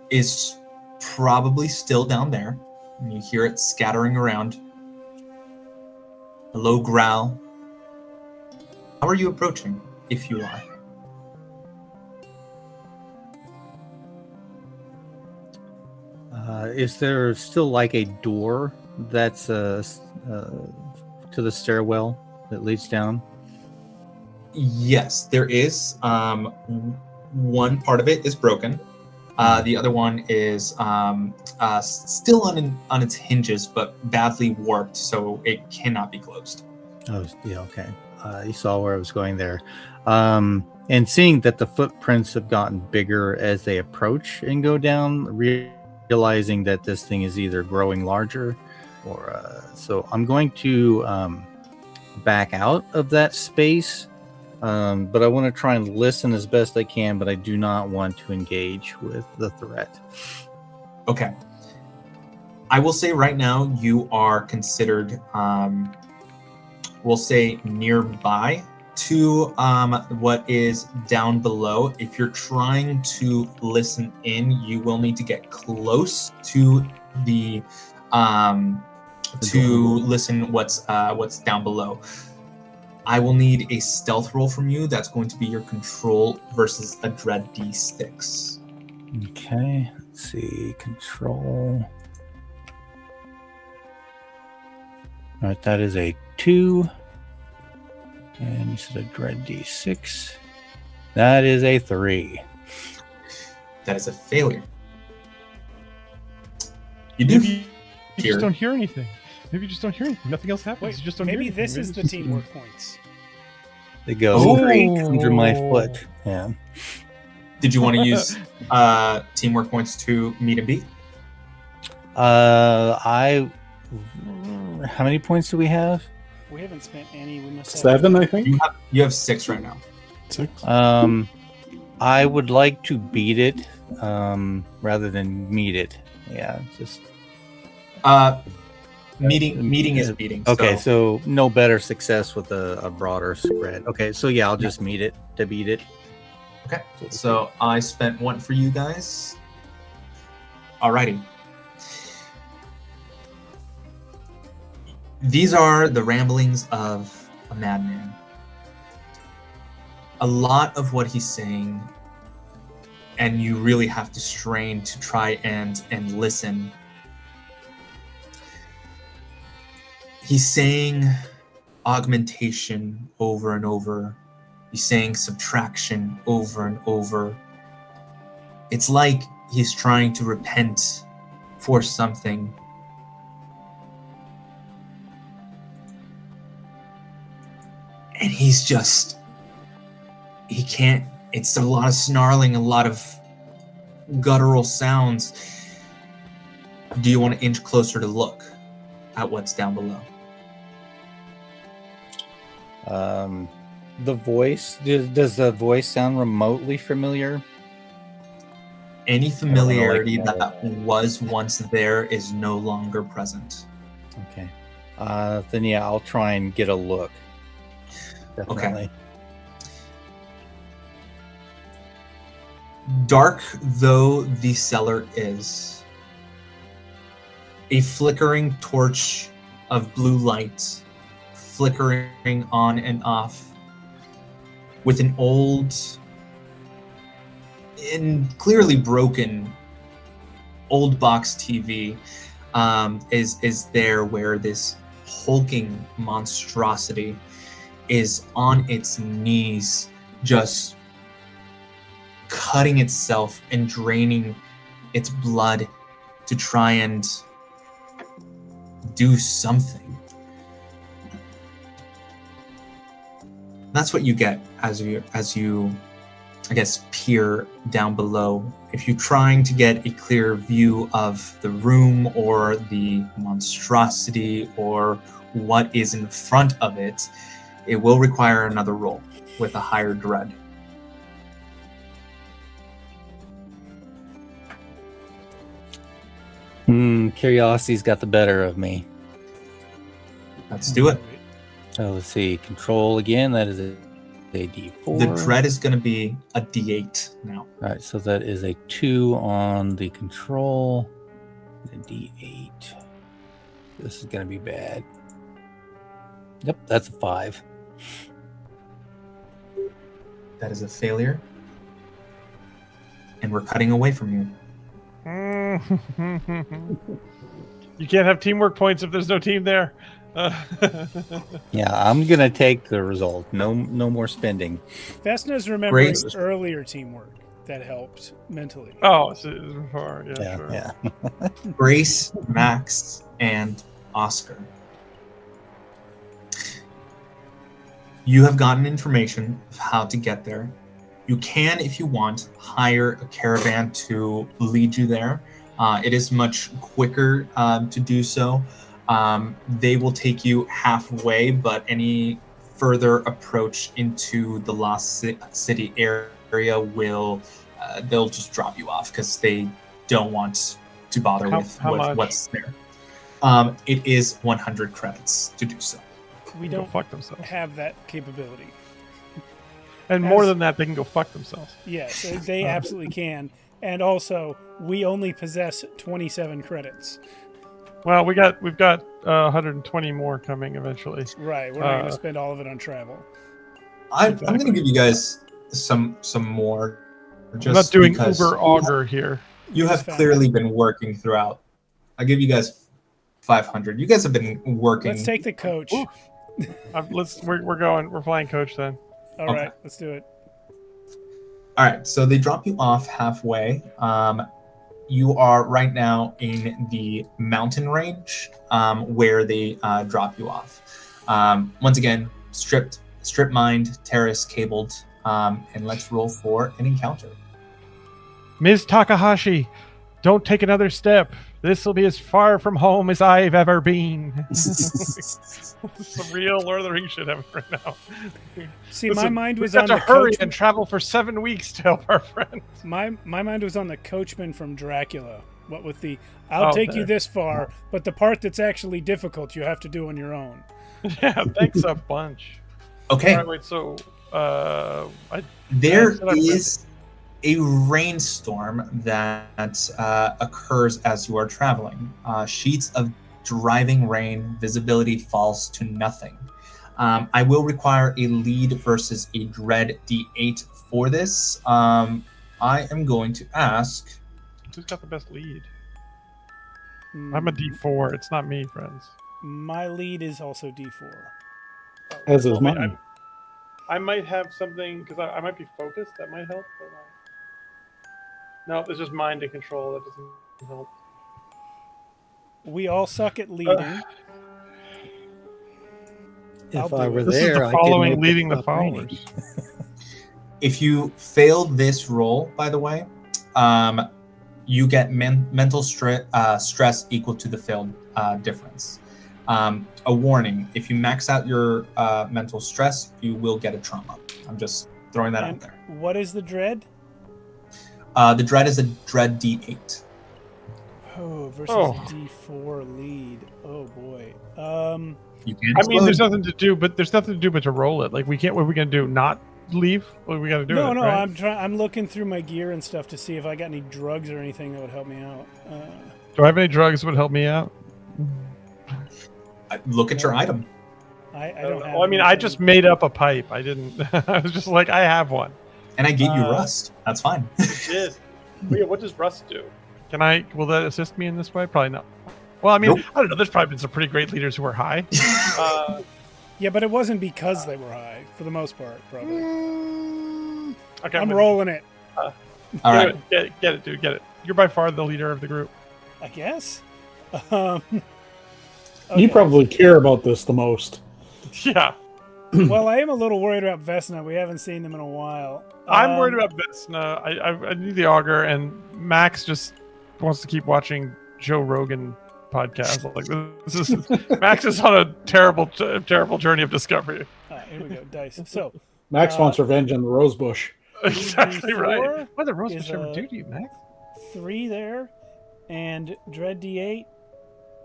is probably still down there. And you hear it scattering around. A low growl. How are you approaching, if you are? Is there still like a door that's to the stairwell that leads down? Yes, there is. One part of it is broken. The other one is still on its hinges, but badly warped, so it cannot be closed. Oh, yeah, okay. You saw where I was going there. And seeing that the footprints have gotten bigger as they approach and go down, realizing that this thing is either growing larger or... so I'm going to back out of that space, but I want to try and listen as best I can, but I do not want to engage with the threat. Okay. I will say right now you are considered, we'll say nearby to what is down below. If you're trying to listen in, you will need to get close to the to listen what's down below. I will need a stealth roll from you. That's going to be your control versus a dread d6. Okay, let's see. Control. All right, that is a 2. And you said a dread d6. That is a 3. That is a failure. You do Maybe you hear. just don't hear anything. Maybe you just don't hear anything. Nothing else happens. Wait, You just don't maybe hear anything. this is the teamwork points. They go Oh. creak under my foot. Yeah. Did you want to use teamwork points to meet and beat? How many points do we have? We haven't spent any. We must have 7, I think. You have 6 right now. 6. I would like to beat it rather than meet it. Yeah, just Meeting is beating. okay. So no better success with a broader spread. Okay, so yeah, I'll just meet it to beat it. Okay, so I spent 1 for you guys. Alrighty. These are the ramblings of a madman. A lot of what he's saying, and you really have to strain to try and listen. He's saying augmentation over and over. He's saying subtraction over and over. It's like he's trying to repent for something. And he's just, he can't, it's a lot of snarling, a lot of guttural sounds. Do you want to inch closer to look at what's down below? The voice, does the voice sound remotely familiar? Any familiarity that was once there is no longer present. Okay. Then yeah, I'll try and get a look. Definitely. Okay. Dark though the cellar is, a flickering torch of blue light flickering on and off with an old and clearly broken old box TV is there, where this hulking monstrosity is on its knees, just cutting itself and draining its blood to try and do something. That's what you get as you I guess peer down below. If you're trying to get a clear view of the room or the monstrosity or what is in front of it, it will require another roll with a higher dread. Curiosity's got the better of me. Let's do it. So let's see. Control again. That is a D4. The dread is going to be a D8 now. All right, so that is a 2 on the control. A D8. This is going to be bad. Yep, that's a 5. That is a failure. And we're cutting away from you. You can't have teamwork points if there's no team there. Yeah, I'm gonna take the result. No more spending. Vesna's remembering Grace. earlier teamwork that helped mentally. Oh, so it was before. Yeah, sure. Yeah. Grace, Max, and Oscar. You have gotten information of how to get there. You can, if you want, hire a caravan to lead you there. It is much quicker to do so. They will take you halfway, but any further approach into the Lost City area will they'll just drop you off because they don't want to bother with what's there. It is 100 credits to do so. We Go don't fuck themselves. have that capability. And more than that, they can go fuck themselves. Yes, they absolutely can. And also, we only possess 27 credits. Well, we've got 120 more coming eventually. Right, we're not going to spend all of it on travel. I'm going to give you guys some more. Just I'm not doing because Uber Augur here. You have clearly been working throughout. I'll give you guys 500. You guys have been working. Let's take the coach. We're flying coach then. All right, let's do it. All right, so they drop you off halfway. You are right now in the mountain range where they drop you off. Once again, strip mined, terrace cabled, and let's roll for an encounter. Ms. Takahashi, don't take another step. This will be as far from home as I've ever been. Some real Lord of the Rings shit happening right now. See, Listen, my mind was we on have the to hurry coachman. and travel for 7 weeks to help our friends. My mind was on the coachman from Dracula. What with the I'll take you this far, but the part that's actually difficult you have to do on your own. Yeah, thanks a bunch. Okay. All right, wait, so there is a rainstorm that occurs as you are traveling. Sheets of driving rain, visibility falls to nothing. I will require a lead versus a dread D8 for this. I am going to ask... Who's got the best lead? I'm a D4. It's not me, friends. My lead is also D4. As is mine. I might have something, because I might be focused. That might help. No, it's just mind and control. That doesn't help. We all suck at leading. If I were This there, is the following leading the followers. If you fail this roll, by the way, you get mental stress equal to the failed difference. A warning, if you max out your mental stress, you will get a trauma. I'm just throwing that out there. What is the dread? The dread is a dread D8. Oh, versus a D4 lead. Oh boy. You can I mean, there's nothing to do, but to roll it. Like we can't. What are we gonna do? Not leave? What are we gotta do? No, right? I'm looking through my gear and stuff to see if I got any drugs or anything that would help me out. Do I have any drugs that would help me out? Look at your item. I don't have. Well, I mean, I just made up a pipe. I didn't. I was just like, I have one. And I gave you rust. That's fine. Did. What does rust do? Will that assist me in this way? Probably not. Well, I mean, I don't know. There's probably been some pretty great leaders who are high. Yeah, but it wasn't because they were high, for the most part, probably. Okay, I'm rolling it. All right. Get it, dude. Get it. You're by far the leader of the group. I guess. You Okay. probably care about this the most. Yeah. Well, I am a little worried about Vesna. We haven't seen them in a while. I'm worried about Vesna. I need the auger, and Max just wants to keep watching Joe Rogan podcast. Like this is Max is on a terrible journey of discovery. Here we go, dice. So Max wants revenge on the Rosebush. Exactly right. What did Rosebush is, ever do to you, Max? 3 there, and Dread D8.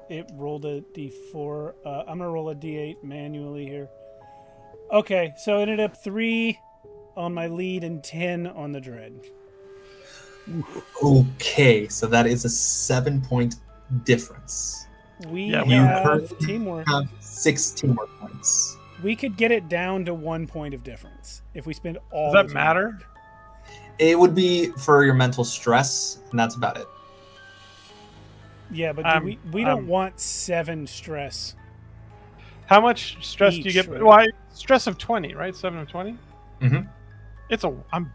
It rolled a D4. I'm gonna roll a D8 manually here. Okay, so it ended up 3 on my lead and 10 on the Dread. Okay, so that is a 7-point difference. We Yeah, have teamwork. Have 6 teamwork points. We could get it down to 1 point of difference if we spend all. Does that the matter? It would be for your mental stress, and that's about it. Yeah, but we don't want 7 stress. How much stress do you get? Right? Why stress of 20, right? 7 of 20. Mhm. It's a. I'm.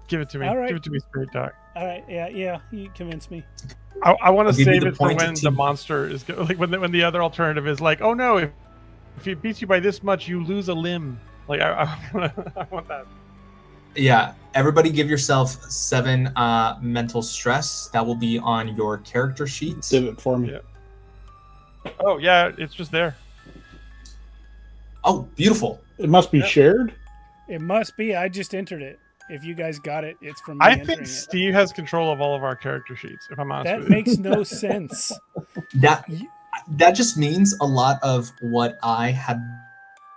Give it to me. All right. Give it to me, Spirit Talk. All right, yeah, you convinced me. I want to I'll give you save the it for point when of the team. monster is like when the other alternative is like, oh no, if it beats you by this much, you lose a limb. Like I want that. Yeah, everybody give yourself 7 mental stress. That will be on your character sheet. Did it for me. Yeah. Oh yeah, it's just there. Oh, beautiful. It must be Yeah. shared. It must be. I just entered it. If you guys got it, it's from me I entering think it. Steve has control of all of our character sheets. If I'm honest That with you. makes no sense. That just means a lot of what I had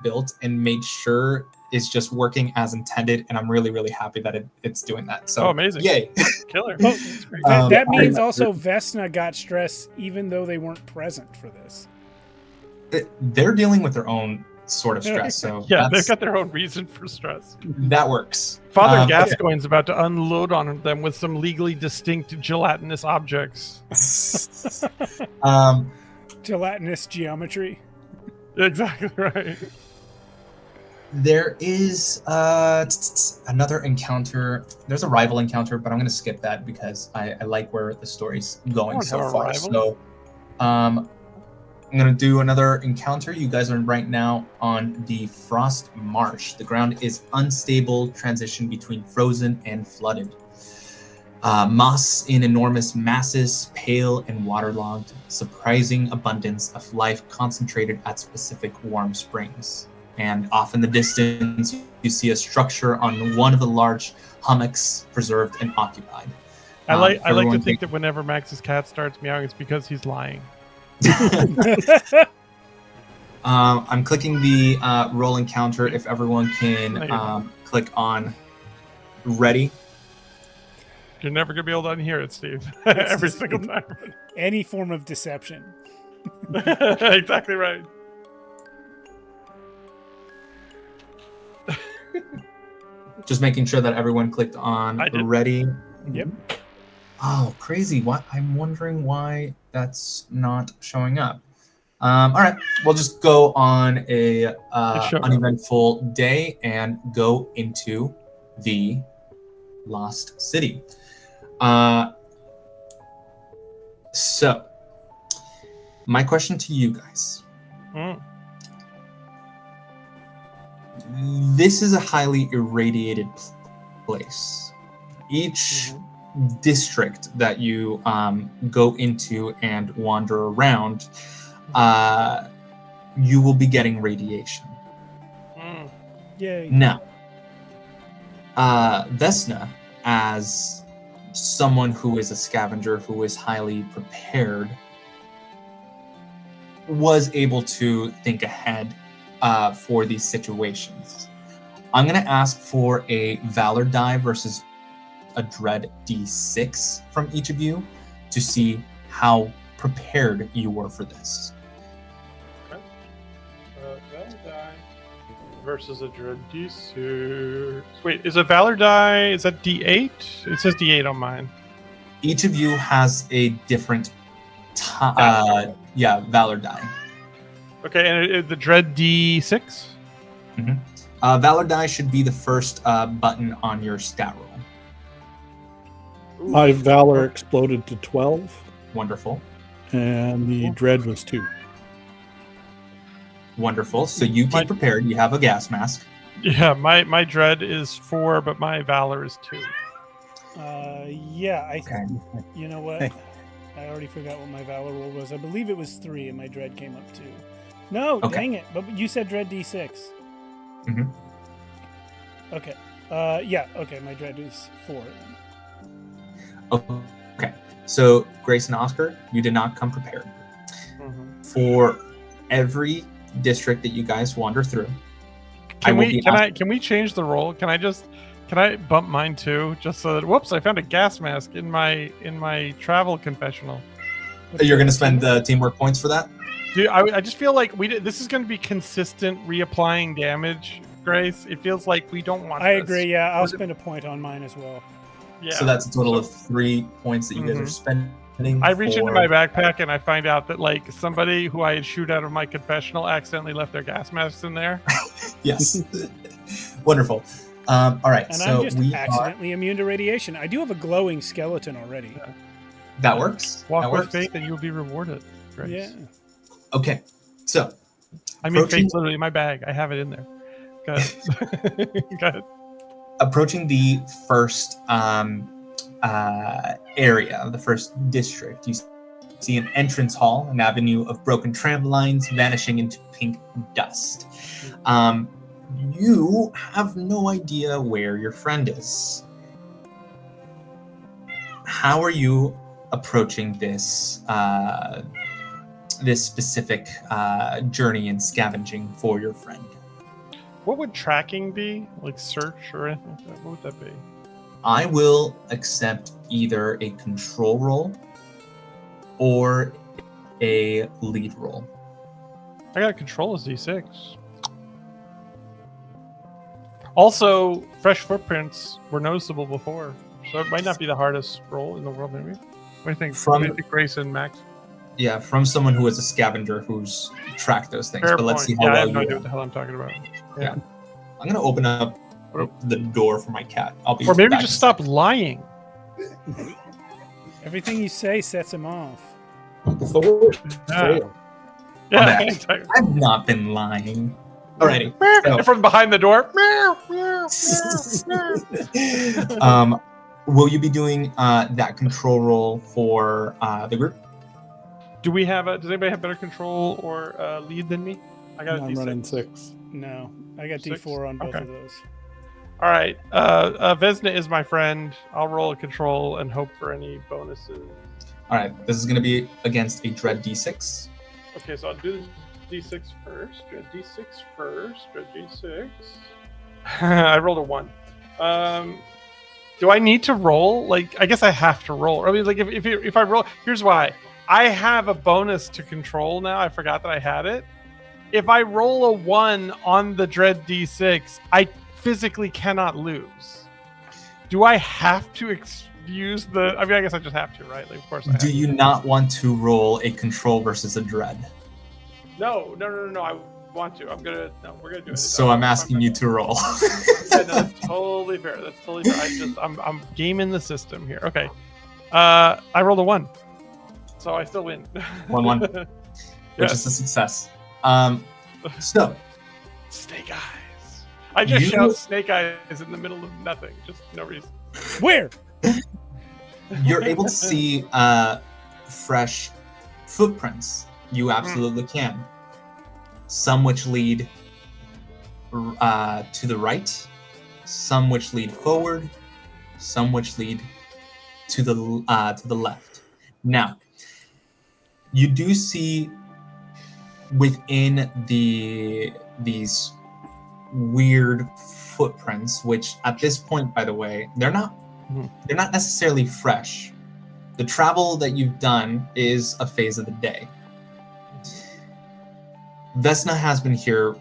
built and made sure is just working as intended, and I'm really, really happy that it's doing that. So, amazing. Yay. Killer. Oh, That's great. that means also Vesna got stress even though they weren't present for this. They're dealing with their own sort of stress, so Yeah, they've got their own reason for stress. that works. Father Okay. Gascoigne's about to unload on them with some legally distinct gelatinous objects. Gelatinous geometry. Exactly right. There is another encounter. There's a rival encounter, but I'm going to skip that because I like where the story's going don't so have a far. rival. So I'm going to do another encounter. You guys are right now on the Frost Marsh. The ground is unstable, transition between frozen and flooded. Moss in enormous masses, pale and waterlogged, surprising abundance of life concentrated at specific warm springs. And off in the distance, you see a structure on one of the large hummocks preserved and occupied. I like to everyone think that whenever Max's cat starts meowing, it's because he's lying. I'm clicking the roll encounter. If everyone can click on ready. You're never gonna be able to unhear it, Steve. Every single time. Any form of deception. Exactly right. Just making sure that everyone clicked on I did. ready. Yep. Oh, crazy. What? I'm wondering why that's not showing up. All right, we'll just go on a uneventful day and go into the Lost City. So, my question to you guys. This is a highly irradiated place. Each district that you go into and wander around, you will be getting radiation. Yay. Now, Vesna, as someone who is a scavenger who is highly prepared, was able to think ahead for these situations. I'm going to ask for a Valor die versus a Dread D6 from each of you to see how prepared you were for this. Valor die versus a Dread D6. Wait, is a Valor die, is that D8? It says D8 on mine. Each of you has a different Valor die. Okay, and the Dread D6? Valor die should be the first button on your stat roll. My Valor exploded to 12, Wonderful. and the Dread was 2. Wonderful. So you keep prepared. You have a gas mask. Yeah, my Dread is 4, but my Valor is 2. Yeah, Okay. You know what? I already forgot what my Valor roll was. I believe it was 3, and my Dread came up 2. No, Okay. dang it! But you said Dread D6. Mhm. Okay. Yeah. Okay. My Dread is 4. Okay. So Grace and Oscar, you did not come prepared. For every district that you guys wander through, Can we change the roll? Can I bump mine too? Just so that whoops, I found a gas mask in my travel confessional. You're going to spend the teamwork points for that? Dude, I just feel like this is going to be consistent reapplying damage, Grace. It feels like we don't want I this. agree. Yeah, I'll spend a point on mine as well. Yeah. So that's a total of 3 points that you guys are spending. I reach into my backpack and I find out that like somebody who I had shoot out of my confessional accidentally left their gas masks in there. Yes. Wonderful. All right. And so I'm just accidentally immune to radiation. I do have a glowing skeleton already. That works. Walk that with works. faith and you'll be rewarded. Grace. Yeah. Okay. So I mean, approaching- faith's literally in my bag. I have it in there. Go ahead. Go ahead. approaching the first area, the first district, you see an entrance hall, an avenue of broken tram lines vanishing into pink dust. You have no idea where your friend is. How are you approaching this this specific journey and scavenging for your friend? What would tracking be? Like search or anything like that? What would that be? I will accept either a control roll or a lead roll. I got to control as D6. Also, fresh footprints were noticeable before, so it might not be the hardest roll in the world, maybe. What do you think? From- What do you think, Grace and Max? Yeah, from someone who is a scavenger who's tracked those things. Fair But let's point. see how I well have no you idea do. what the hell I'm talking about. Yeah. I'm gonna open up the door for my cat. I'll be Or maybe back just in a stop lying. Everything you say sets him off. It's the worst. Yeah. Fail. Yeah, back. exactly. I've not been lying. Alrighty. And from behind the door. Will you be doing that control roll for the group? Do we have does anybody have better control or lead than me? I got a I'm running D6. 6. No, I got Six? D4 on both Okay. of those. All right. Vesna is my friend. I'll roll a control and hope for any bonuses. Alright, this is gonna be against a dread d6. Okay, so I'll do D6 first. Dread D6 first. Dread D6. I rolled a 1. Do I need to roll? Like, I guess I have to roll. I mean, like, if I roll, here's why. I have a bonus to control now. I forgot that I had it. If I roll a 1 on the Dread D6, I physically cannot lose. Do I have to use the... I mean, I guess I just have to, right? Like, of course I have Do to. you not want to roll a control versus a dread? No. I want to. I'm gonna... No, we're gonna do it. So I'm asking you to roll. Yeah, no, that's totally fair. That's totally fair. I'm gaming the system here. Okay. I rolled a 1. So I still win. 1-1. Which Yes. is a success. So Snake eyes. I just You- shout snake eyes in the middle of nothing. Just no reason. Where? you're able to see fresh footprints. You absolutely can. Some which lead to the right, some which lead forward, some which lead to the left. Now, you do see within these weird footprints, which at this point, by the way, they're not necessarily fresh. The travel that you've done is a phase of the day. Vesna has been here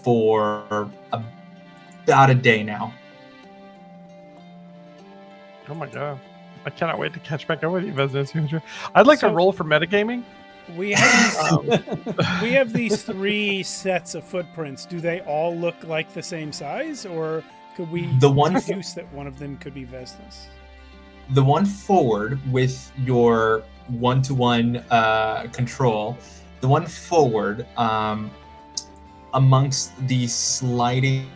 for about a day now. Oh my god. I cannot wait to catch back up with you, Vesna. I'd like to So- roll for metagaming. We have we have these 3 sets of footprints. Do they all look like the same size, or could we The one deduce that one of them could be Vesna's? The one forward with your 1-to-1 control, the one forward amongst the sliding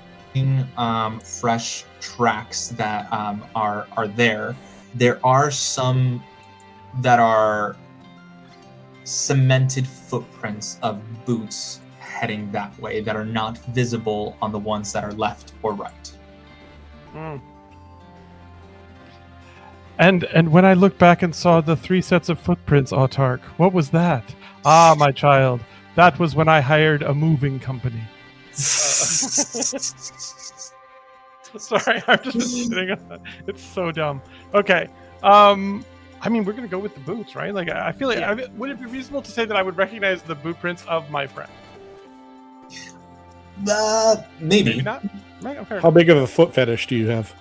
fresh tracks that are there are some that are cemented footprints of boots heading that way that are not visible on the ones that are left or right. Mm. And when I looked back and saw the 3 sets of footprints, Autark, what was that? Ah, my child, that was when I hired a moving company. Sorry, I'm just sitting on that. It's so dumb. Okay. I mean, we're gonna go with the boots, right? Like, I feel like, Yeah. would it be reasonable to say that I would recognize the boot prints of my friend? Maybe. Maybe not. Right, fair How big of a foot fetish do you have?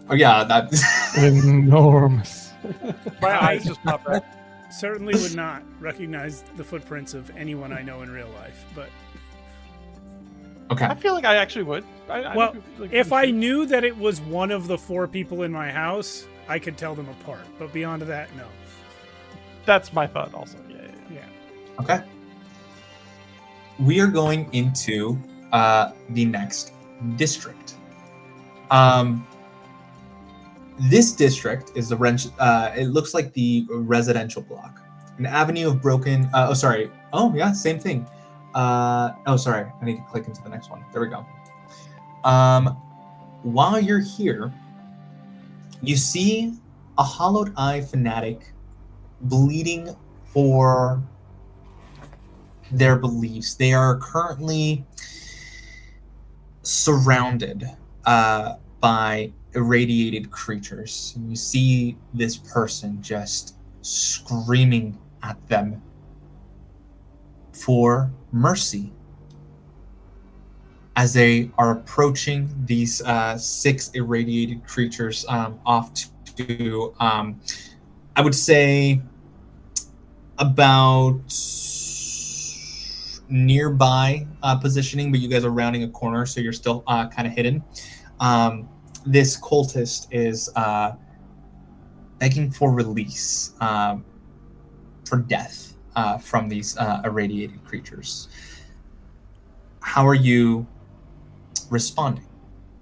Oh yeah, that. Enormous. My eyes just popped out. Certainly would not recognize the footprints of anyone I know in real life, but Okay. I feel like I actually would. I well, feel like if you I should. knew that it was one of the 4 people in my house, I could tell them apart. But beyond that, no. That's my thought also. Yeah. Yeah. Okay. We are going into the next district. This district is it looks like the residential block. An avenue of broken. Oh yeah, same thing. Sorry. I need to click into the next one. There we go. While you're here, you see a hollowed eye fanatic bleeding for their beliefs. They are currently surrounded by irradiated creatures. And you see this person just screaming at them for mercy as they are approaching these 6 irradiated creatures off to, I would say, about nearby positioning, but you guys are rounding a corner, so you're still kind of hidden. This cultist is begging for release for death from these irradiated creatures. How are you responding?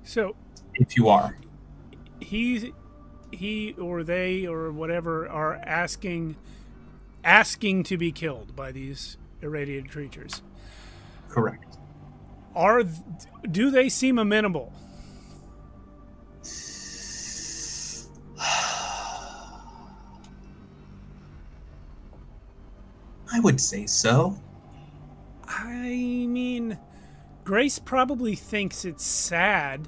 So If you are. he or they or whatever are asking to be killed by these irradiated creatures. Correct. Do they seem amenable? I would say so. I mean, Grace probably thinks it's sad,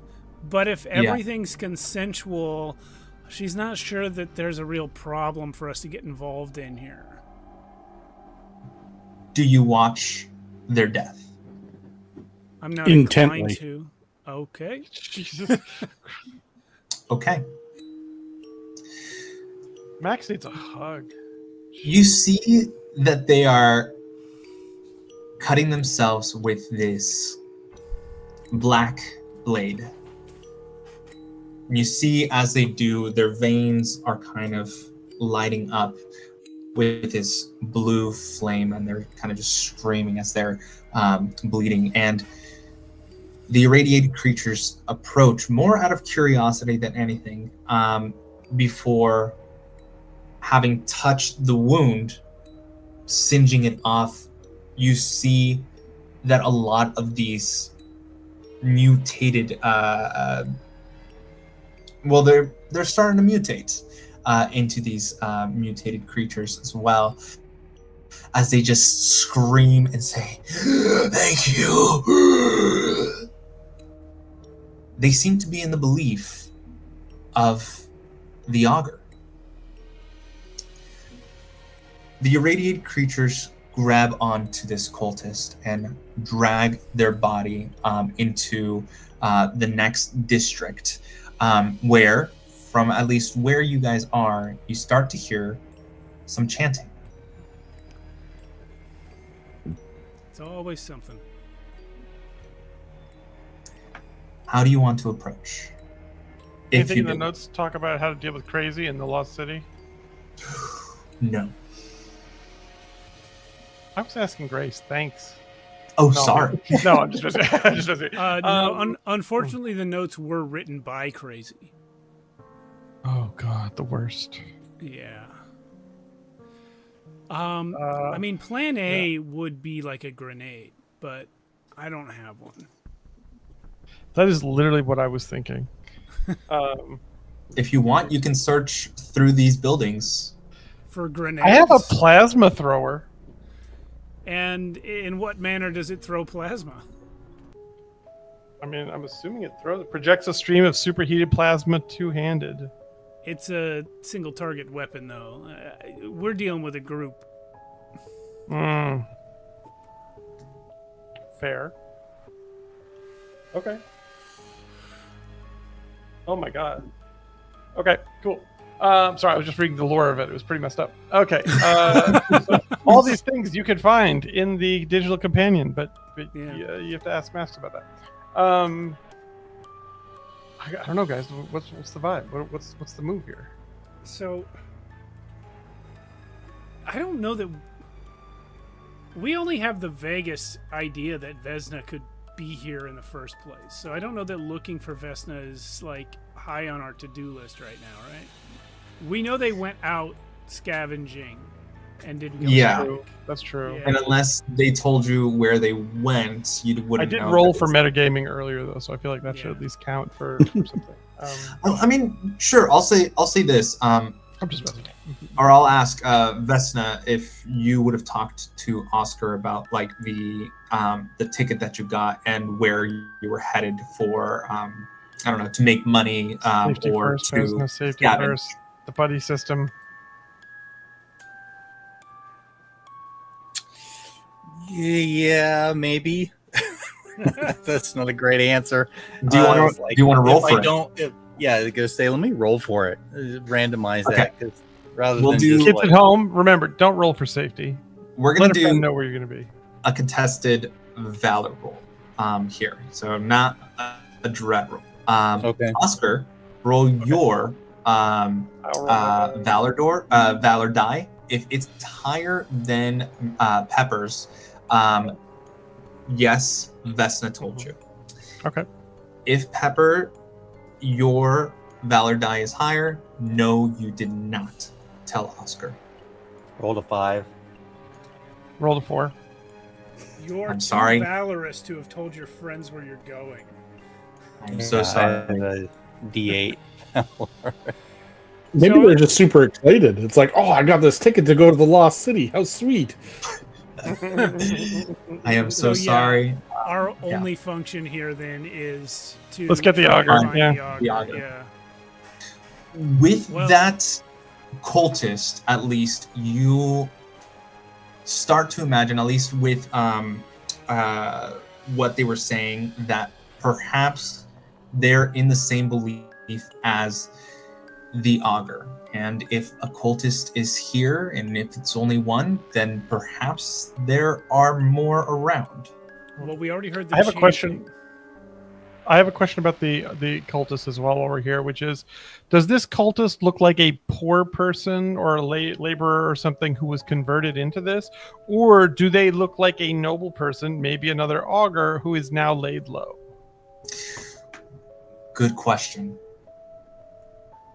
but if everything's consensual, she's not sure that there's a real problem for us to get involved in here. Do you watch their death? I'm not Intently. inclined to. Okay. Jesus. Okay. Max needs a hug. You see that they are cutting themselves with this black blade. You see as they do, their veins are kind of lighting up with this blue flame, and they're kind of just screaming as they're bleeding. And the irradiated creatures approach more out of curiosity than anything, before having touched the wound, singeing it off. You see that a lot of these mutated, they're starting to mutate into these mutated creatures as well, as they just scream and say, "Thank you." They seem to be in the belief of the augur. The irradiated creatures grab onto this cultist and drag their body into the next district, where, from at least where you guys are, you start to hear some chanting. It's always something. How do you want to approach? Anything in the do. notes talk about how to deal with crazy in the Lost City? No. I was asking Grace. Thanks. Oh, No. sorry. No, I'm just messing. I'm just messing. Unfortunately, the notes were written by Crazy. Oh God, the worst. Yeah. I mean, Plan A would be like a grenade, but I don't have one. That is literally what I was thinking. If you want, you can search through these buildings. For grenades. I have a plasma thrower. And in what manner does it throw plasma? I mean, I'm assuming it projects a stream of superheated plasma two-handed. It's a single target weapon, though. We're dealing with a group. Fair. Okay. Oh my God. Okay, cool. Sorry, I was just reading the lore of it. It was pretty messed up. Okay. So all these things you can find in the digital companion, but Yeah. you have to ask Max about that. I don't know, guys. What's the vibe? What's the move here? So, I don't know that we only have the vaguest idea that Vesna could be here in the first place. So I don't know that looking for Vesna is like high on our to-do list right now, right? We know they went out scavenging and didn't go Yeah. back. That's true. Yeah. And unless they told you where they went, you I wouldn't did know roll that for it's- metagaming earlier, though, so I feel like that should Yeah. at least count for something. I mean, sure. I'll say this. I'm just messing. Or I'll ask Vesna if you would have talked to Oscar about like the ticket that you got and where you were headed for. I don't know, to make money Safety or first, to business safety scavenge. first. The buddy system. Yeah, maybe. That's not a great answer. Do you want It's to like, do you want to roll if for I it? don't, yeah, go say, let me roll for it. Randomize Okay. that, 'cause rather We'll than do- just Kids like, at home, remember, don't roll for safety. We're gonna Let a friend do know where you're going to be. a contested valor roll here, so not a dread roll. okay, Oscar, roll your I'll roll that. valor die. If it's higher than Pepper's, yes, Vesna told you. Okay. If Pepper, your valor die is higher, no, you did not tell Oscar. rolled a 5. Roll to 4. You're I'm too sorry. valorous to have told your friends where you're going. I'm so I sorry. have a D8. Maybe So- they're just super excited. It's like, oh, I got this ticket to go to the Lost City. How sweet! I am so So, yeah. sorry. Our Yeah. only function here then is to Let's get the try to auger, find yeah. the auger, The auger. yeah. With Well- that cultist, at least you start to imagine, at least with what they were saying, that perhaps they're in the same belief as the augur. And if a cultist is here, and if it's only one, then perhaps there are more around. Well, we already heard the I have a chanting. question. I have a question about the cultist as well while we're here, which is, does this cultist look like a poor person or a laborer or something who was converted into this? Or do they look like a noble person, maybe another augur, who is now laid low? Good question.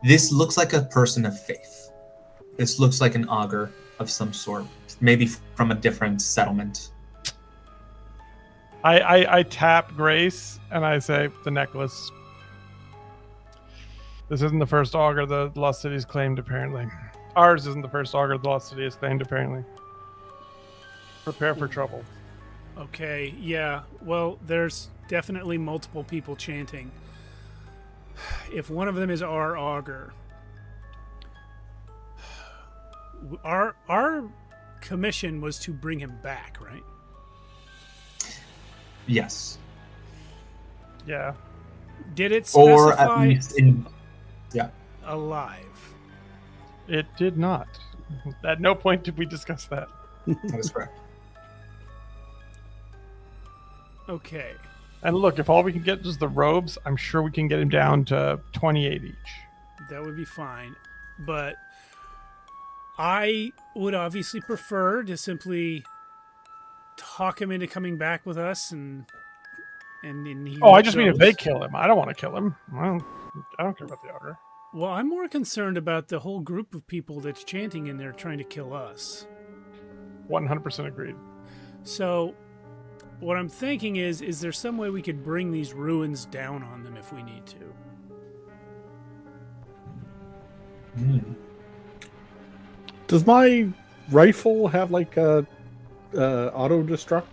This looks like a person of faith. This looks like an augur of some sort, maybe from a different settlement. I tap Grace and I say, the necklace. This isn't the first augur the Lost City has claimed, apparently. Ours isn't the first augur the Lost City has claimed, apparently. Prepare for trouble. Okay, yeah. Well, there's definitely multiple people chanting. If one of them is our augur, our commission was to bring him back, right? Yes. Yeah. Did it Or at specify least in alive? It did not. At no point did we discuss that. that is correct. Okay. And look, if all we can get is the robes, I'm sure we can get him down to 28 each. That would be fine. But I would obviously prefer to simply talk him into coming back with us and he Oh, I just mean if goes. they kill him. I don't want to kill him. I don't care about the augur. Well, I'm more concerned about the whole group of people that's chanting in there trying to kill us. 100% agreed. So, what I'm thinking is there some way we could bring these ruins down on them if we need to? Does my rifle have like a auto destruct?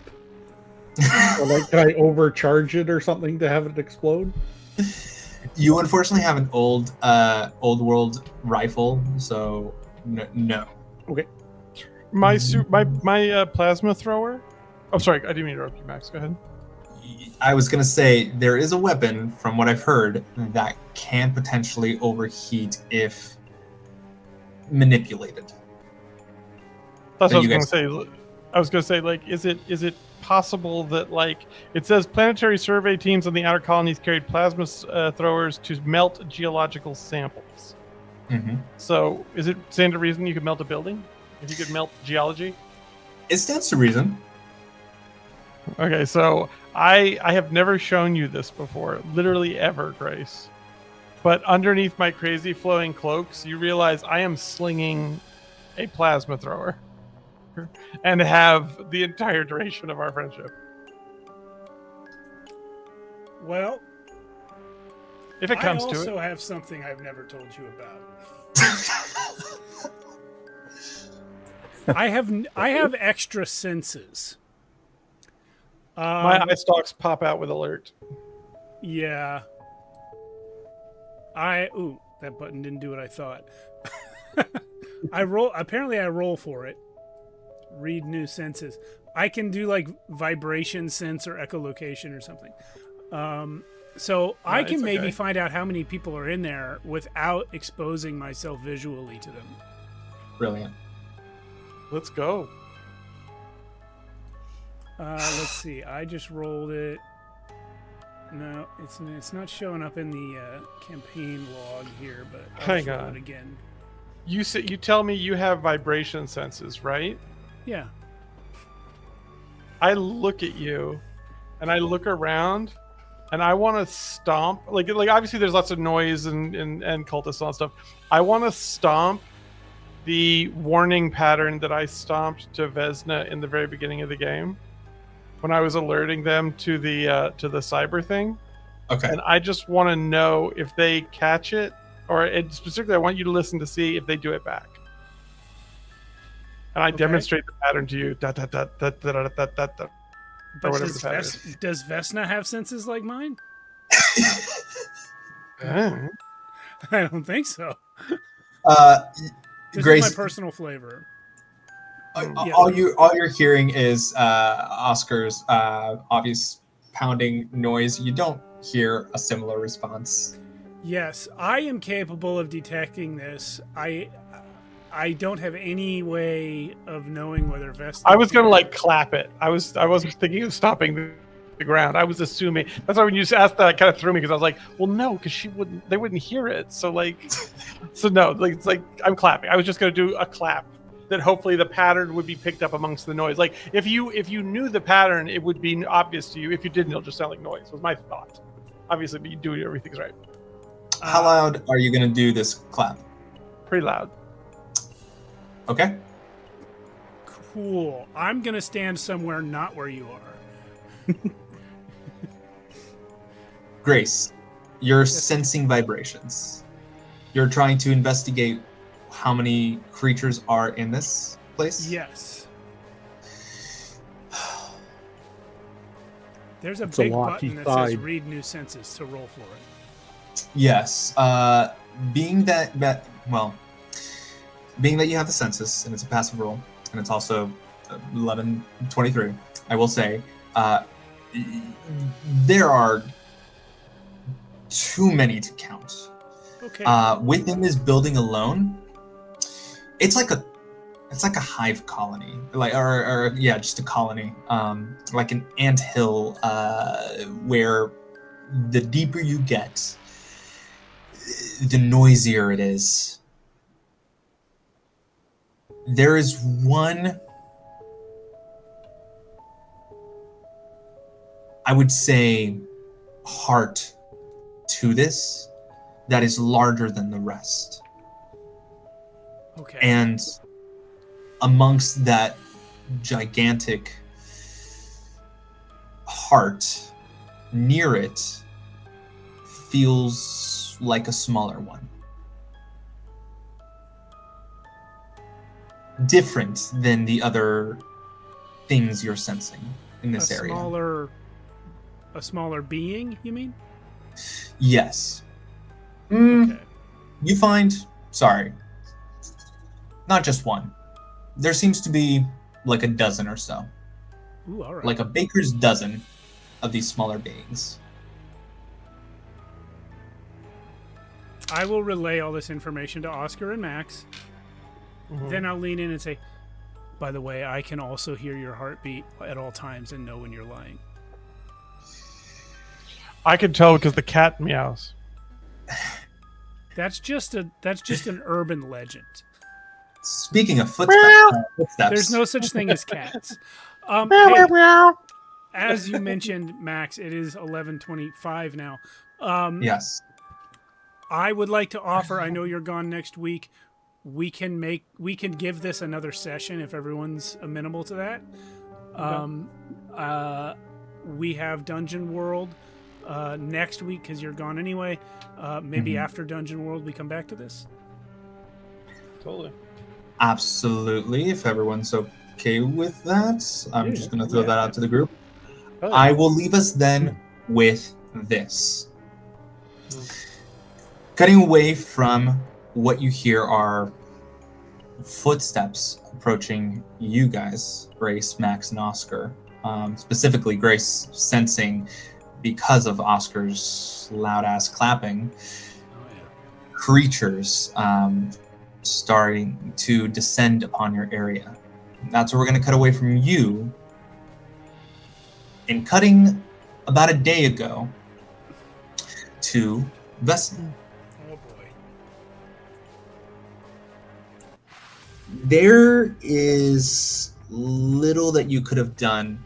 Or like, can I overcharge it or something to have it explode? You unfortunately have an old world rifle, so no. My plasma thrower. Oh, sorry, I didn't mean to interrupt you, Max. Go ahead. I was gonna say there is a weapon, from what I've heard, that can potentially overheat if manipulated. That's what I you was going to say. I was going to say, like, is it possible that, like, it says planetary survey teams on the outer colonies carried plasma throwers to melt geological samples. Mm-hmm. So, is it stand to reason you could melt a building if you could melt geology? It stands to reason. Okay, so I have never shown you this before, literally ever, Grace. But underneath my crazy flowing cloaks, you realize I am slinging a plasma thrower and have the entire duration of our friendship. Well, If it comes I to it. also have something I've never told you about. I have extra senses. My eye stalks pop out with alert. Yeah. Ooh, that button didn't do what I thought. Apparently I roll for it. Read new senses. I can do like vibration sense or echolocation or something. So I can maybe find out how many people are in there without exposing myself visually to them. Brilliant. Let's go. Let's see. I just rolled it. No, it's not showing up in the campaign log here, but I'll roll it again. You tell me you have vibration senses, right? Yeah. I look at you, and I look around, and I want to stomp. Like obviously there's lots of noise and cultists and all that stuff. I want to stomp the warning pattern that I stomped to Vesna in the very beginning of the game, when I was alerting them to the cyber thing. Okay. And I just want to know if they catch it, or specifically, I want you to listen to see if they do it back. And I demonstrate the pattern to you. Or whatever the pattern is. Does Vesna have senses like mine? Yeah. I don't think so. This Grace, is my personal flavor. all you're hearing is Oscar's obvious pounding noise. You don't hear a similar response. Yes, I am capable of detecting this. I don't have any way of knowing whether Vesna. I was gonna like clap it. I wasn't thinking of stopping the ground. I was assuming. That's why when you asked that, it kind of threw me, because I was like, well, no, because they wouldn't hear it. So like, so no, like it's like I'm clapping. I was just gonna do a clap that hopefully the pattern would be picked up amongst the noise. Like if you knew the pattern, it would be obvious to you. If you didn't, it'll just sound like noise. Was my thought. Obviously, but you do everything's right. How loud are you gonna do this clap? Pretty loud. Okay. Cool. I'm gonna stand somewhere not where you are. Grace, you're sensing vibrations. You're trying to investigate how many creatures are in this place? Yes. There's a It's a big lucky button that says side. read new senses to roll for it. Yes. Being that you have the census and it's a passive roll, and it's also 1123, I will say there are too many to count. Okay. Within this building alone, it's like a hive colony, just a colony, like an anthill, where the deeper you get, the noisier it is. There is one, I would say, heart to this that is larger than the rest. Okay. And amongst that gigantic heart, near it, feels like a smaller one. Different than the other things you're sensing in this area. A smaller being, you mean? Yes. Okay. You find, not just one. There seems to be like a dozen or so. Ooh, all right. Like a baker's dozen of these smaller beings. I will relay all this information to Oscar and Max. Then I'll lean in and say, by the way, I can also hear your heartbeat at all times and know when you're lying. I can tell because the cat meows. That's just an urban legend. Speaking of footsteps, There's no such thing as cats. Hey, as you mentioned, Max, it is 11:25 now. Yes. I would like to offer, I know you're gone next week. We can give this another session if everyone's amenable to that. We have Dungeon World next week because you're gone anyway. Maybe after Dungeon World we come back to this. Totally. Absolutely. If everyone's okay with that, I'm just going to throw that out to the group. Oh, yeah. I will leave us then with this. Cutting away from what you hear are footsteps approaching you guys, Grace, Max, and Oscar. Specifically, Grace sensing, because of Oscar's loud-ass clapping, creatures starting to descend upon your area. That's where we're going to cut away from you. And cutting about a day ago to Vesna. Oh boy. There is little that you could have done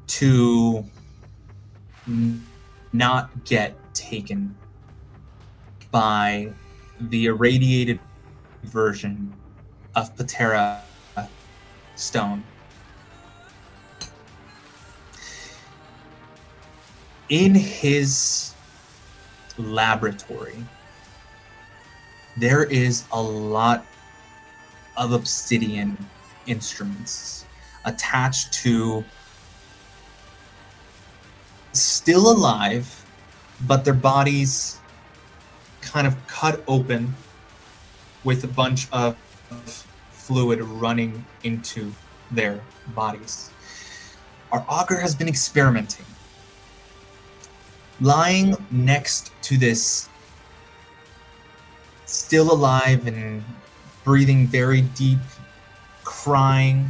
to not get taken by the irradiated version of Patera stone. In his laboratory, there is a lot of obsidian instruments attached to, still alive, but their bodies kind of cut open with a bunch of fluid running into their bodies. Our augur has been experimenting. Lying next to this, still alive and breathing very deep, crying.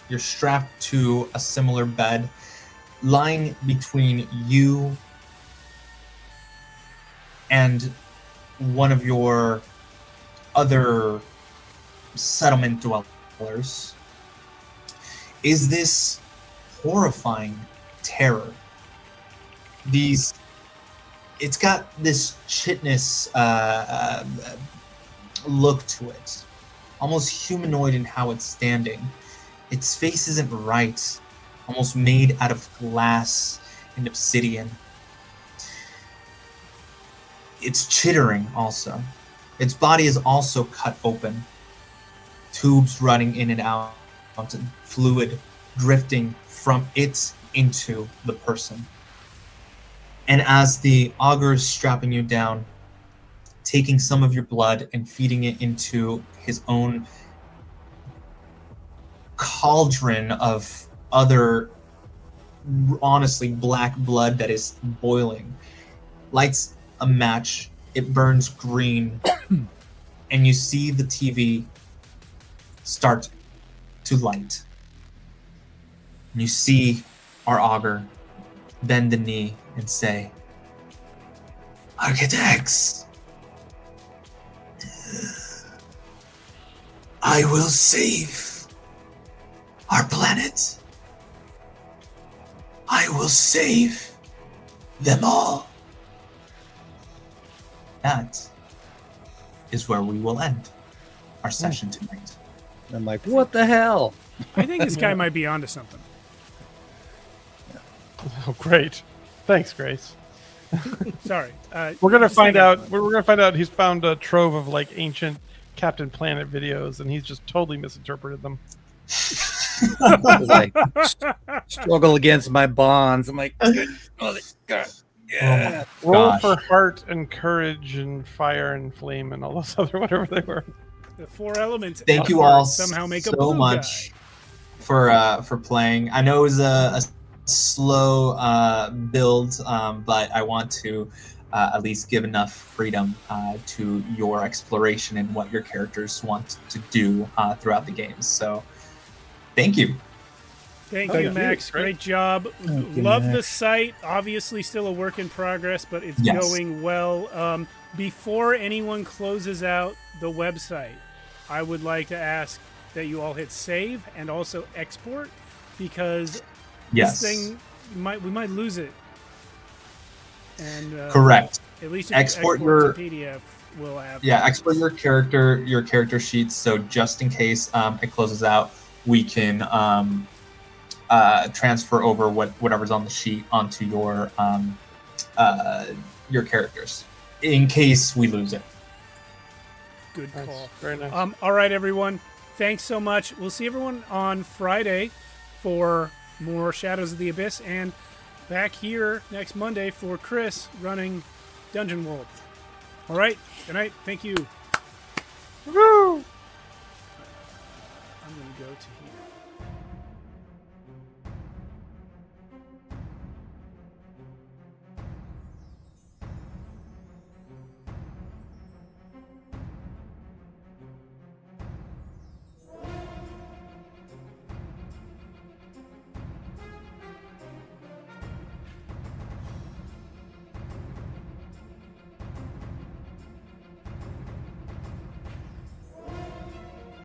You're strapped to a similar bed. Lying between you and one of your other settlement dwellers is this horrifying terror. It's got this chitinous look to it, almost humanoid in how it's standing. Its face isn't right, almost made out of glass and obsidian. It's chittering also. Its body is also cut open, tubes running in and out, and fluid drifting from it into the person. And as the augur is strapping you down, taking some of your blood and feeding it into his own cauldron of other, honestly, black blood that is boiling, lights a match, it burns green, and you see the TV start to light. And you see our augur bend the knee and say, "Architects, I will save our planet. I will save them all." That is where we will end our session tonight. I'm like, what the hell? I think this guy might be onto something. Oh, great! Thanks, Grace. Sorry. We're gonna just find thinking- out. We're gonna find out he's found a trove of like ancient Captain Planet videos, and he's just totally misinterpreted them. Like, struggle against my bonds. I'm like, good. Oh, God. Yeah. Roll Gosh. for heart and courage and fire and flame and all those other whatever they were. The four elements. Thank you apart all somehow make a so blue much guy. for playing. I know it was a slow build, but I want to at least give enough freedom to your exploration and what your characters want to do throughout the games. So, thank you. Thank Thank you, you. Max. Great job. Thank you, Love the Max. site. Obviously, still a work in progress, but it's Yes. going well. Before anyone closes out the website, I would like to ask that you all hit save and also export, because Yes. this thing we might lose it. And Correct. At least if Export you export your- to PDF, we'll have. Yeah, export your character sheets, so just in case it closes out, we can transfer over whatever's on the sheet onto your characters in case we lose it. Good Nice. call. Very nice. All right, everyone. Thanks so much. We'll see everyone on Friday for more Shadows of the Abyss, and back here next Monday for Chris running Dungeon World. All right. Good night. Thank you. Woo! I'm going to go to here.